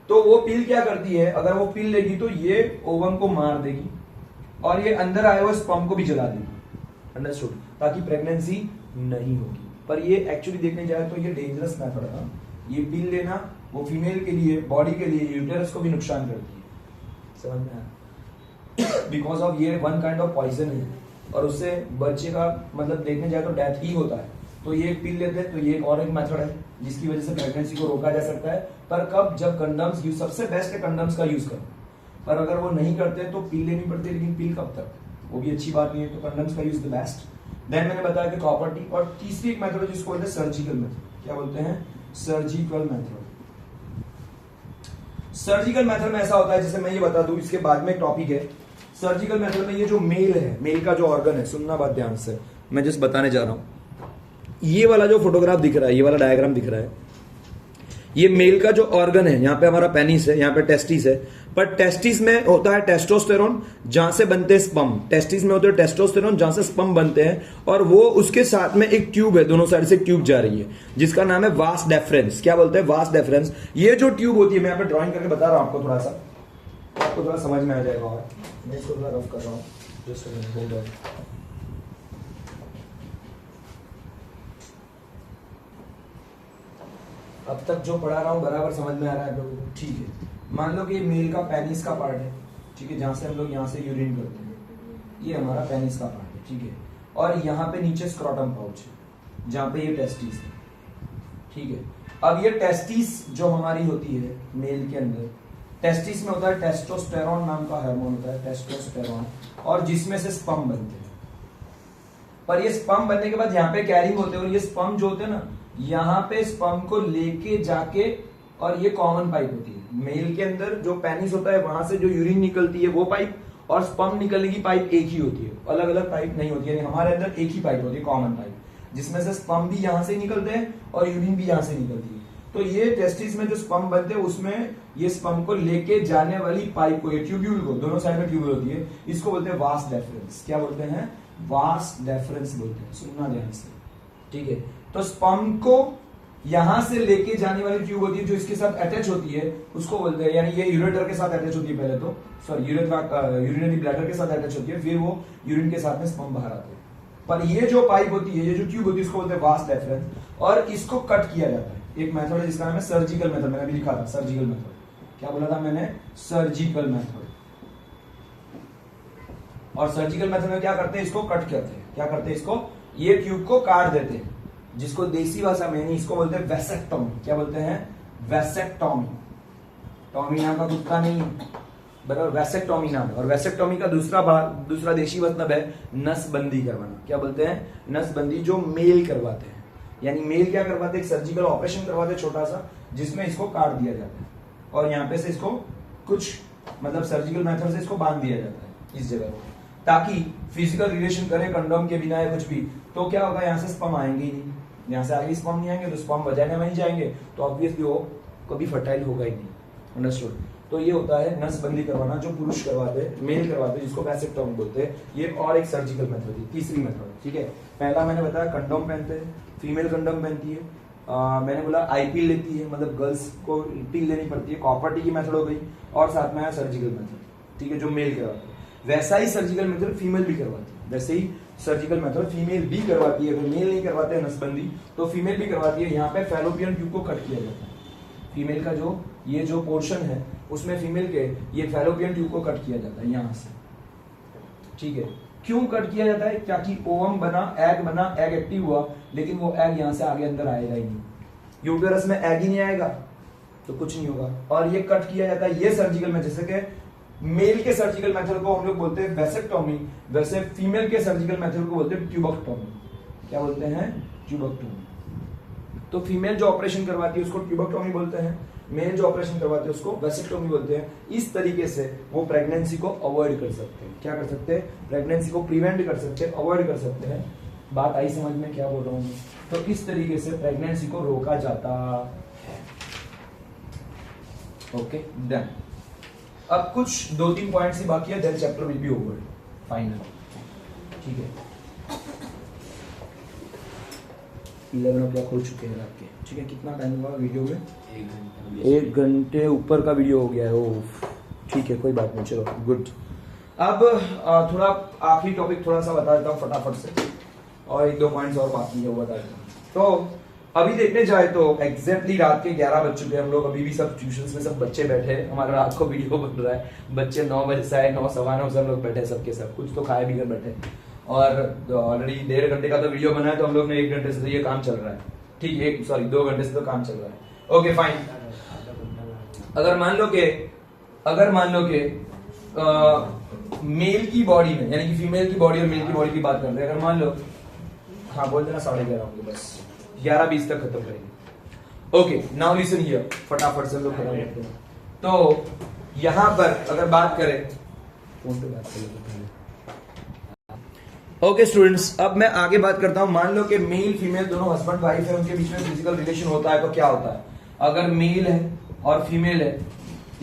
तो वो पिल क्या करती है, अगर वो पिल लेगी तो ये ओवम को मार देगी और ये अंदर आए हुए स्पर्म को भी जला देगी, अंडरस्टूड, ताकि प्रेगनेंसी नहीं होगी। पर ये एक्चुअली देखने जाए तो ये डेंजरस मेथड है। ये पिल लेना वो फीमेल के लिए, बॉडी के लिए, यूटेरस को भी नुकसान करती है, समझ में आया, बिकॉज ऑफ ये वन काइंड ऑफ पॉइजन है और उससे बच्चे का मतलब देखने जाए तो डेथ ही होता है। तो ये एक पिल लेते हैं, तो ये एक और एक मेथड है जिसकी वजह से प्रेगनेंसी को रोका जा सकता है। पर कब, जब कंडम्स यूज, सबसे बेस्ट है कंडम्स का यूज करना, पर अगर वो नहीं करते तो पिल लेनी पड़ती है, लेकिन पिल कब तक, वो भी अच्छी बात नहीं है, तो कंडम्स का यूज द बेस्ट। देन मैंने बताया कि कॉपर टी, और तीसरी एक मेथड है जिसको बोलते हैं सर्जिकल मेथड। क्या बोलते हैं, सर्जिकल मेथड। सर्जिकल मेथड में ऐसा होता है, जैसे मैं ये बता दूं, इसके बाद में एक टॉपिक है सर्जिकल मेथड में। ये जो मेल है, मेल का जो ऑर्गन है, सुनना बात ध्यान से, मैं जस्ट बताने जा रहा हूं। ये वाला जो फोटोग्राफ दिख रहा है, ये वाला डायग्राम दिख रहा है, ये मेल का जो ऑर्गन है, यहाँ पे हमारा पेनिस है, यहाँ पे टेस्टिस है, पर टेस्टिस में होता है टेस्टोस्टेरोन, जहां से बनते हैं स्पर्म, टेस्टिस में होते हैं टेस्टोस्टेरोन, जहां से स्पर्म बनते हैं, और वो उसके साथ में एक ट्यूब है, दोनों साइड से ट्यूब जा रही है, जिसका नाम है वास डेफरेंस। क्या बोलते हैं, वास डेफरेंस। ये जो ट्यूब होती है, मैं यहाँ पे ड्रॉइंग करके बता रहा हूं आपको, थोड़ा सा आपको थोड़ा समझ में आ जाएगा, और मैं इसको थोड़ा रफ कर रहा हूँ, जस्ट होल्ड ऑन। अब तक जो पढ़ा रहा हूँ बराबर समझ में आ रहा है आप लोगों को, ठीक है। मान लो कि मेल का पेनिस का पार्ट है, ठीक है, जहां से हम लोग यहाँ से यूरिन करते हैं, ये हमारा पेनिस का पार्ट है, ठीक है, और यहाँ पे नीचे स्क्रोटम पाउच है, जहां पे ये टेस्टिस है, ठीक है। अब ये टेस्टिस जो हमारी होती है मेल के अंदर, टेस्टिस में होता है टेस्टोस्टेरोन नाम का हार्मोन होता है, टेस्टोस्टेरोन, और जिसमें से स्पर्म बनते हैं। पर ये स्पर्म बनने के बाद यहाँ पे कैरिंग होते हैं, और ये स्पर्म जो होते हैं ना, यहाँ पे स्पर्म को लेके जाके, और ये कॉमन पाइप होती है मेल के अंदर, जो पेनिस होता है वहां से जो यूरिन निकलती है वो पाइप, और स्पर्म निकलने की पाइप एक ही होती है, अलग अलग पाइप नहीं होती है। यानी हमारे अंदर एक ही पाइप होती है, कॉमन पाइप, जिसमें से स्पर्म भी यहाँ से निकलते हैं और यूरिन भी यहाँ से निकलती है। तो ये टेस्टिस में जो स्पर्म बनते हैं, उसमें ये स्पर्म को लेके जाने वाली पाइप को, ये ट्यूब्यूल को, दोनों साइड में ट्यूब्यूल होती है, इसको बोलते हैं वास डेफरेंस। क्या बोलते हैं, वास डेफरेंस बोलते हैं, सुनना ध्यान से, ठीक है। तो स्पर्म को यहां से लेके जाने वाली ट्यूब होती है, जो इसके साथ अटैच होती है, उसको बोलते हैं, यानी ये यूरेटर के साथ अटैच होती है पहले तो, सॉरी यूरिनरी ब्लैडर के साथ अटैच होती है, फिर वो यूरिन के साथ में स्पर्म बाहर आते हैं। पर ये जो पाइप होती है, ये जो ट्यूब होती है, इसको बोलते हैं वास डेफरेंस, और इसको कट किया जाता है। एक मेथड है जिसका नाम है सर्जिकल मेथड, मैंने अभी लिखा था सर्जिकल मेथड। क्या बोला था मैंने, सर्जिकल मेथड। और सर्जिकल मेथड में क्या करते हैं, इसको कट करते हैं, क्या करते हैं, इसको, ये ट्यूब को काट देते हैं, जिसको देसी भाषा में नहीं, इसको बोलते हैं वेसेक्टोमी। क्या बोलते हैं, वेसेक्टोमी। टॉमी नाम का कुत्ता नहीं, बराबर, वेसेक्टोमी नाम है। और वेसेक्टोमी का दूसरा देशी मतलब है नसबंदी करवाना। क्या बोलते हैं, नसबंदी, जो मेल करवाते हैं, यानी मेल क्या करवाते हैं, एक सर्जिकल ऑपरेशन करवाते हैं छोटा सा, जिसमें इसको काट दिया जाता है, और यहाँ पे से इसको कुछ मतलब सर्जिकल मेथड से इसको बांध दिया जाता है इस जगह को, ताकि फिजिकल रिलेशन करें कंडोम के बिना या कुछ भी, तो क्या होगा, यहाँ से स्पर्म आएंगे ही नहीं, यहाँ से आगे स्पर्म नहीं आएंगे, तो स्पर्म वजाइना में ही जाएंगे, तो ऑब्वियसली वो कभी फर्टाइल होगा ही नहीं, अंडरस्टूड। तो ये होता है नसबंदी करवाना, जो पुरुष करवाते हैं, मेल करवाते हैं, जिसको वैसेक्टोमी बोलते हैं। ये और एक सर्जिकल मेथड है, तीसरी मेथड, ठीक है। पहला मैंने बताया कंडोम पहनते हैं, फीमेल कंडोम पहनती है, मैंने बोला आईपील लेती है, मतलब गर्ल्स को पील लेनी पड़ती है, कॉपर टी की मेथड हो गई, और साथ में आया सर्जिकल मेथड, ठीक है, जो मेल करवाते हैं। वैसा ही सर्जिकल मेथड फीमेल भी करवाती है, वैसे ही सर्जिकल मेथड फीमेल भी करवाती है। अगर मेल नहीं करवाते हैं नसबंदी, तो फीमेल भी करवाती है। यहाँ पे फैलोपियन ट्यूब को कट किया जाता है, फीमेल का जो ये जो पोर्शन है उसमें फीमेल के ये फैलोपियन ट्यूब को कट किया जाता है यहां से, ठीक है। क्यों कट किया जाता है? ताकि ओवम बना, एग एक्टिव हुआ, लेकिन वो एग यहां से आगे अंदर आएगा ही नहीं, यूटेरस में एग ही नहीं आएगा तो कुछ नहीं होगा, और ये कट किया जाता है ये सर्जिकल में। जैसे कि मेल के सर्जिकल मेथड को हम लोग बोलते हैं वेसेक्टोमी, वैसे फीमेल के सर्जिकल मेथड को बोलते हैं ट्यूबेक्टोमी। क्या बोलते हैं? ट्यूबेक्टोमी। तो फीमेल जो ऑपरेशन करवाती है उसको ट्यूबेक्टोमी बोलते हैं, मेल जो ऑपरेशन करवाते हैं उसको वेसेक्टोमी बोलते हैं। इस तरीके से वो प्रेगनेंसी को अवॉइड कर सकते हैं। क्या कर सकते हैं? प्रेगनेंसी को प्रिवेंट कर सकते हैं, अवॉइड कर सकते हैं। बात आई समझ में क्या बोल रहा हूं? तो इस तरीके से प्रेगनेंसी को रोका जाता है। Okay done. अब कुछ 2-3 पॉइंट्स ही बाकी है, then chapter will be over final, ठीक है। 11 o'clock हो चुके हैं रात के, ठीक है। कितना टाइम हुआ वीडियो में? 1 घंटे ऊपर का वीडियो हो गया है। ओ ठीक है, कोई बात नहीं, चलो गुड। अब थोड़ा आखिरी टॉपिक थोड़ा सा बता देता हूँ फटाफट से, और 1-2 पॉइंट्स और बाकी है वो बता देता हूँ। तो अभी देखने जाए तो एग्जैक्टली रात के 11 बज चुके हैं। हम लोग अभी भी सब ट्यूशन में सब बच्चे बैठे हैं, हमारा रात को वीडियो बन रहा है। बच्चे 9 बजे से 9, 9:15 से हम लोग बैठे सबके सब, कुछ तो खाए भी कर बैठे, और ऑलरेडी 1.5 घंटे का तो वीडियो बना है, तो हम लोग ने 1 घंटे से तो ये काम चल रहा है, ठीक है। सॉरी 2 घंटे से तो काम चल रहा है। Okay fine. अगर मान लो के मेल की बॉडी में, यानी कि फीमेल की बॉडी और मेल की बॉडी की बात करते हैं, अगर मान लो, हाँ बोल देना 11:30 होंगे, बस 11:20 तक खत्म करेंगे। ओके नाउ लिसन हियर, फटाफट से लोग खत्म करते हैं। तो यहां पर अगर बात करें, फोन पे बात करें। ओके स्टूडेंट्स, अब मैं आगे बात करता हूं। मान लो कि मेल फीमेल दोनों हस्बैंड वाइफ है, उनके बीच में फिजिकल रिलेशन होता है, तो क्या होता है? अगर मेल है और फीमेल है,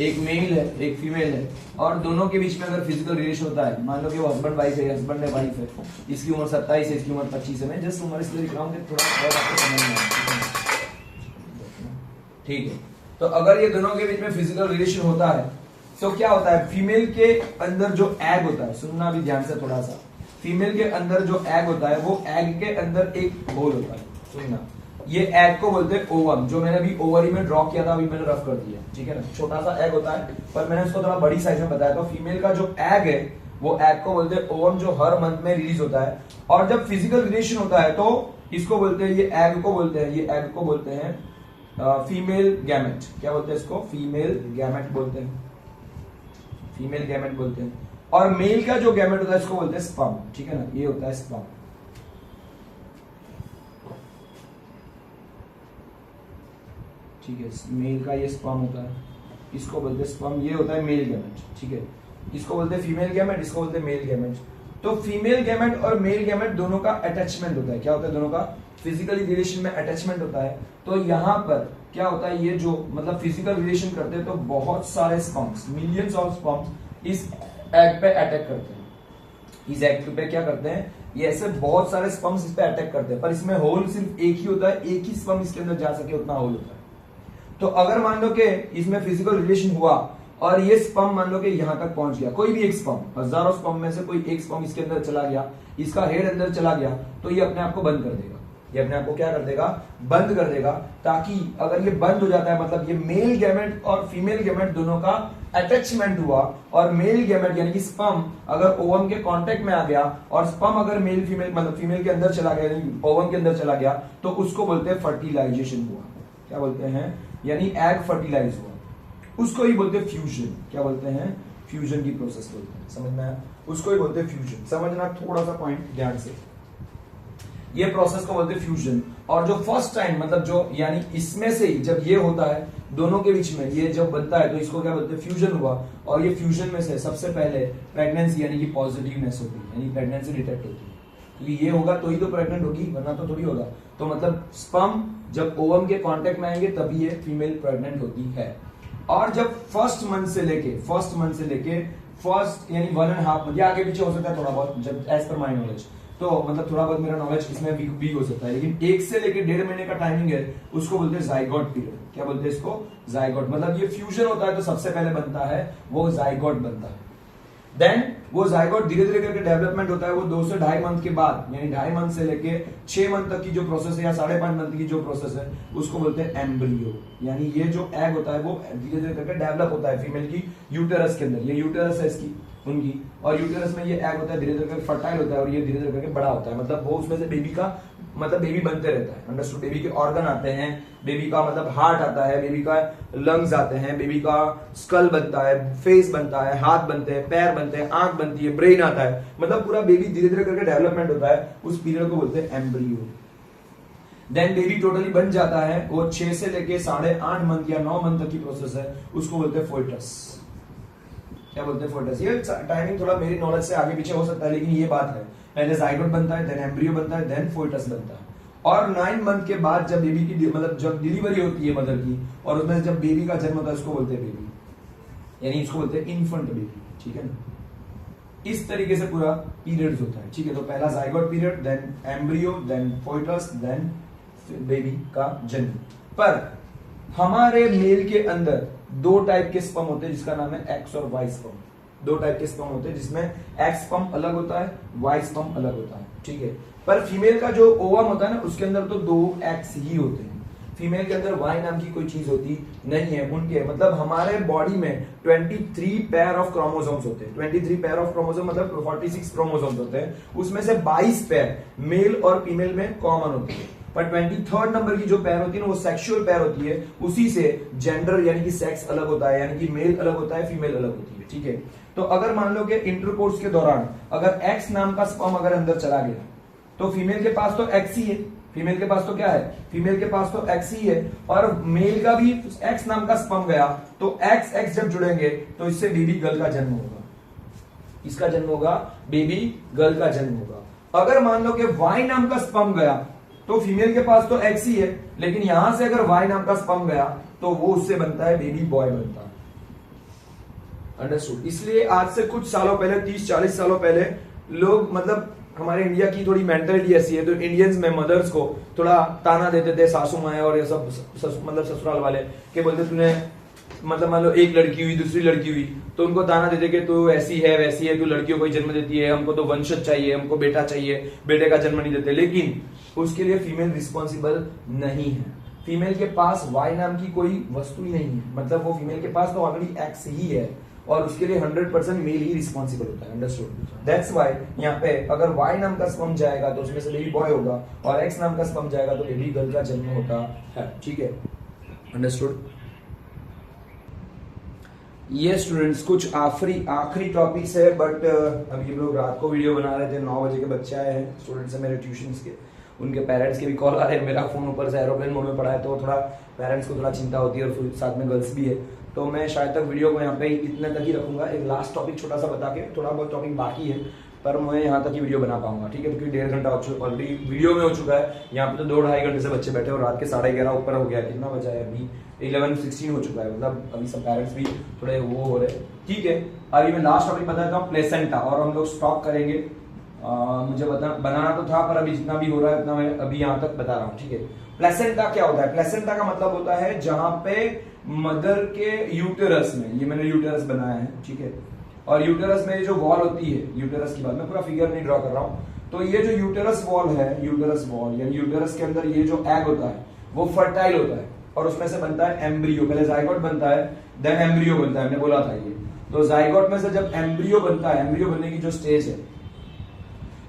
एक मेल है एक फीमेल है, और दोनों के बीच में अगर फिजिकल रिलेशन होता है, मान लो कि वो हस्बैंड वाइफ है, हस्बैंड है वाइफ है, इसकी उम्र 27 है, इसकी उम्र 25 है। मैं जस्ट उम्र इसलिए लिख रहा हूं कि थोड़ा आपको समझ में आए, ठीक है। तो अगर ये दोनों के बीच में फिजिकल रिलेशन होता है तो क्या होता है? फीमेल के अंदर जो एग होता है, सुनना भी ध्यान से थोड़ा सा, फीमेल के अंदर जो एग होता है, वो एग के अंदर एक होल होता है, सुनना। ये एग को बोलते हैं ओवम, जो मैंने अभी ओवरी में ड्रॉ किया था, अभी मैंने रफ कर दिया, ठीक है ना। छोटा सा एग होता है, पर मैंने उसको थोड़ा बड़ी साइज में बताया। तो फीमेल का जो एग है, वो एग को बोलते हैं ओवम, जो हर मंथ में रिलीज होता है। और जब फिजिकल रिलेशन होता है तो इसको बोलते हैं, ये एग को बोलते हैं, ये एग को बोलते हैं फीमेल गैमेट। क्या बोलते हैं इसको? फीमेल गैमेट बोलते हैं, फीमेल गैमेट बोलते हैं। और मेल का जो गैमेट होता है इसको बोलते हैं स्पर्म, ठीक है ना। ये होता है स्पर्म, ठीक है। मेल का ये स्पर्म होता है, इसको बोलते हैं स्पर्म। ये होता है मेल गैमेट, ठीक है। इसको बोलते हैं फीमेल गैमेट, इसको बोलते हैं मेल गैमेट। तो फीमेल गैमेट और मेल गैमेट दोनों का अटैचमेंट होता है। क्या होता है? दोनों का फिजिकली रिलेशन में अटैचमेंट होता है। तो यहां पर क्या होता है? ये जो मतलब फिजिकल रिलेशन करते हैं, तो बहुत सारे स्पर्म्स, मिलियंस ऑफ स्पर्म्स इस एग पे अटैक करते हैं। इस एग पे क्या करते हैं? ये ऐसे बहुत सारे स्पर्म्स इस पे अटैक करते हैं, पर इसमें होल सिर्फ एक ही होता है, एक ही स्पर्म इसके अंदर जा सके उतना होल होता है। तो अगर मान लो कि इसमें फिजिकल रिलेशन हुआ और ये स्पर्म मान लो कि यहां तक पहुंच गया, कोई भी एक स्पर्म, हजारों स्पर्म में से कोई एक स्पर्म इसके अंदर चला गया, इसका हेड अंदर चला गया, तो ये अपने आप को बंद कर देगा। ये अपने आप को क्या कर देगा? बंद कर देगा। ताकि अगर ये बंद हो जाता है, मतलब ये मेल गैमेट और फीमेल गैमेट दोनों का अटैचमेंट हुआ, और मेल गैमेट यानी कि स्पर्म अगर ओवम के कांटेक्ट में आ गया, और स्पर्म अगर मेल फीमेल मतलब फीमेल के अंदर चला गया, यानी ओवम के अंदर चला गया, तो उसको बोलते हैं फर्टिलाइजेशन हुआ। क्या बोलते हैं? यानी एग फर्टिलाइज हुआ, उसको ही बोलते हैं फ्यूजन। क्या बोलते हैं? फ्यूजन की प्रोसेस बोलते हैं। समझ में आया? उसको ही बोलते हैं फ्यूजन। समझना थोड़ा सा पॉइंट ध्यान से, ये प्रोसेस को बोलते हैं फ्यूजन। और जो फर्स्ट टाइम मतलब जो यानी इसमें से जब ये होता है दोनों के बीच में, ये जब बनता है, तो इसको क्या बोलते हैं? फ्यूजन हुआ। और ये फ्यूजन में से सबसे पहले प्रेगनेंसी यानी कि पॉजिटिवनेस होती है, यानी प्रेगनेंसी डिटेक्ट होती है। क्योंकि ये होगा तो ही तो प्रेग्नेंट होगी, वरना तो थोड़ी होगा। तो मतलब स्पर्म जब ओवम के कांटेक्ट में आएंगे तभी ये फीमेल प्रेग्नेंट होती है। और जब फर्स्ट मंथ से लेके फर्स्ट यानी 1.5 मंथ, या आगे पीछे हो सकता है थोड़ा बहुत, जब एज पर माई नॉलेज, तो मतलब थोड़ा बहुत मेरा नॉलेज इसमें वीक हो सकता है, लेकिन 1 से लेके 1.5 महीने का टाइमिंग है, उसको बोलते हैं जाइगोट पीरियड। क्या बोलते हैं इसको? जाइगोट। मतलब ये फ्यूजन होता है तो सबसे पहले बनता है वो जाइगोट बनता है। देन वो जायगोट धीरे धीरे करके डेवलपमेंट होता है, वो 2 से 2.5 मंथ के बाद, यानी 2.5 मंथ से लेके 6 मंथ तक की जो प्रोसेस है या 5.5 मंथ की जो प्रोसेस है उसको बोलते हैं एम्ब्रियो। यानी ये जो एग होता है वो धीरे धीरे करके डेवलप होता है फीमेल की यूटेरस के अंदर। ये यूटेरस है इसकी, उनकी, और यूटेरस में ये एग होता है, धीरे धीरे करके फर्टाइल होता है और ये धीरे धीरे करके बड़ा होता है। मतलब वो उसमें से बेबी का मतलब बेबी बनते रहता है, अंडरस्टूड। बेबी के ऑर्गन आते हैं, बेबी का मतलब हार्ट आता है, बेबी का लंग्स आते हैं, बेबी का स्कल बनता है, फेस बनता है, हाथ बनते हैं, पैर बनते हैं, आंख बनती है, ब्रेन आता है, मतलब पूरा बेबी धीरे धीरे करके डेवलपमेंट होता है। उस पीरियड को बोलते हैं एम्ब्रियो। देन बेबी टोटली बन जाता है, वो 6 से लेके 8.5 मंथ या 9 मंथ तक की प्रोसेस है, उसको बोलते हैं फोइटस। क्या बोलते हैं? फोइटस। ये टाइमिंग थोड़ा मेरी नॉलेज से आगे पीछे हो सकता है, लेकिन ये बात है, पहले जाइगोट बनता है, देन एम्ब्रियो बनता है, देन फोइटस बनता है। और 9 मंथ के बाद जब बेबी की मतलब जब डिलीवरी होती है मदर की, और उसमें जब बेबी का जन्म होता है उसको बोलते हैं बेबी, यानी इसको बोलते हैं इन्फेंट बेबी, ठीक है ना। इस तरीके से पूरा पीरियड्स होता है, ठीक है। तो पहला zygote period, then embryo, then foetus, then baby का जन्म। पर हमारे मेल के अंदर 2 टाइप के स्पर्म होते हैं जिसका नाम है एक्स और वाई स्पर्म। 2 टाइप के स्पर्म होते हैं जिसमें एक्स स्पर्म अलग होता है, वाई स्पर्म अलग होता है, ठीक है। पर फीमेल का जो ओवम होता है ना, उसके अंदर तो 2 एक्स ही होते हैं, फीमेल के अंदर वाई नाम की कोई चीज होती नहीं है। उनके मतलब हमारे बॉडी में 23 पेयर ऑफ क्रोमोसोम्स होते हैं। 23 पेयर ऑफ क्रोमोसोम मतलब 46 क्रोमोसोम्स होते हैं, उसमें से 22 पेयर मेल और फीमेल में कॉमन होती है। पर 23rd नंबर की जो पेयर होती है ना, वो सेक्सुअल पेयर होती है, उसी से जेंडर यानी कि सेक्स अलग होता है, यानी कि मेल अलग होता है, फीमेल अलग होती है, ठीक है। तो अगर मान लो कि इंटरकोर्स के दौरान अगर एक्स नाम का स्पर्म अगर अंदर चला गया, तो फीमेल के पास तो एक्स ही है, फीमेल के पास तो क्या है, फीमेल के पास तो एक्स ही है, और मेल का भी एक्स नाम का स्पर्म गया, तो एक्स एक्स जब जुड़ेंगे तो इससे बेबी गर्ल का जन्म होगा। इसका जन्म होगा, बेबी गर्ल का जन्म होगा। अगर मान लो कि वाई नाम का स्पर्म गया, तो फीमेल के पास तो एक्स ही है, लेकिन यहां से अगर वाई नाम का स्पर्म गया तो वो उससे बनता है बेबी बॉय बनता है, अंडरस्टूड। इसलिए आज से कुछ सालों पहले, 30-40 सालों पहले लोग मतलब हमारे इंडिया की थोड़ी मेंटालिटी ऐसी है, तो इंडियंस में मदर्स को थोड़ा ताना देते थे, सासू माए और ये सब मतलब ससुराल वाले, के बोलते तूने मतलब मान लो एक लड़की हुई, दूसरी लड़की हुई, तो उनको ताना देते कि तू ऐसी है वैसी है, तू लड़कियों को ही जन्म देती है, हमको तो वंशज चाहिए, हमको बेटा चाहिए, बेटे का जन्म नहीं देते। लेकिन उसके लिए फीमेल रिस्पॉन्सिबल नहीं है, फीमेल के पास वाई नाम की कोई वस्तु ही नहीं है, मतलब वो फीमेल के पास तो ऑलरेडी एक्स ही है, और उसके लिए 100% मेल ही रिस्पॉन्सिबल होता है, अंडरस्टूड। दैट्स व्हाई यहाँ पे अगर वाई नाम का स्पर्म जाएगा तो उसमें से बेबी बॉय होगा, और एक्स नाम का स्पर्म जाएगा तो बेबी गर्ल का जन्म होता है, ठीक है, अंडरस्टूड। ये स्टूडेंट्स कुछ आखिरी टॉपिक्स है, बट अभी हम लोग रात को वीडियो बना रहे थे, 9 बजे के बच्चे आए हैं स्टूडेंट्स है मेरे ट्यूशंस के, उनके पेरेंट्स के भी कॉल आ रहे हैं, मेरा फोन ऊपर से एरोप्लेन मोड में पड़ा है, तो थोड़ा पेरेंट्स को थोड़ा चिंता होती है, और फिर साथ में गर्ल्स भी है, तो मैं शायद तक वीडियो को यहाँ पे इतने तक ही रखूंगा। एक लास्ट टॉपिक छोटा सा बता के, थोड़ा बहुत टॉपिक बाकी है, पर मैं यहाँ तक ही वीडियो बना पाऊंगा, ठीक है, क्योंकि 1.5 घंटा ऑलरेडी वीडियो में हो चुका है। यहाँ पे तो 2-2.5 घंटे से बच्चे बैठे, और रात के 11:30 ऊपर हो गया, कितना बजा है अभी, 11:16 हो चुका है, मतलब अभी सब पेरेंट्स भी थोड़े वो हो रहे, ठीक है। अभी मैं लास्ट टॉपिक बताता हूँ, प्लेसेंटा, और हम लोग स्टॉप करेंगे। मुझे बनाना तो था, पर अभी जितना भी हो रहा है उतना मैं अभी यहाँ तक बता रहा हूँ, ठीक है। प्लेसेंटा क्या होता है? प्लेसेंटा का मतलब होता है जहां पे मदर के यूटेरस में, ये मैंने यूटेरस बनाया है, ठीक है, और यूटेरस में जो वॉल होती है, यूटेरस की बात मैं पूरा फिगर नहीं ड्रॉ कर रहा हूँ, तो ये जो यूटेरस वॉल है, यूटेरस वॉल यानी यूटेरस के अंदर ये जो एग होता है वो फर्टाइल होता है, और उसमें से बनता है एम्ब्रियो। पहले जाइगोट बनता है, देन एम्ब्रियो बनता है, मैंने बोला था ये। तो जाइगोट में से जब एम्ब्रियो बनता है, एम्ब्रियो बनने की जो स्टेज है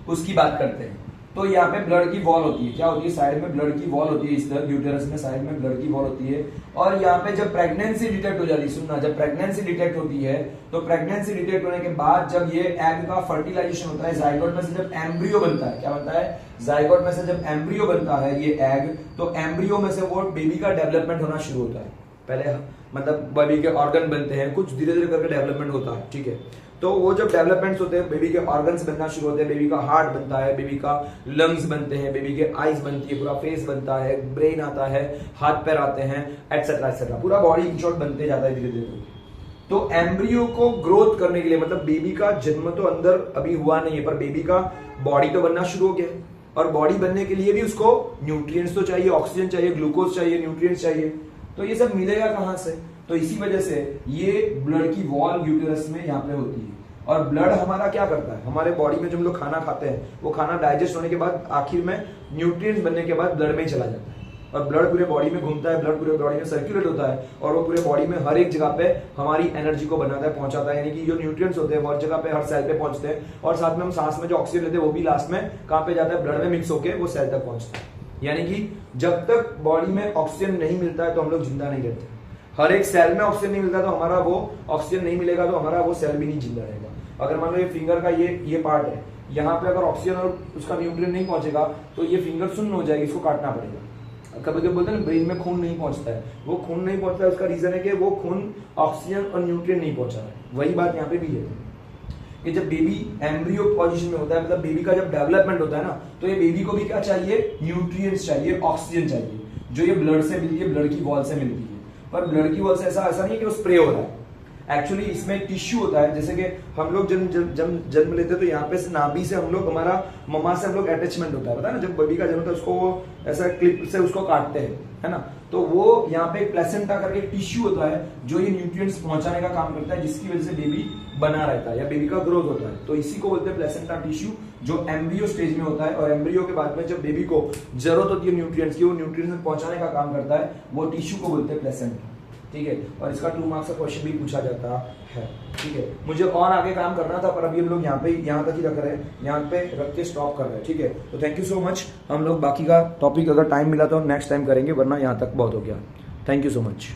उसकी बात करते हैं, तो यहाँ पे ब्लड की वॉल होती है, क्या होती है, साइड में ब्लड की वॉल होती है, इस तरह यूटेरस में साइड में ब्लड की वॉल होती है, और यहाँ पे जब प्रेगनेंसी डिटेक्ट हो जाती है, सुनना, जब प्रेगनेंसी डिटेक्ट होती है, तो प्रेगनेंसी डिटेक्ट होने के बाद जब ये एग का फर्टिलाइजेशन होता है, जाइगोट में से जब एम्ब्रियो बनता है, क्या बनता है, जाइगोट में से जब एम्ब्रियो बनता है ये एग, तो एम्ब्रियो में से वो बेबी का डेवलपमेंट होना शुरू होता है। पहले मतलब बेबी के ऑर्गन बनते हैं, कुछ धीरे धीरे करके डेवलपमेंट होता है, ठीक है। तो वो जब डेवलपमेंट्स होते हैं, बेबी के ऑर्गन्स बनना शुरू होते हैं, बेबी का हार्ट बनता है, बेबी का लंग्स बनते हैं, बेबी के आईज बनती है, पूरा फेस बनता है, ब्रेन आता है, हाथ पैर आते हैं, एटसेट्रा एटसेट्रा, पूरा बॉडी इन शॉर्ट बनते जाता है धीरे धीरे। तो एम्ब्रियो को ग्रोथ करने के लिए, मतलब बेबी का जन्म तो अंदर अभी हुआ नहीं है, पर बेबी का बॉडी तो बनना शुरू हो गया है, और बॉडी बनने के लिए भी उसको न्यूट्रिएंट्स तो चाहिए, ऑक्सीजन चाहिए, ग्लूकोज चाहिए, न्यूट्रिएंट्स चाहिए, तो ये सब मिलेगा कहां से? तो इसी वजह से ये ब्लड की वॉल यूटेरस में यहाँ पे होती है, और ब्लड हमारा क्या करता है, हमारे बॉडी में जब हम लोग खाना खाते हैं वो खाना डाइजेस्ट होने के बाद आखिर में न्यूट्रिएंट्स बनने के बाद ब्लड में ही चला जाता है और ब्लड पूरे बॉडी में घूमता है, ब्लड पूरे बॉडी में सर्कुलेट होता है और वो पूरे बॉडी में हर एक जगह पे हमारी एनर्जी को बनाता है, पहुंचाता है। यानी कि जो न्यूट्रिएंट्स होते हैं वो हर जगह पे हर सेल पे पहुंचते हैं और साथ में हम सांस में जो ऑक्सीजन लेते हैं वो भी लास्ट में कहां पे जाता है, ब्लड में मिक्स होकर वो सेल तक पहुंचता है। यानी कि जब तक बॉडी में ऑक्सीजन नहीं मिलता है तो हम लोग जिंदा नहीं रहते। हर एक सेल में ऑक्सीजन नहीं मिलता तो हमारा वो ऑक्सीजन नहीं मिलेगा तो हमारा वो सेल भी नहीं जिंदा रहेगा। अगर मान लो ये फिंगर का ये पार्ट है, यहाँ पे अगर ऑक्सीजन और उसका न्यूट्रिएंट नहीं पहुंचेगा तो ये फिंगर सुन्न हो जाएगी, इसको काटना पड़ेगा। कभी कभी बोलते हैं ना ब्रेन में खून नहीं पहुंचता है, वो खून नहीं पहुंचता है उसका रीजन है कि वो खून ऑक्सीजन और न्यूट्रिएंट नहीं पहुंचा है। वही बात यहाँ पे भी है कि जब बेबी एम्ब्रियो पोजीशन में होता है, मतलब बेबी का जब डेवलपमेंट होता है ना, तो ये बेबी को भी क्या चाहिए, न्यूट्रिएंट्स चाहिए, ऑक्सीजन चाहिए, जो ये ब्लड से मिलती है, ब्लड की वॉल से मिलती है। पर ब्लड की वॉल से ऐसा नहीं है कि वो स्प्रे हो रहा है, एक्चुअली इसमें टिश्यू होता है। जैसे कि हम लोग जन्म लेते हैं तो यहाँ पे से नाभि से हम लोग, हमारा मम्मा से हम लोग अटैचमेंट होता है, पता है ना, जब बेबी का जन्म होता है उसको वो ऐसा क्लिप से उसको काटते हैं, है ना, तो वो यहाँ पे प्लेसेंटा करके टिश्यू होता है जो ये न्यूट्रिएंट्स पहुंचाने का काम करता है, जिसकी वजह से बेबी बना रहता है या बेबी का ग्रोथ होता है। तो इसी को बोलते हैं प्लेसेंटा टिश्यू, जो एम्ब्रियो स्टेज में होता है। और एम्ब्रियो के बाद में जब बेबी को जरूरत होती है न्यूट्रिएंट्स की, वो न्यूट्रिएंट्स पहुंचाने का काम करता है, वो टिश्यू को बोलते हैं प्लेसेंटा। ठीक है, और इसका 2 मार्क्स का क्वेश्चन भी पूछा जाता है। ठीक है, मुझे और आगे काम करना था पर अभी हम लोग यहाँ तक ही रख रहे हैं, यहाँ पे रख के स्टॉप कर रहे हैं। ठीक है, तो थैंक यू सो मच। हम लोग बाकी का टॉपिक अगर टाइम मिला तो नेक्स्ट टाइम करेंगे, वरना यहाँ तक बहुत हो गया। Thank you so much.